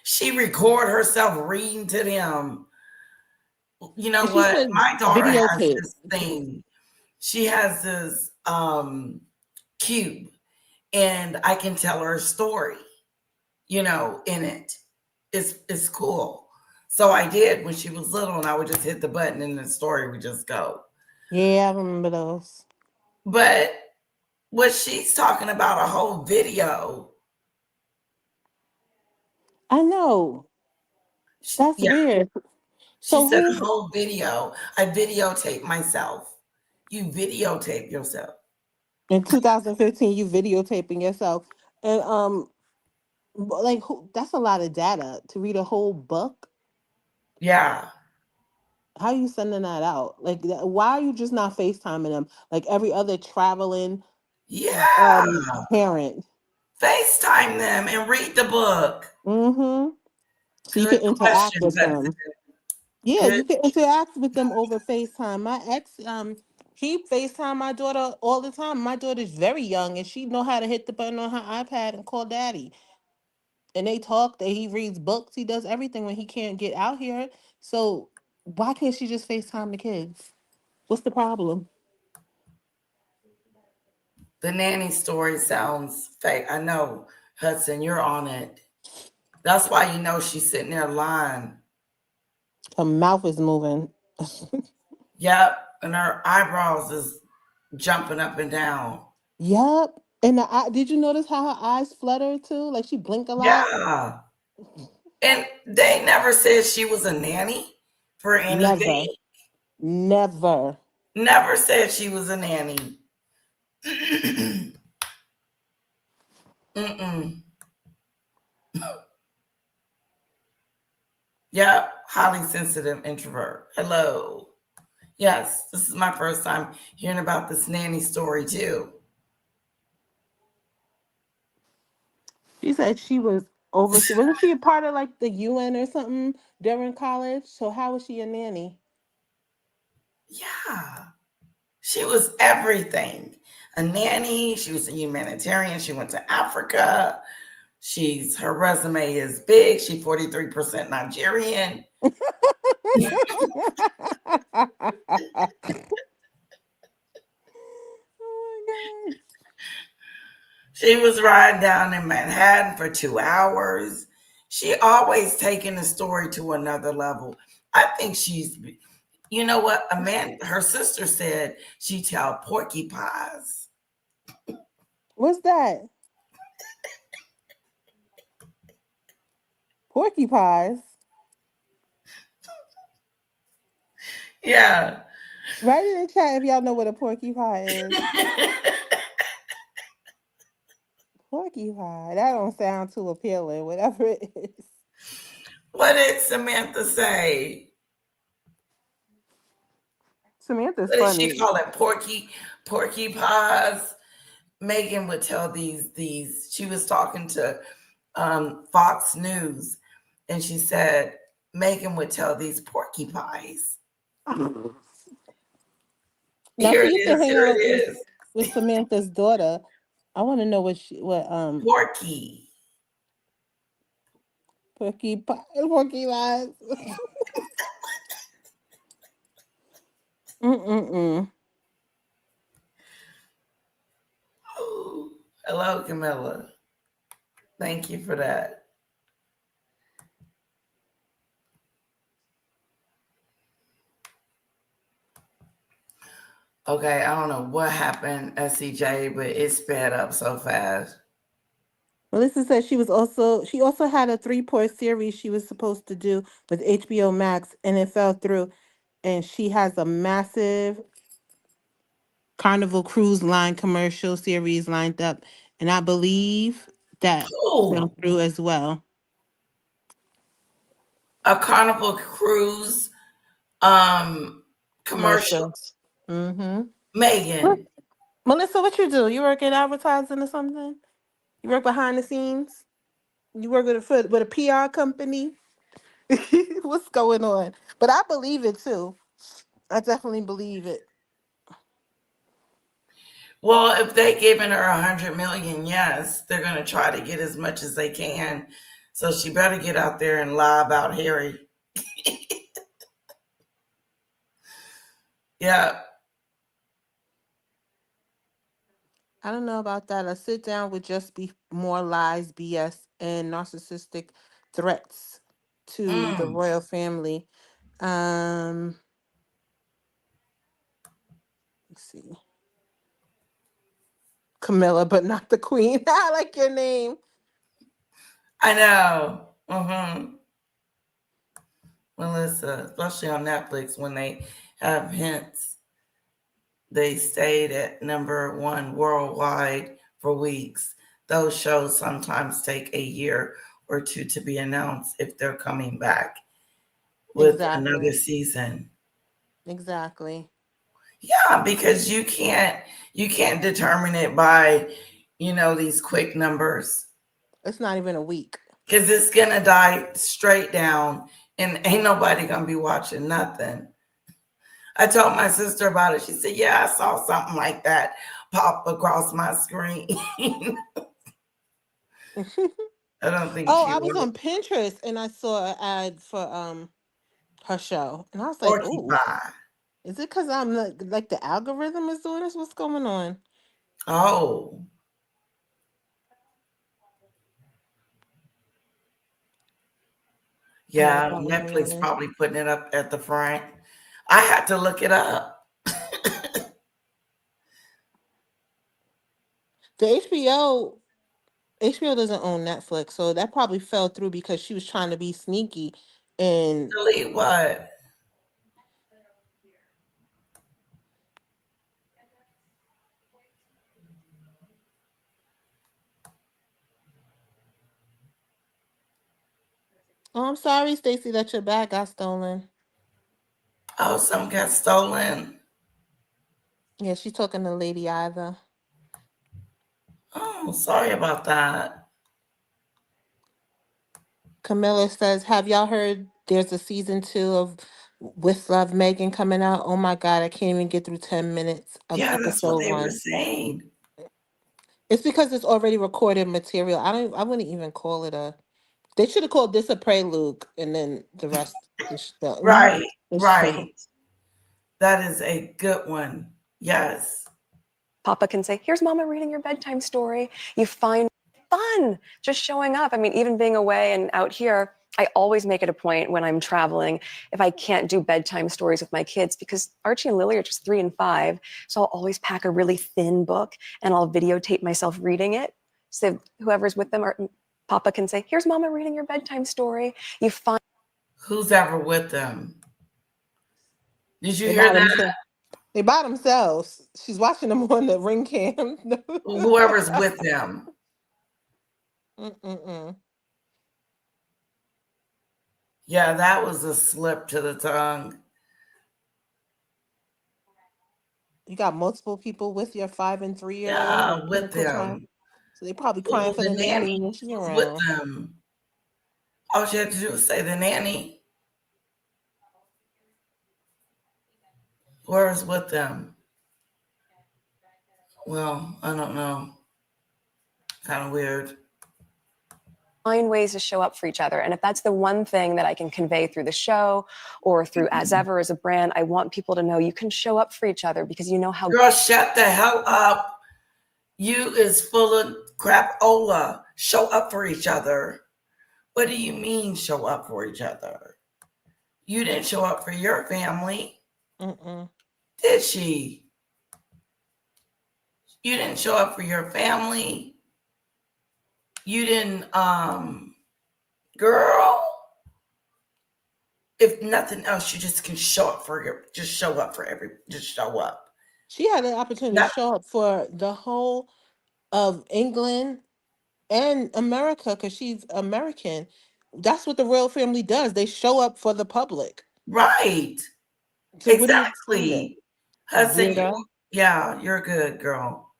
She record herself reading to them. You know what? My daughter has this thing. She has this cube, and I can tell her a story, you know, in it. It's cool. So I did when she was little, and I would just hit the button and the story would just go. Yeah, I remember those. But what she's talking about, a whole video. I know. That's weird. She said a whole video. I videotape myself. You videotape yourself. In 2015, you videotaping yourself. And like that's a lot of data to read a whole book. Yeah. How are you sending that out? Like, why are you just not FaceTiming them like every other traveling Yeah. parent? FaceTime them and read the book. Mm-hmm. So you Good can interact question, with them. Yeah, Good. you can interact with them over FaceTime. My ex, he FaceTime my daughter all the time. My daughter's very young and she know how to hit the button on her iPad and call daddy. And they talk, that he reads books, he does everything when he can't get out here. So why can't she just FaceTime the kids? What's the problem? The nanny story sounds fake. I know, Hudson, you're on it. That's why you know she's sitting there lying. Her mouth is moving. Yep. And her eyebrows is jumping up and down. Yup. And did you notice how her eyes flutter too? Like she blink a lot? Yeah. And they never said she was a nanny for anything. Never. Never said she was a nanny. Mm-mm. Yeah, highly sensitive introvert. Hello. Yes, this is my first time hearing about this nanny story too. She said she was overseas. Wasn't she a part of like the UN or something during college? So how was she a nanny? Yeah, she was everything. A nanny, she was a humanitarian, she went to Africa. Her resume is big. She's 43% Nigerian. She was riding down in Manhattan for 2 hours. She always taking the story to another level. I think you know what? Her sister said she tell porky pies. What's that? Porky pies. Yeah. Write in the chat if y'all know what a porky pie is. Porky pie. That don't sound too appealing, whatever it is. What did Samantha say? Samantha's What did funny. she call it? Porky pies. Meghan would tell these. She was talking to Fox News, and she said Meghan would tell these porky pies. Now Here she it used to is. hang Here it out is. with Samantha's daughter. I want to know what Porky. Porky pies. Mm-mm-mm. Ooh. Hello, Camilla. Thank you for that. Okay, I don't know what happened, SCJ, but it sped up so fast. Melissa said she also had a 3-part series she was supposed to do with HBO Max and it fell through. And she has a massive Carnival Cruise Line commercial series lined up. And I believe that fell through as well. A Carnival Cruise commercial. Mm-hmm. Meghan. Melissa, what you do? You work in advertising or something? You work behind the scenes? You work with a PR company? What's going on? But I believe it too. I definitely believe it. Well, if they giving her 100 million, yes, they're going to try to get as much as they can. So she better get out there and lie about Harry. Yeah. I don't know about that. A sit down would just be more lies, BS, and narcissistic threats to the royal family. Let's see. Camilla, but not the queen. I like your name. I know. Mm-hmm. Melissa, especially on Netflix, when they have hints, they stayed at #1 worldwide for weeks. Those shows sometimes take a year or two to be announced if they're coming back with another season. Exactly. Yeah, because you can't determine it by, these quick numbers. It's not even a week. Because it's gonna die straight down and ain't nobody gonna be watching nothing. I told my sister about it. She said, yeah, I saw something like that pop across my screen. I don't think Oh, she I was would. on Pinterest and I saw an ad for her show. And I was like, ooh, Porcupine. is it because I'm like the algorithm is doing this? What's going on? Oh. Yeah, Netflix probably putting it up at the front. I had to look it up. The HBO doesn't own Netflix, so that probably fell through because she was trying to be sneaky and delete what? Oh, I'm sorry, Stacey, that your bag got stolen. Oh, something got stolen. Yeah, she's talking to Lady Ida. Oh, sorry about that. Camilla says, have y'all heard there's a season 2 of With Love Megan coming out? Oh my God, I can't even get through 10 minutes of Yeah, that's what episode they were 1. saying. It's because it's already recorded material. I wouldn't even call it they should have called this a prelude and then the rest is Right. show. That is a good one. Yes. Papa can say, here's mama reading your bedtime story. You find fun just showing up. I mean, even being away and out here, I always make it a point when I'm traveling, if I can't do bedtime stories with my kids, because Archie and Lily are just 3 and 5. So I'll always pack a really thin book and I'll videotape myself reading it. So whoever's with them, Papa can say, here's mama reading your bedtime story. You find. Who's ever with them? Did you They hear by that? themselves. They by themselves. She's watching them on the ring cam. Whoever's with them. Yeah, that was a slip to the tongue. You got multiple people with your 5 and 3-year-old. Yeah, with them. Time. So they probably crying for the nanny when she's around. With them. All she had to do was say the nanny. Where's with them? Well, I don't know. Kind of weird. Find ways to show up for each other. And if that's the one thing that I can convey through the show or through As Ever as a brand, I want people to know you can show up for each other because you know how. Girl, shut the hell up. You is full of crapola. Show up for each other. What do you mean show up for each other? You didn't show up for your family. Did she? You didn't show up for your family. You didn't, girl. If nothing else, you just can show up for just show up. She had an opportunity to show up for the whole of England and America because she's American. That's what the royal family does. They show up for the public. Right. So exactly. Hudson, yeah, you're good, girl.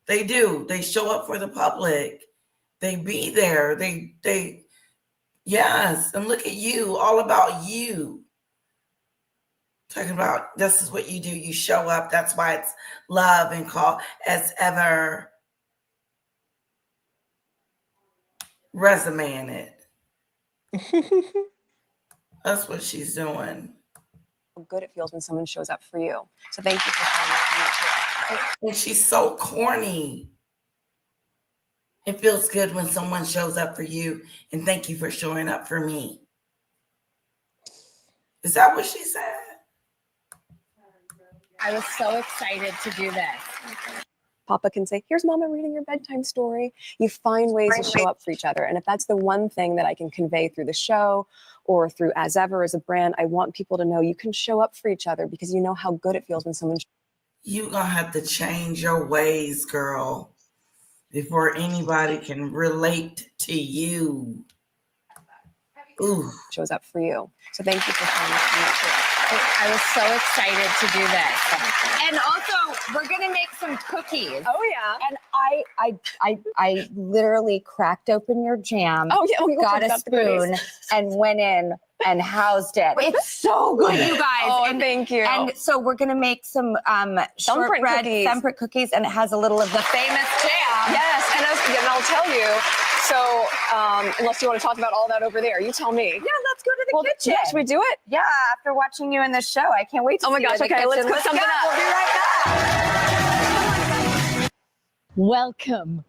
They do. They show up for the public. They be there. They yes. And look at you, all about you. Talking about this is what you do. You show up. That's why it's love and call As Ever. Resume in it. That's what she's doing. How good it feels when someone shows up for you. So thank you for showing up for me too. And she's so corny. It feels good when someone shows up for you, and thank you for showing up for me. Is that what she said? I was so excited to do this. Papa can say, here's mama reading your bedtime story. You find ways to show up for each other. And if that's the one thing that I can convey through the show or through As Ever as a brand, I want people to know you can show up for each other because you know how good it feels when someone. You're going to have to change your ways, girl, before anybody can relate to you. Ooh. shows up for you. So thank you for sharing that. I was so excited to do this. And also, we're gonna make some cookies. Oh yeah. And I literally cracked open your jam. Oh yeah. We got a spoon and went in and housed it. It's so good, you guys. Oh, and thank you. And so we're gonna make some shortbread thumbprint cookies, and it has a little of the famous jam. Yes, and I'll tell you. So, unless you want to talk about all that over there, you tell me. Yeah, let's go to the kitchen. Yeah, should we do it? Yeah, after watching you in this show, I can't wait to see my you gosh, in the okay, let's kitchen. cook something up. We'll be right back. Welcome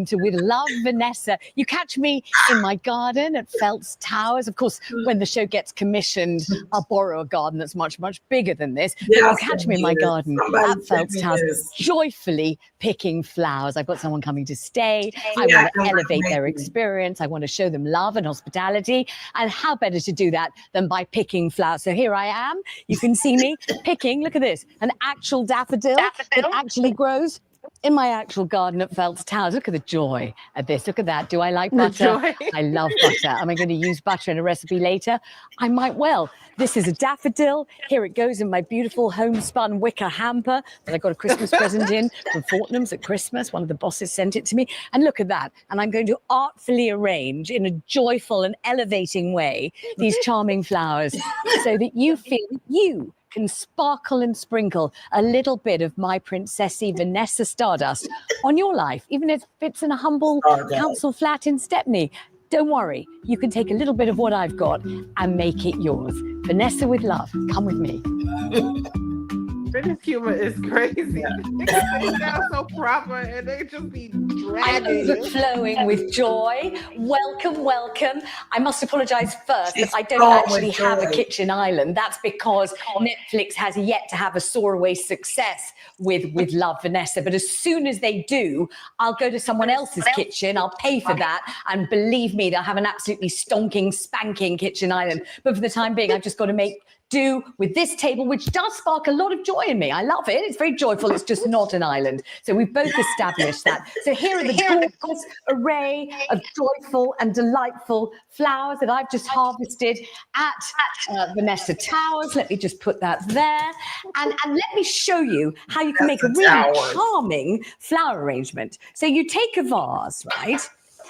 to With Love, Vanessa. You catch me in my garden at Phelps Towers. Of course, when the show gets commissioned, I'll borrow a garden that's much, much bigger than this. But you'll catch me in my garden at Phelps Towers, joyfully picking flowers. I've got someone coming to stay. I want to elevate their experience. I want to show them love and hospitality. And how better to do that than by picking flowers? So here I am. You can see me picking, look at this, an actual daffodil that actually grows in my actual garden at Phelps Towers. Look at the joy of this. Look at that. Do I like butter? I love butter. Am I going to use butter in a recipe later? I might well. This is a daffodil. Here it goes in my beautiful homespun wicker hamper that I got a Christmas present in from Fortnum's at Christmas. One of the bosses sent it to me. And look at that. And I'm going to artfully arrange in a joyful and elevating way these charming flowers so that you feel you can sparkle and sprinkle a little bit of my princessy Vanessa Stardust on your life, even if it's in a humble council flat in Stepney. Don't worry, you can take a little bit of what I've got and make it yours. Vanessa with love, come with me. British humor is crazy. They sound so proper and they just be dragging. I'm overflowing with joy. Welcome. I must apologize first that I don't actually have a kitchen island. That's because Netflix has yet to have a soaraway success with Love Vanessa. But as soon as they do, I'll go to someone else's kitchen. I'll pay for that. And believe me, they'll have an absolutely stonking, spanking kitchen island. But for the time being, I've just got to make do with this table, which does spark a lot of joy in me. I love it. It's very joyful. It's just not an island. So we've both established that. So here are the gorgeous array of joyful and delightful flowers that I've just harvested at Vanessa Towers. Let me just put that there. And let me show you how you can make a really charming flower arrangement. So you take a vase, right?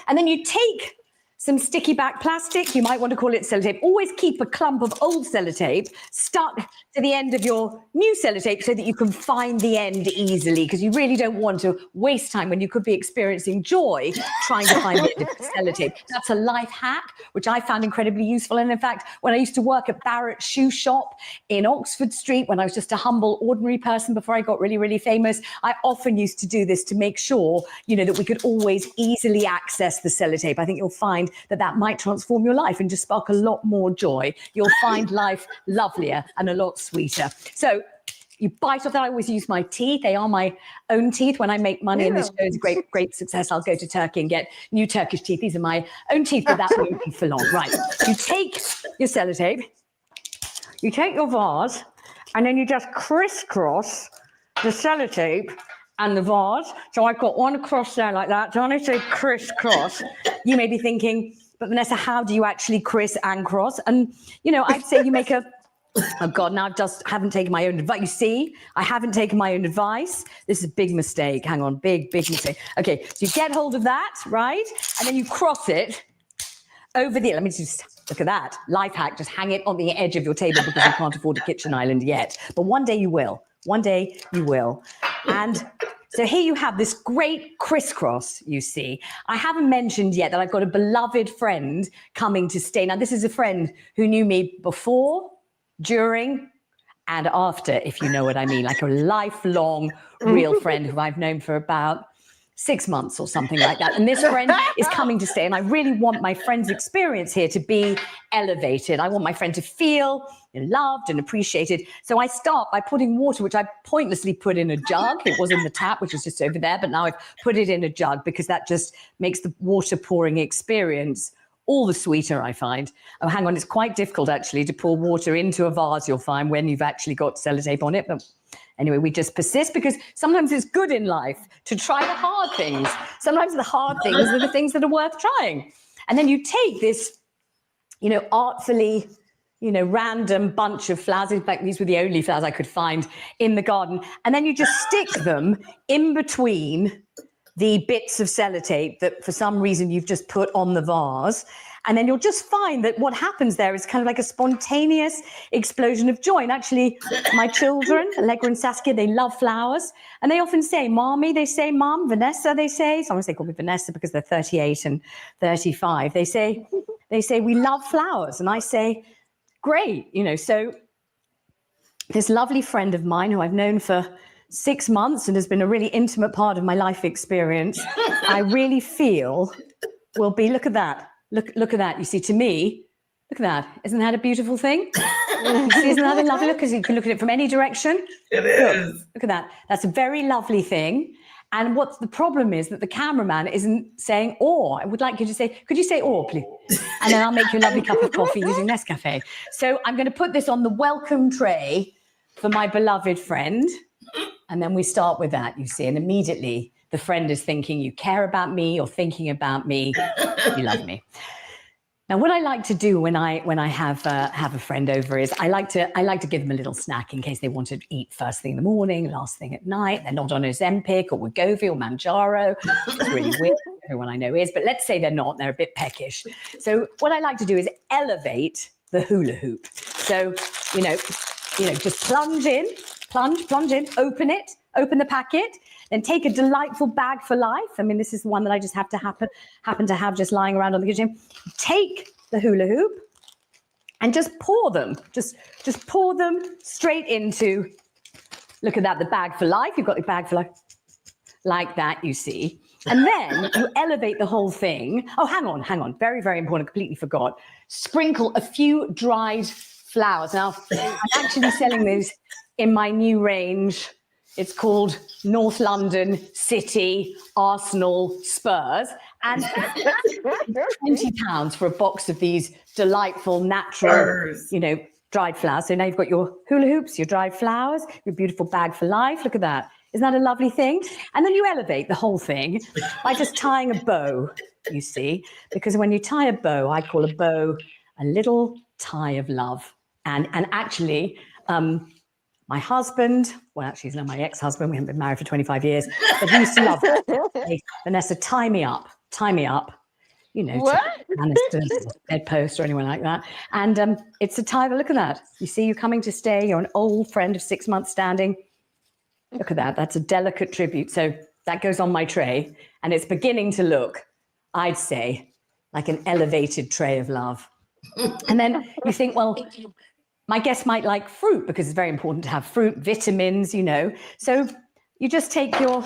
And then you take some sticky back plastic. You might want to call it sellotape. Always keep a clump of old sellotape stuck to the end of your new sellotape so that you can find the end easily, because you really don't want to waste time when you could be experiencing joy trying to find the end of the sellotape. That's a life hack, which I found incredibly useful. And in fact, when I used to work at Barrett's Shoe Shop in Oxford Street, when I was just a humble, ordinary person before I got really, really famous, I often used to do this to make sure, that we could always easily access the sellotape. I think you'll find that might transform your life and just spark a lot more joy. You'll find life lovelier and a lot sweeter. So you bite off that. I always use my teeth. They are my own teeth. When I make money and this show is a great success, I'll go to Turkey and get new Turkish teeth. These are my own teeth, but that won't be for long. Right. You take your sellotape, you take your vase, and then you just crisscross the sellotape and the vase. So I've got one across there like that. So when I say crisscross, you may be thinking, but Vanessa, how do you actually criss and cross? And, I'd say you make a, oh God, now I just haven't taken my own advice. You see, I haven't taken my own advice. This is a big mistake. Hang on, big mistake. Okay, so you get hold of that, right? And then you cross it over the, let me just look at that. Life hack, just hang it on the edge of your table because you can't afford a kitchen island yet. But one day you will. One day you will. And so here you have this great crisscross, you see. I haven't mentioned yet that I've got a beloved friend coming to stay. Now, this is a friend who knew me before, during, and after, if you know what I mean, like a lifelong real friend who I've known for about 6 months or something like that. And this friend is coming to stay. And I really want my friend's experience here to be elevated. I want my friend to feel loved and appreciated. So I start by putting water, which I pointlessly put in a jug. It was in the tap, which was just over there. But now I've put it in a jug because that just makes the water pouring experience all the sweeter, I find. Oh, hang on. It's quite difficult, actually, to pour water into a vase, you'll find, when you've actually got sellotape on it. But anyway, we just persist because sometimes it's good in life to try the hard things. Sometimes the hard things are the things that are worth trying. And then you take this artfully, random bunch of flowers. In fact, these were the only flowers I could find in the garden. And then you just stick them in between the bits of sellotape that for some reason you've just put on the vase. And then you'll just find that what happens there is kind of like a spontaneous explosion of joy. And actually, my children, Allegra and Saskia, they love flowers. And they often say, Mommy, they say, Mom, Vanessa, they say. Sometimes they call me Vanessa because they're 38 and 35. They say, we love flowers. And I say, great. So this lovely friend of mine who I've known for 6 months and has been a really intimate part of my life experience, I really feel will be, look at that. Look at that. You see, to me, look at that. Isn't that a beautiful thing? You see, isn't that a lovely look? Because you can look at it from any direction. It is. Look at that. That's a very lovely thing. And what the problem is that the cameraman isn't saying, I would like you to say, could you say please? And then I'll make you a lovely cup of coffee using Nescafe. So I'm going to put this on the welcome tray for my beloved friend. And then we start with that, you see, and immediately the friend is thinking, you care about me, or thinking about me, you love me. Now, what I like to do when I have a friend over is I like to give them a little snack in case they want to eat first thing in the morning, last thing at night. They're not on Ozempic or Wegovy or Manjaro. It's really weird. Everyone I know is, but let's say they're not. They're a bit peckish. So what I like to do is elevate the hula hoop. So just plunge in, open it, open the packet. Then take a delightful bag for life. I mean, this is the one that I just happen to have just lying around on the kitchen. Take the hula hoop and just pour them. Just pour them straight into, look at that, the bag for life. You've got the bag for life like that, you see. And then you elevate the whole thing. Oh, hang on. Very, very important. Completely forgot. Sprinkle a few dried flowers. Now, I'm actually selling these in my new range. It's called North London City Arsenal Spurs. And £20 for a box of these delightful, natural, dried flowers. So now you've got your hula hoops, your dried flowers, your beautiful bag for life. Look at that. Isn't that a lovely thing? And then you elevate the whole thing by just tying a bow, you see. Because when you tie a bow, I call a bow a little tie of love. And actually, my husband, well, actually, he's not my ex-husband. We haven't been married for 25 years, but he used to love it. Hey, Vanessa, tie me up, What? To bedpost or anyone like that. And it's a tie. Look at that. You see, you're coming to stay. You're an old friend of 6 months standing. Look at that. That's a delicate tribute. So that goes on my tray, and it's beginning to look, I'd say, like an elevated tray of love. And then you think, well, my guest might like fruit because it's very important to have fruit, vitamins, So you just take look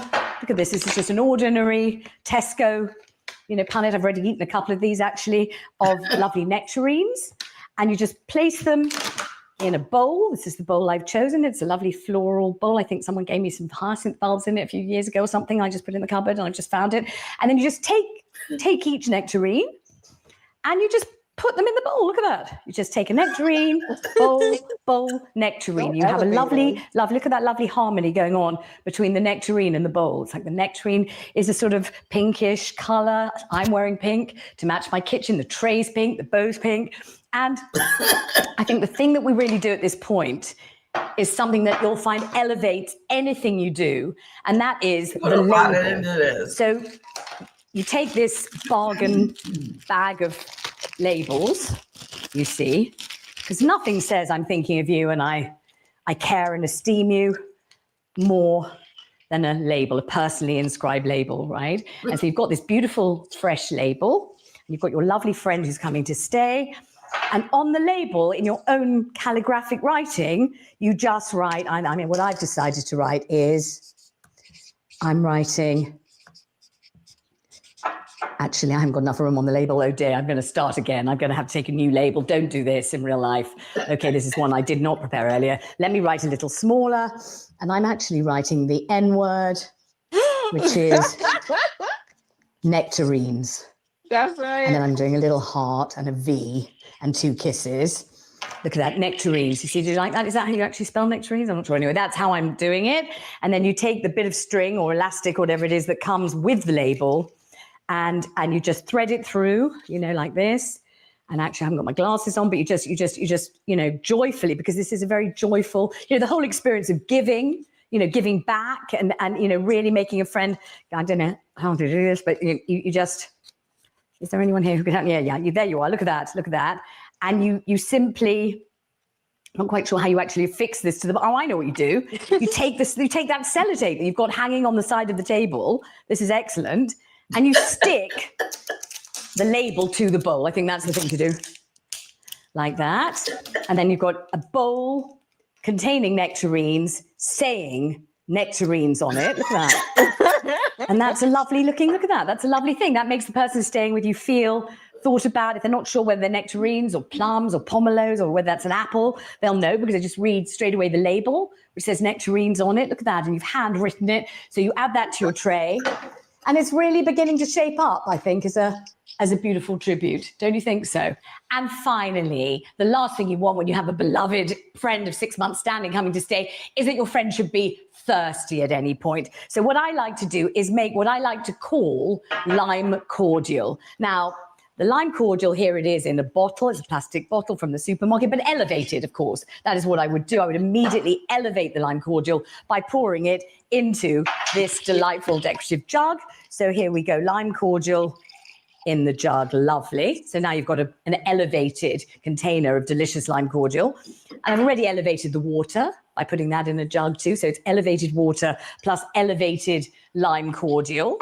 at this. This is just an ordinary Tesco, punnet. I've already eaten a couple of these actually, of lovely nectarines. And you just place them in a bowl. This is the bowl I've chosen. It's a lovely floral bowl. I think someone gave me some hyacinth bulbs in it a few years ago or something. I just put it in the cupboard and I just found it. And then you just take each nectarine and you just put them in the bowl. Look at that. You just take a nectarine, bowl, nectarine. You have a lovely, look at that lovely harmony going on between the nectarine and the bowl. It's like the nectarine is a sort of pinkish color. I'm wearing pink to match my kitchen. The tray's pink, the bow's pink. And I think the thing that we really do at this point is something that you'll find elevates anything you do. And that is the label. So you take this bargain bag of labels, you see, because nothing says I'm thinking of you and I care and esteem you more than a label, a personally inscribed label, right? And so you've got this beautiful fresh label, and you've got your lovely friend who's coming to stay, and on the label, in your own calligraphic writing, you just write, I mean, what I've decided to write is, I'm writing, actually, I haven't got enough room on the label. Oh dear, I'm going to start again. I'm going to have to take a new label. Don't do this in real life. Okay, this is one I did not prepare earlier. Let me write a little smaller. And I'm actually writing the N word, which is nectarines. That's right. And then I'm doing a little heart and a V and 2 kisses. Look at that, nectarines. You see, do you like that? Is that how you actually spell nectarines? I'm not sure. Anyway, that's how I'm doing it. And then you take the bit of string or elastic, or whatever it is that comes with the label, and you just thread it through, like this. And actually, I haven't got my glasses on, but you just, joyfully, because this is a very joyful, the whole experience of giving, giving back and really making a friend. I don't know how to do this, but you just, is there anyone here who can help me? Yeah, there you are. Look at that. And you simply, I'm not quite sure how you actually fix this to the, oh, I know what you do. You take that sellotape that you've got hanging on the side of the table. This is excellent. And you stick the label to the bowl. I think that's the thing to do. Like that. And then you've got a bowl containing nectarines saying nectarines on it. Look at that. And that's a lovely looking, look at that. That's a lovely thing. That makes the person staying with you feel thought about. If they're not sure whether they're nectarines or plums or pomelos or whether that's an apple, they'll know because they just read straight away the label, which says nectarines on it. Look at that. And you've handwritten it. So you add that to your tray. And it's really beginning to shape up, I think, as a beautiful tribute. Don't you think so? And finally, the last thing you want when you have a beloved friend of 6 months standing coming to stay is that your friend should be thirsty at any point. So what I like to do is make what I like to call lime cordial. Now, the lime cordial, here it is in a bottle. It's a plastic bottle from the supermarket, but elevated, of course. That is what I would do. I would immediately elevate the lime cordial by pouring it into this delightful decorative jug. So here we go, lime cordial in the jug, lovely. So now you've got an elevated container of delicious lime cordial. And I've already elevated the water by putting that in a jug too. So it's elevated water plus elevated lime cordial.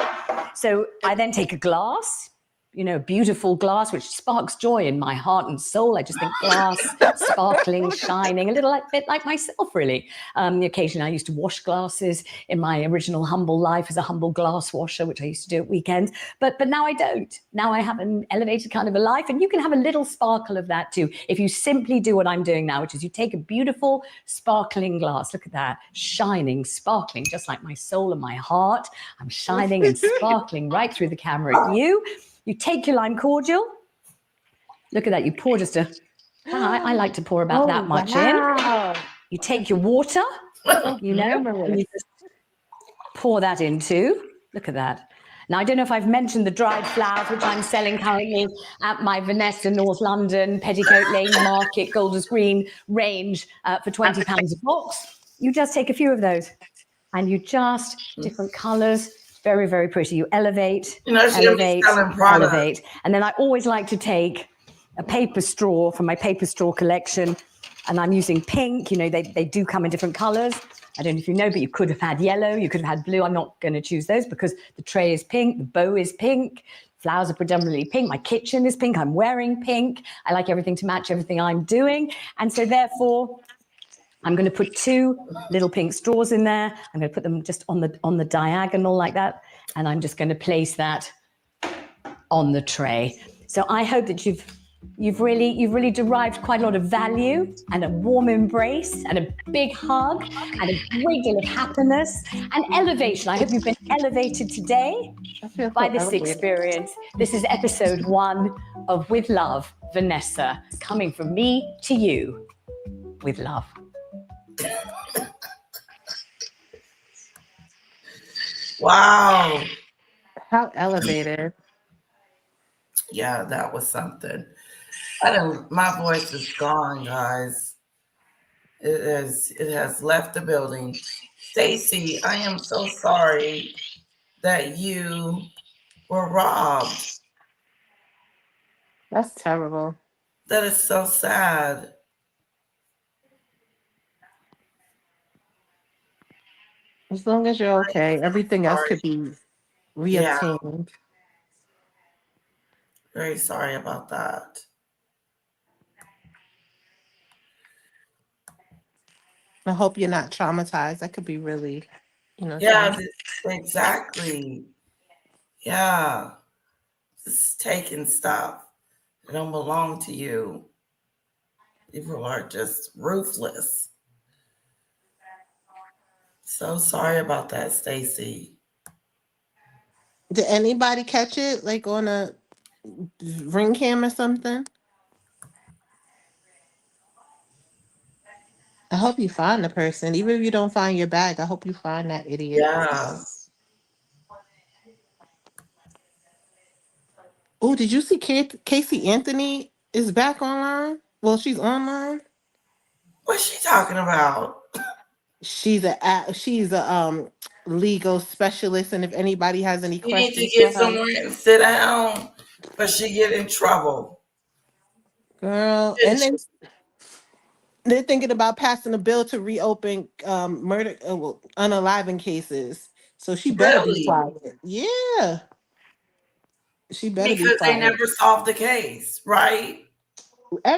So I then take a glass, a beautiful glass, which sparks joy in my heart and soul. I just think glass, sparkling, shining, a little bit like myself, really. Occasionally I used to wash glasses in my original humble life as a humble glass washer, which I used to do at weekends. But now I don't. Now I have an elevated kind of a life, and you can have a little sparkle of that too. If you simply do what I'm doing now, which is you take a beautiful sparkling glass, look at that, shining, sparkling, just like my soul and my heart. I'm shining and sparkling right through the camera at you. You take your lime cordial. Look at that. You pour just I like to pour about that much in. You take your water, and you just pour that into. Look at that. Now, I don't know if I've mentioned the dried flowers, which I'm selling currently at my Vanessa North London Petticoat Lane Market Golders Green range for £20 a box. You just take a few of those and you just, different colors, very, very pretty. You elevate, elevate. And then I always like to take a paper straw from my paper straw collection, and I'm using pink. They do come in different colors. I don't know if you know, but you could have had yellow, you could have had blue. I'm not going to choose those because the tray is pink, the bow is pink, flowers are predominantly pink, my kitchen is pink, I'm wearing pink. I like everything to match everything I'm doing. And so therefore, I'm going to put 2 little pink straws in there. I'm going to put them just on the diagonal like that. And I'm just going to place that on the tray. So I hope that you've really derived quite a lot of value and a warm embrace and a big hug and a great deal of happiness and elevation. I hope you've been elevated today by this experience. This is episode 1 of With Love, Vanessa, coming from me to you with love. Wow. How elevated. Yeah, that was something. My voice is gone, guys. It has left the building. Stacey, I am so sorry that you were robbed. That's terrible. That is so sad. As long as you're okay, everything else could be reobtained. Very sorry about that. I hope you're not traumatized. That could be really, Yeah, exactly. Yeah. Just taking stuff that don't belong to you. People are just ruthless. So sorry about that, Stacey. Did anybody catch it, like on a ring cam or something? I hope you find the person. Even if you don't find your bag, I hope you find that idiot. Yeah. Oh, did you see Casey Anthony is back online. Well, she's online. What's she talking about? She's a legal specialist, and if anybody has any You need to questions for get her, somewhere and sit down, but she get in trouble. girl. And then they're thinking about passing a bill to reopen murder, unaliving cases. So she better be Really? quiet. Yeah, she better be Because they quiet. never solved the case, right?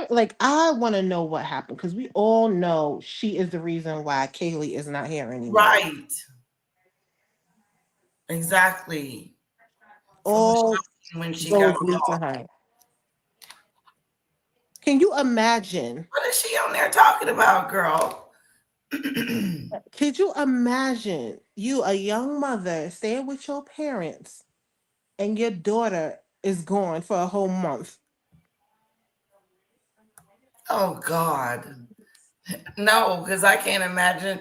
Like, I want to know what happened because we all know she is the reason why Kaylee is not here anymore. Right. Exactly. For the All shocking when she got roads lead to caught. her. Can you imagine? What is she on there talking about, girl? Could you imagine you, a young mother, staying with your parents, and your daughter is gone for a whole month? Oh God. No, because I can't imagine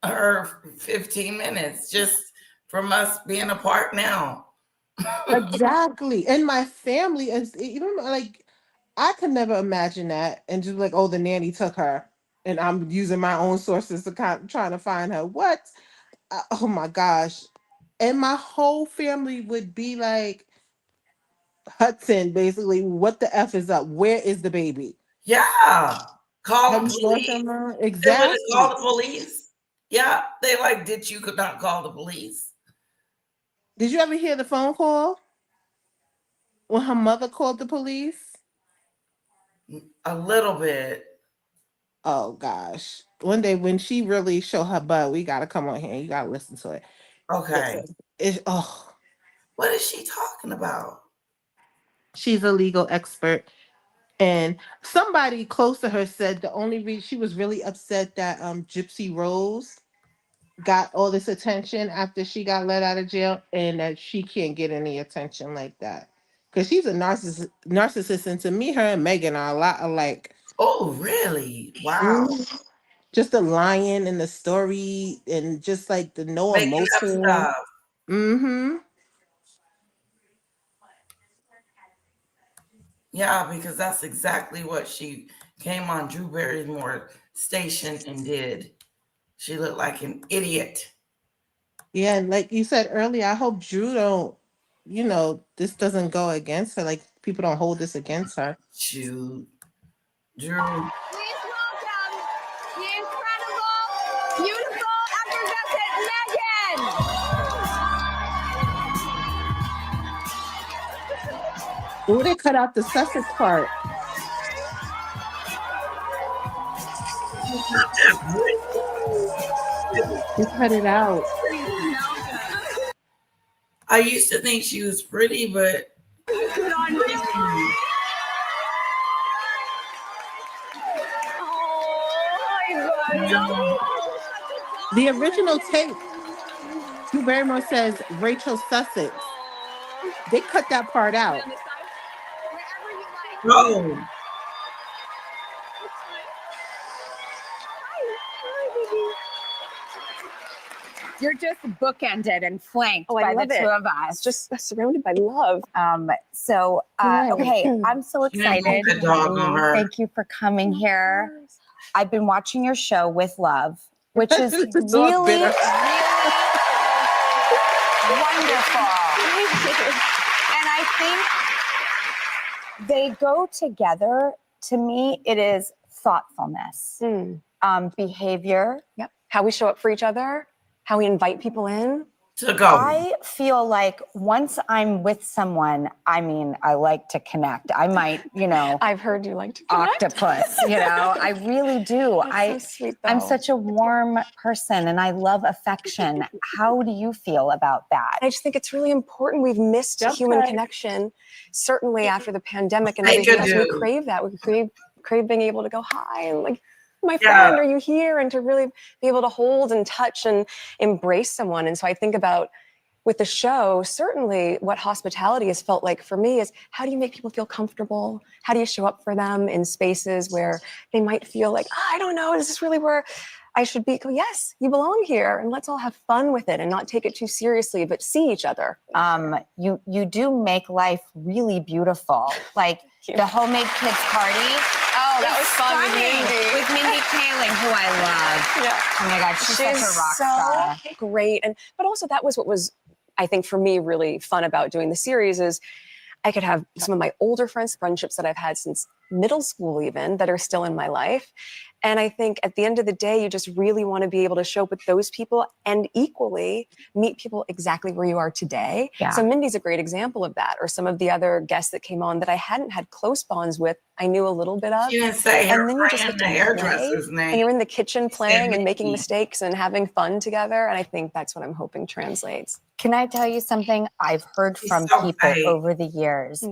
her 15 minutes just from us being apart now. Exactly. And my family is, you know, like, I could never imagine that and just like, oh, the nanny took her, and I'm using my own sources to trying to find her. What? Oh my gosh. And my whole family would be like, Hudson, basically, what the F is up? Where is the baby? Yeah. Call Have the you lost police. your mind? They would have Exactly. called the police. Yeah. They like, did you could not call the police? Did you ever hear the phone call when her mother called the police? A little bit. Oh gosh. One day when she really show her butt, we gotta come on here. You gotta listen to it. Okay. Oh, What is she talking about? she's a legal expert. And somebody close to her said the only reason she was really upset that Gypsy Rose got all this attention after she got let out of jail, and that she can't get any attention like that. Because she's a narcissist, and to me, her and Megan are a lot alike. Oh, really? Wow. Just the lying and the story, and just like the no Making up emotion. stuff. Mm-hmm. Yeah, because that's exactly what she came on Drew Barrymore station and did. She looked like an idiot. Yeah, and like you said earlier, I hope Drew don't, this doesn't go against her. Like, people don't hold this against her. Shoot. Drew. Please welcome the incredible, beautiful, effervescent Meghan. Oh, they cut out the Sussex part. They cut it out. I used to think she was pretty, but Good on you. The original tape, Drew Barrymore says Rachel Sussex. They cut that part out. no. You're just bookended and flanked Oh, by I the love two it. of us. It's just surrounded by love. Okay, I'm so She didn't excited. put the dog on her. Thank you for coming here. I've been watching your show with love, which is It's all really, bitter. really wonderful. And I think they go together. To me, it is thoughtfulness, behavior. Yep. How we show up for each other, how we invite people in. To go. I feel like once I'm with someone, I like to connect. I might, I've heard you like to connect. octopus, I really do. That's so sweet, I'm though. such a warm person and I love affection. How do you feel about that? I just think it's really important. We've missed human connection, certainly after the pandemic and I everything else. do. We crave that. We crave being able to go, hi, and like, my friend, are you here? And to really be able to hold and touch and embrace someone. And so I think about with the show, certainly what hospitality has felt like for me is, how do you make people feel comfortable? How do you show up for them in spaces where they might feel like, I don't know, is this really where I should be? Go, yes, you belong here, and let's all have fun with it and not take it too seriously, but see each other. You do make life really beautiful. Like, the homemade kids party. Oh, that was fun with Mindy. With Mindy Kaling, who I love. Yeah. Oh my God, she's such a rock so star. great. But also that was what was, I think, for me, really fun about doing the series is I could have some of my older friendships that I've had since middle school even, that are still in my life. And I think at the end of the day, you just really want to be able to show up with those people and equally meet people exactly where you are today. Yeah. So Mindy's a great example of that, or some of the other guests that came on that I hadn't had close bonds with, I knew a little bit of. She didn't say and then you just friend, get to the hairdresser's play, name. and you're in the kitchen playing and making Mindy. mistakes and having fun together. And I think that's what I'm hoping translates. Can I tell you something? I've heard She's from so people fake. over the years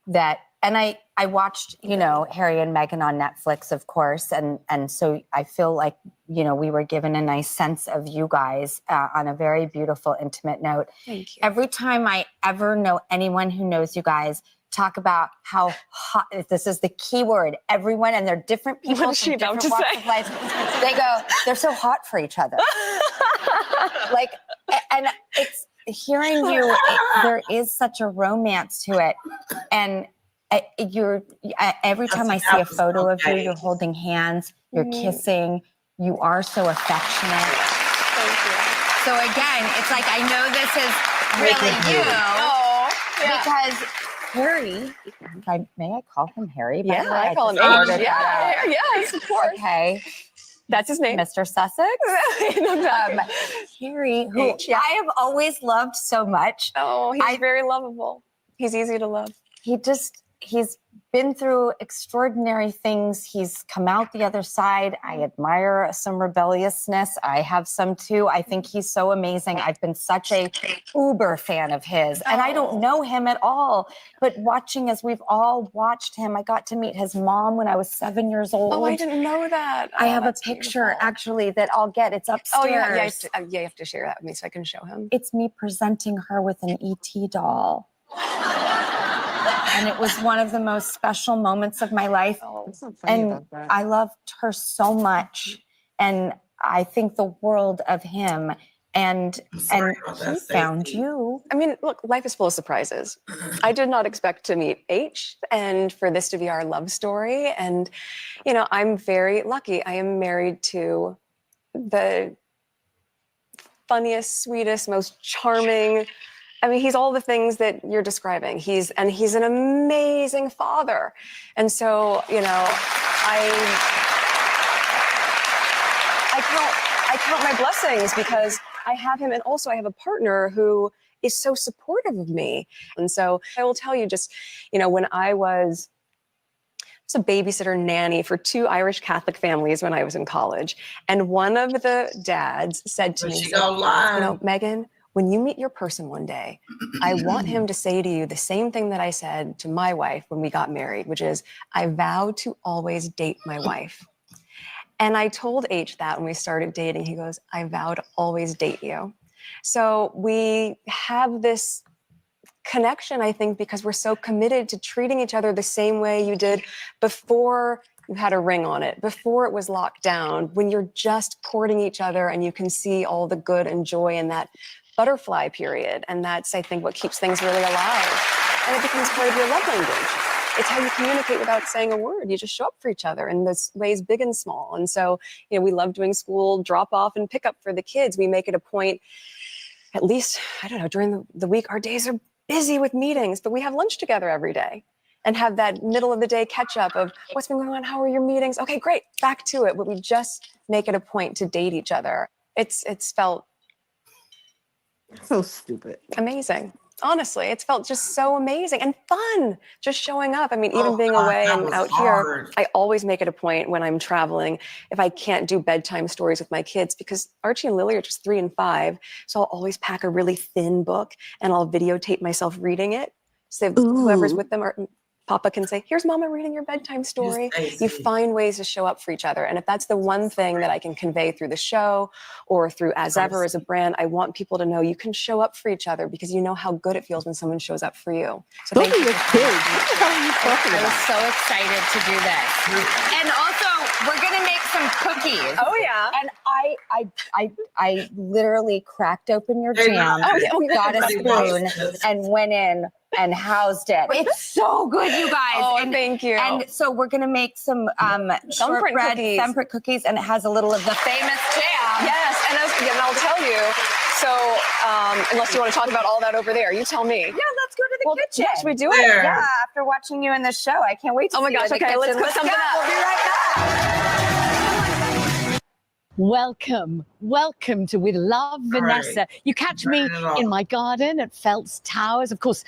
that, and I watched, you know, Harry and Meghan on Netflix, of course. And so I feel like, you know, we were given a nice sense of you guys on a very beautiful, intimate note. Thank you. Every time I ever know anyone who knows you guys, talk about how hot, this is the key word, everyone, and they're different people What is she from about different to walks of life. They go, they're so hot for each other. Like, and it's hearing you, there is such a romance to it. And every time I see a photo of you, you're holding hands, you're kissing, you are so affectionate. Thank you. So again, it's like, I know this is really you. Oh, yeah. Because Harry, may I call him Harry? By Yeah, the way? I call him just H. ordered that out. Yes, of course. Okay. That's his name. Mr. Sussex. Harry, who H, yeah. I have always loved so much. Oh, he's very lovable. He's easy to love. He's been through extraordinary things. He's come out the other side. I admire some rebelliousness. I have some too. I think he's so amazing. I've been such a uber fan of his. And I don't know him at all. But watching, as we've all watched him, I got to meet his mom when I was 7 years old. Oh, I didn't know that. I have a picture, actually, that I'll get. It's upstairs. Oh, yeah, you have to share that with me so I can show him. It's me presenting her with an ET doll. And it was one of the most special moments of my life. And I loved her so much. And I think the world of him. And he found you. I mean, look, life is full of surprises. I did not expect to meet H and for this to be our love story. And, you know, I'm very lucky. I am married to the funniest, sweetest, most charming. I mean, he's all the things that you're describing. He's an amazing father. And so, you know, I count my blessings because I have him, and also I have a partner who is so supportive of me. And so I will tell you just, you know, when I was a babysitter nanny for 2 Irish Catholic families when I was in college. And one of the dads said to me, you know, Meghan, when you meet your person one day, I want him to say to you the same thing that I said to my wife when we got married, which is, I vow to always date my wife. And I told H that when we started dating. He goes, I vow to always date you. So we have this connection, I think, because we're so committed to treating each other the same way you did before you had a ring on it, before it was locked down, when you're just courting each other and you can see all the good and joy in that butterfly period. And that's, I think, what keeps things really alive. And it becomes part of your love language. It's how you communicate without saying a word. You just show up for each other in those ways, big and small. And so, you know, we love doing school drop off and pick up for the kids. We make it a point, at least, I don't know, during the week, our days are busy with meetings, but we have lunch together every day and have that middle of the day catch up of what's been going on? How are your meetings? Okay, great. Back to it. But we just make it a point to date each other. It's felt so stupid. Amazing. Honestly, it's felt just so amazing and fun just showing up. I mean, even being away and out here, I always make it a point when I'm traveling, if I can't do bedtime stories with my kids, because Archie and Lily are just 3 and 5. So I'll always pack a really thin book and I'll videotape myself reading it. So whoever's with them, or Papa can say, here's Mama reading your bedtime story. You find ways to show up for each other. And if that's the one thing that I can convey through the show or through As Ever as a brand, I want people to know you can show up for each other because you know how good it feels when someone shows up for you. So those are your kids. What the hell are you talking I about? was so excited to do this. And also, we're gonna make some cookies. Oh yeah. And I literally cracked open your jam, got a spoon, and went in and housed it. It's so good, you guys. Oh, and, thank you. And so we're gonna make some shortbread thumbprint cookies, and it has a little of the famous jam. Yes, and I'll tell you. So, unless you want to talk about all that over there, you tell me. Yeah, let's go to the kitchen. Yeah, should we do it? Yeah, after watching you in the show, I can't wait to Oh my see gosh, you in the okay, let's kitchen. cook something up. We'll be right back. Welcome to With Love, Vanessa. Right. You catch me in my garden at Phelps Towers, of course.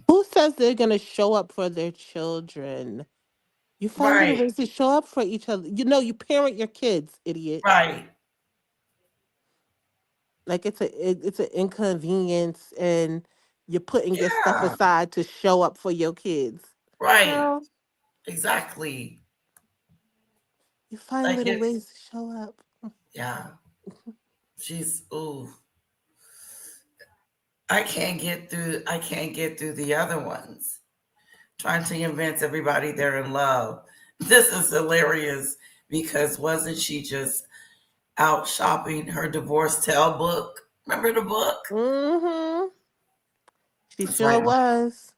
Who says they're gonna show up for their children? You find little ways to show up for each other. You know, you parent your kids, idiot. Right. Like it's an inconvenience, and you're putting your stuff aside to show up for your kids. Right. Girl, Exactly. you find Like little ways to show up. Yeah. She's I can't get through the other ones. Trying to convince everybody they're in love. This is hilarious because wasn't she just out shopping her divorce tale book? Remember the book? Mm-hmm. She That's sure right. was.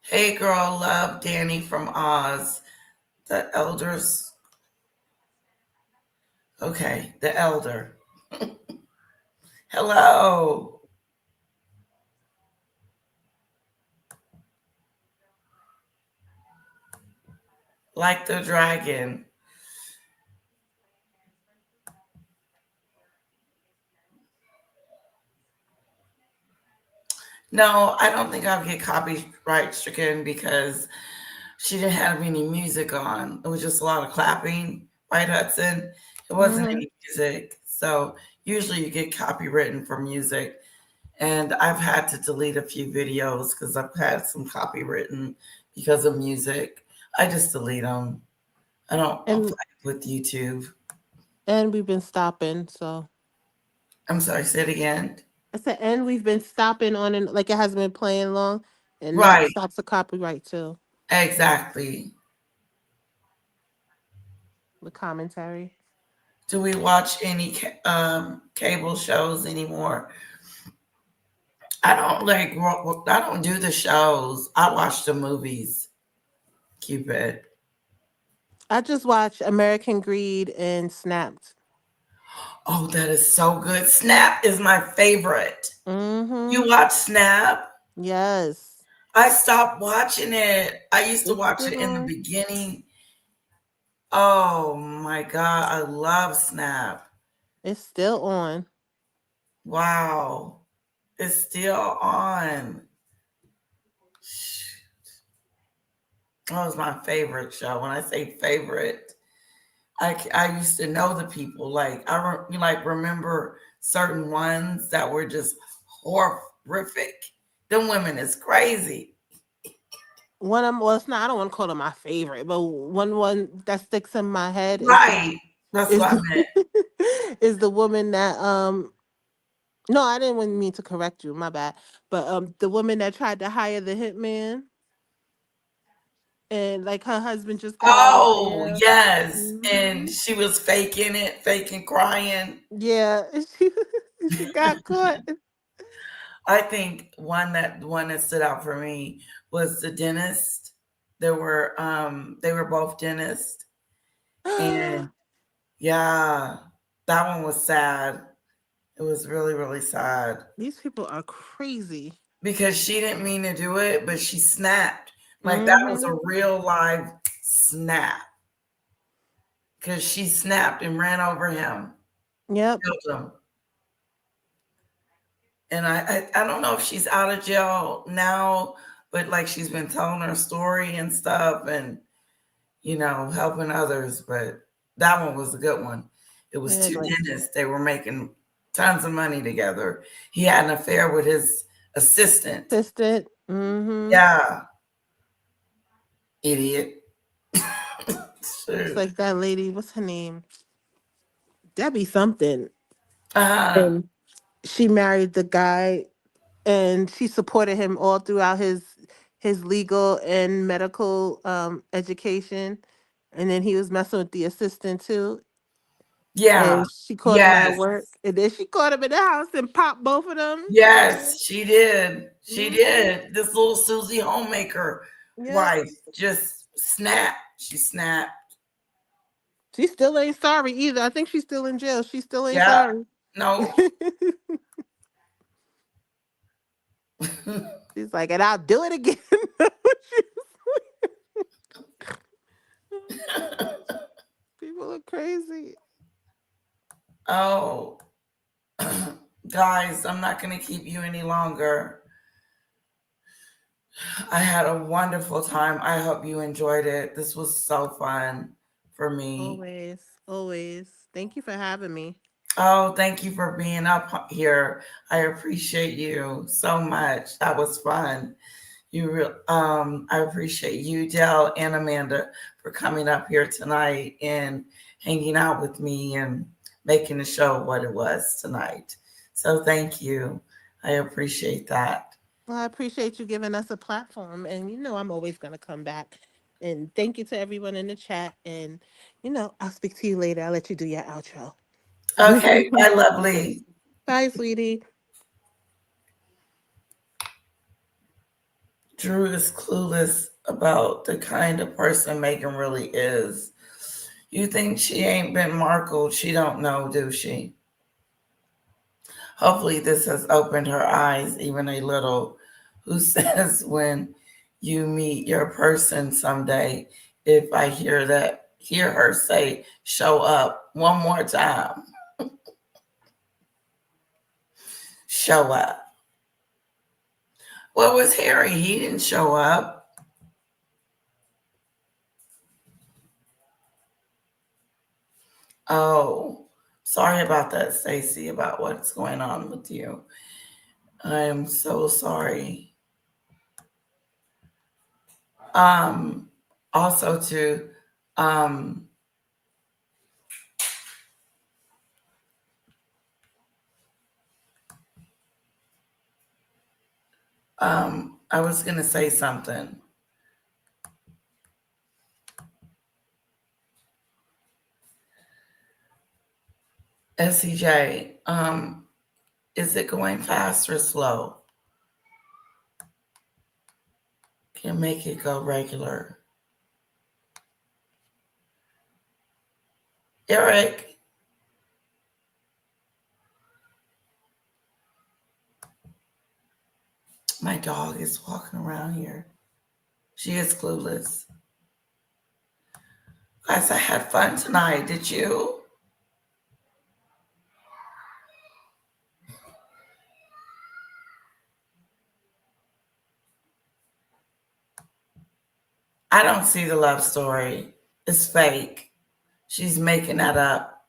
Hey girl, love Danny from Oz. The elders. Okay, the elder. Hello. Like the dragon. No, I don't think I'll get copyright stricken because she didn't have any music on. It was just a lot of clapping, right, Hudson? It wasn't any music. So usually you get copywritten for music. And I've had to delete a few videos because I've had some copywritten because of music. I just delete them. I don't fight with YouTube. And we've been stopping, so. I'm sorry, say it again. I said, and we've been stopping on and like it hasn't been playing long, and that Right. stops the copyright too. Exactly. The commentary. Do we watch any cable shows anymore? I don't do the shows. I watch the movies. Cupid. I just watched American Greed and Snapped. Oh, that is so good. Snap is my favorite. Mm-hmm. You watch Snap? Yes. I stopped watching it. I used to watch it in the beginning. Oh my God. I love Snap. It's still on. Wow. It's still on. That was my favorite show. When I say favorite, I used to know the people. Like I remember certain ones that were just horrific. Them women is crazy. One of them, well, it's not. I don't want to call them my favorite, but one that sticks in my head. Right. That's what I meant. Is the woman that No, I didn't mean to correct you. My bad. But the woman that tried to hire the hitman. And like her husband just got Oh, out yes. Mm-hmm. And she was faking it, faking crying. Yeah. She got caught. I think one that stood out for me was the dentist. They were both dentists. And yeah, that one was sad. It was really, really sad. These people are crazy. Because she didn't mean to do it, but she snapped. Like that was a real live snap. Because she snapped and ran over him. Yep. Killed him. And I don't know if she's out of jail now, but like she's been telling her story and stuff and, helping others. But that one was a good one. It was two dentists. They were making tons of money together. He had an affair with his assistant. Mm-hmm. Yeah. Idiot. It's like that lady, what's her name? Debbie something. Uh-huh. she married the guy, and she supported him all throughout his legal and medical education. And then he was messing with the assistant too. Yeah. And she caught him at Yes. work. And then she caught him in the house and popped both of them. Yes, she did. She Mhm. did. This little Susie homemaker Yeah. wife just snapped. She snapped. She still ain't sorry either. I think she's still in jail. She still ain't Yeah. sorry. No. She's like, and I'll do it again. People are crazy. Oh, guys, I'm not going to keep you any longer. I had a wonderful time. I hope you enjoyed it. This was so fun for me. Always, always. Thank you for having me. Oh, thank you for being up here. I appreciate you so much. That was fun. I appreciate you, Del and Amanda, for coming up here tonight and hanging out with me and making the show what it was tonight. So thank you. I appreciate that. Well, I appreciate you giving us a platform. And I'm always going to come back. And thank you to everyone in the chat. And, I'll speak to you later. I'll let you do your outro. Okay. Bye, lovely. Bye, sweetie. Drew is clueless about the kind of person Meghan really is. You think she ain't been Markle? She don't know, do she? Hopefully this has opened her eyes even a little. Who says when you meet your person someday, if I hear her say, show up one more time. Show up. What was Harry? He didn't show up. Oh, sorry about that, Stacey, about what's going on with you. I am so sorry. Also to I was gonna say something. SCJ, is it going fast or slow? Can make it go regular. Eric. My dog is walking around here. She is clueless. Guys, I had fun tonight. Did you? I don't see the love story. It's fake. She's making that up.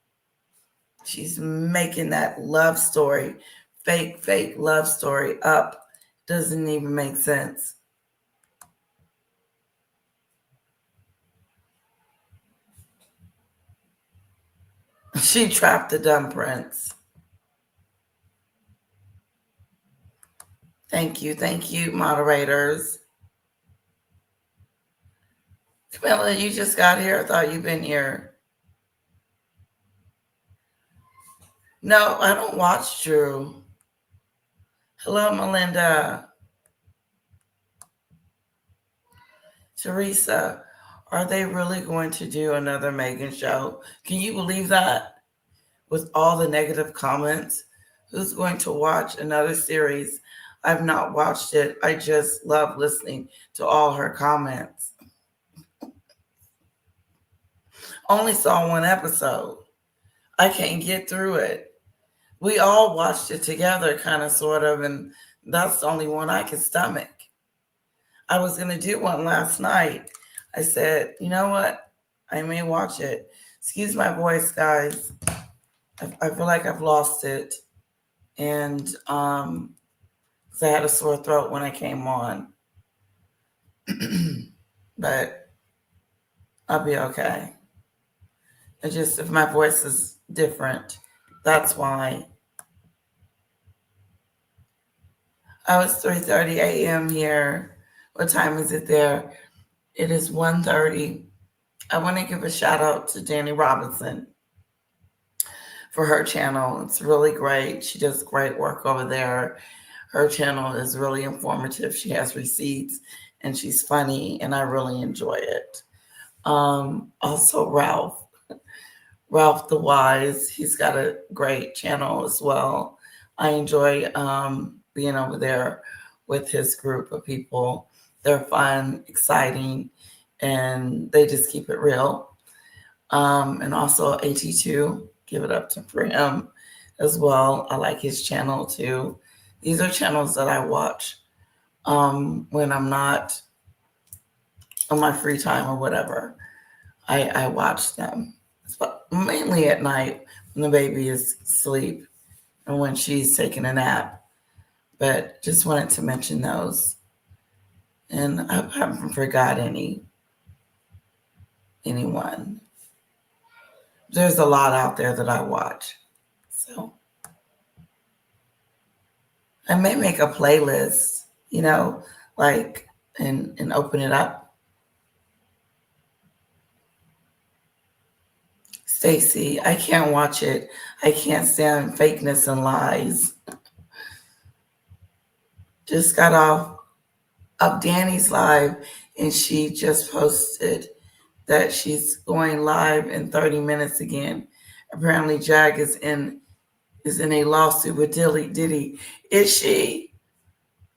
She's making that love story, fake love story up. Doesn't even make sense. She trapped the dumb prince. Thank you, moderators. Camilla, you just got here. I thought you'd been here. No, I don't watch Drew. Hello, Melinda. Teresa, are they really going to do another Meghan show? Can you believe that? With all the negative comments, who's going to watch another series? I've not watched it. I just love listening to all her comments. Only saw one episode. I can't get through it. We all watched it together, kind of, sort of, and that's the only one I could stomach. I was going to do one last night. I said, you know what? I may watch it. Excuse my voice, guys. I feel like I've lost it. And because I had a sore throat when I came on. But I'll be okay. It's just if my voice is different, that's why. Oh, it's 3:30 a.m. here. What time is it there? It is 1:30. I want to give a shout out to Danny Robinson for her channel. It's really great. She does great work over there. Her channel is really informative. She has receipts and she's funny, and I really enjoy it. Also, Ralph the Wise, he's got a great channel as well. I enjoy being over there with his group of people. They're fun, exciting, and they just keep it real. And also AT2, give it up for him as well. I like his channel too. These are channels that I watch when I'm not on my free time or whatever. I watch them, but mainly at night when the baby is asleep and when she's taking a nap. But just wanted to mention those. And I haven't forgot anyone. There's a lot out there that I watch. So I may make a playlist, like and open it up. Stacy, I can't watch it. I can't stand fakeness and lies. Just got off of Danny's live, and she just posted that she's going live in 30 minutes again. Apparently, Jag is in a lawsuit with Diddy. Is she?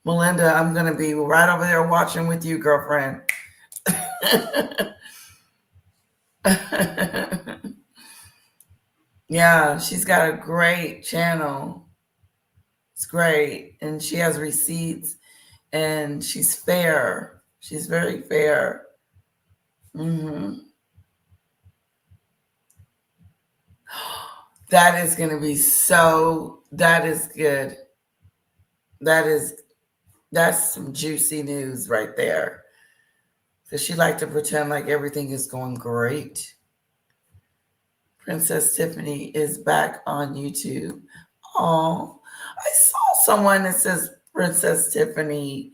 Melinda, I'm gonna be right over there watching with you, girlfriend. Yeah, she's got a great channel. It's great. And she has receipts and she's fair. She's very fair. That is going to be that is good. That's some juicy news right there. Because she liked to pretend like everything is going great. Princess Tiffany is back on YouTube. Oh, I saw someone that says Princess Tiffany,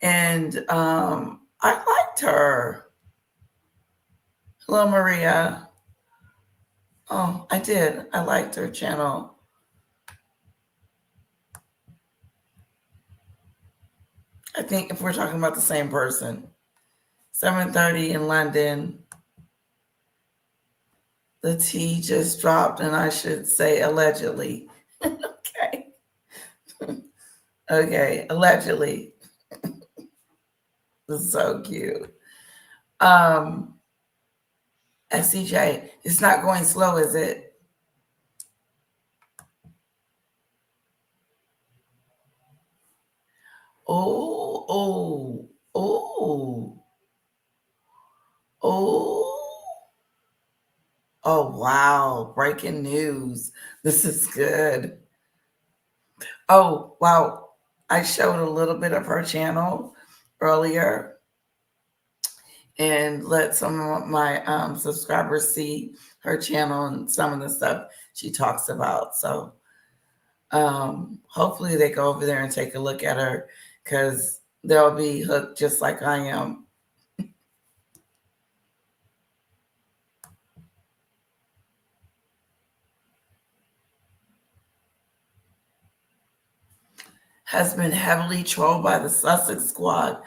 and I liked her. Hello, Maria. Oh, I did. I liked her channel. I think if we're talking about the same person. 7:30 in London. The tea just dropped, and I should say allegedly. Okay. Okay, allegedly. This is so cute. SCJ, it's not going slow, is it? Oh. Oh, wow. Breaking news. This is good. Oh, wow. I showed a little bit of her channel earlier and let some of my subscribers see her channel and some of the stuff she talks about. So hopefully they go over there and take a look at her, because they'll be hooked just like I am. Has been heavily trolled by the Sussex squad.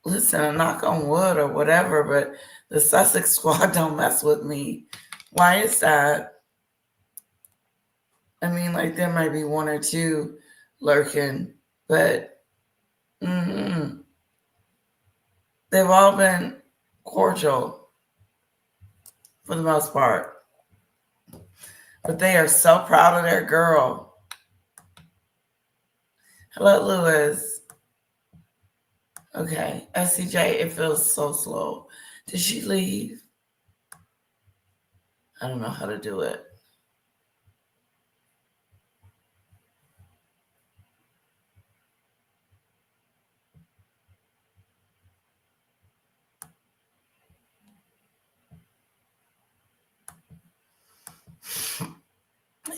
Listen, knock on wood or whatever, but the Sussex squad don't mess with me. Why is that? I mean, like, there might be one or two lurking, but they've all been cordial for the most part. But they are so proud of their girl. Hello, Lewis. Okay, SCJ, it feels so slow. Did she leave? I don't know how to do it.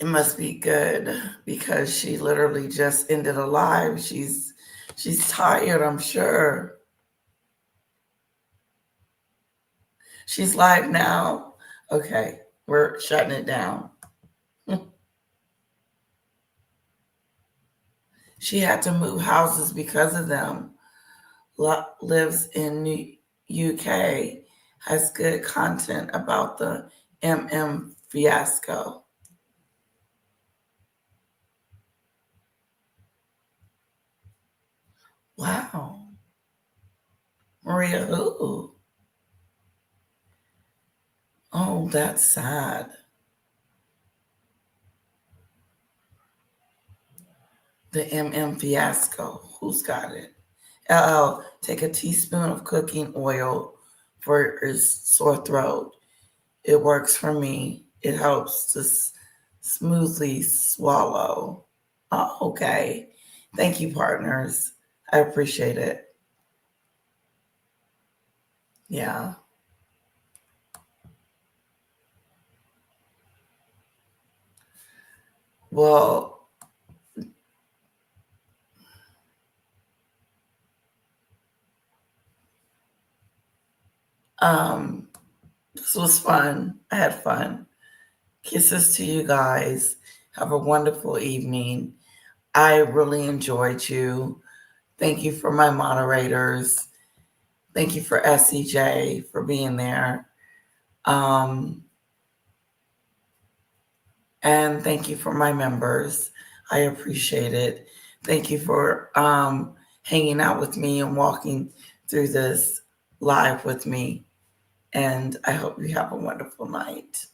It must be good because she literally just ended a live. She's tired, I'm sure. She's live now. Okay, we're shutting it down. She had to move houses because of them. Lives in New UK, has good content about the MM fiasco. Wow. Maria, who? Oh, that's sad. The MM fiasco. Who's got it? LL, take a teaspoon of cooking oil for your sore throat. It works for me. It helps to smoothly swallow. Oh, okay. Thank you, partners. I appreciate it. Yeah. Well, this was fun. I had fun. Kisses to you guys. Have a wonderful evening. I really enjoyed you. Thank you for my moderators. Thank you for SCJ for being there. And thank you for my members. I appreciate it. Thank you for hanging out with me and walking through this live with me. And I hope you have a wonderful night.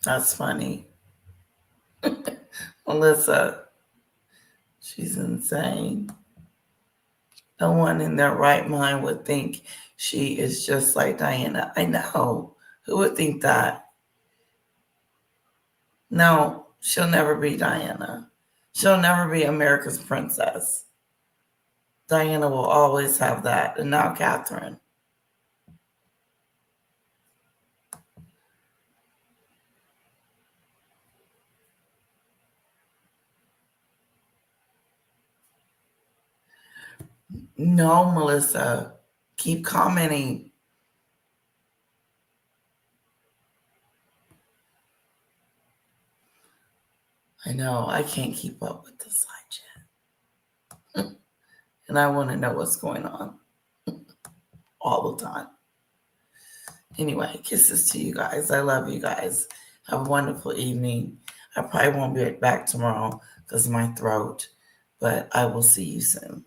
That's funny. Melissa, she's insane. No one in their right mind would think she is just like Diana. I know. Who would think that? No, she'll never be Diana. She'll never be America's princess. Diana will always have that. And now Catherine. No, Melissa. Keep commenting. I know. I can't keep up with the side chat. And I want to know what's going on all the time. Anyway, kisses to you guys. I love you guys. Have a wonderful evening. I probably won't be back tomorrow because of my throat, but I will see you soon.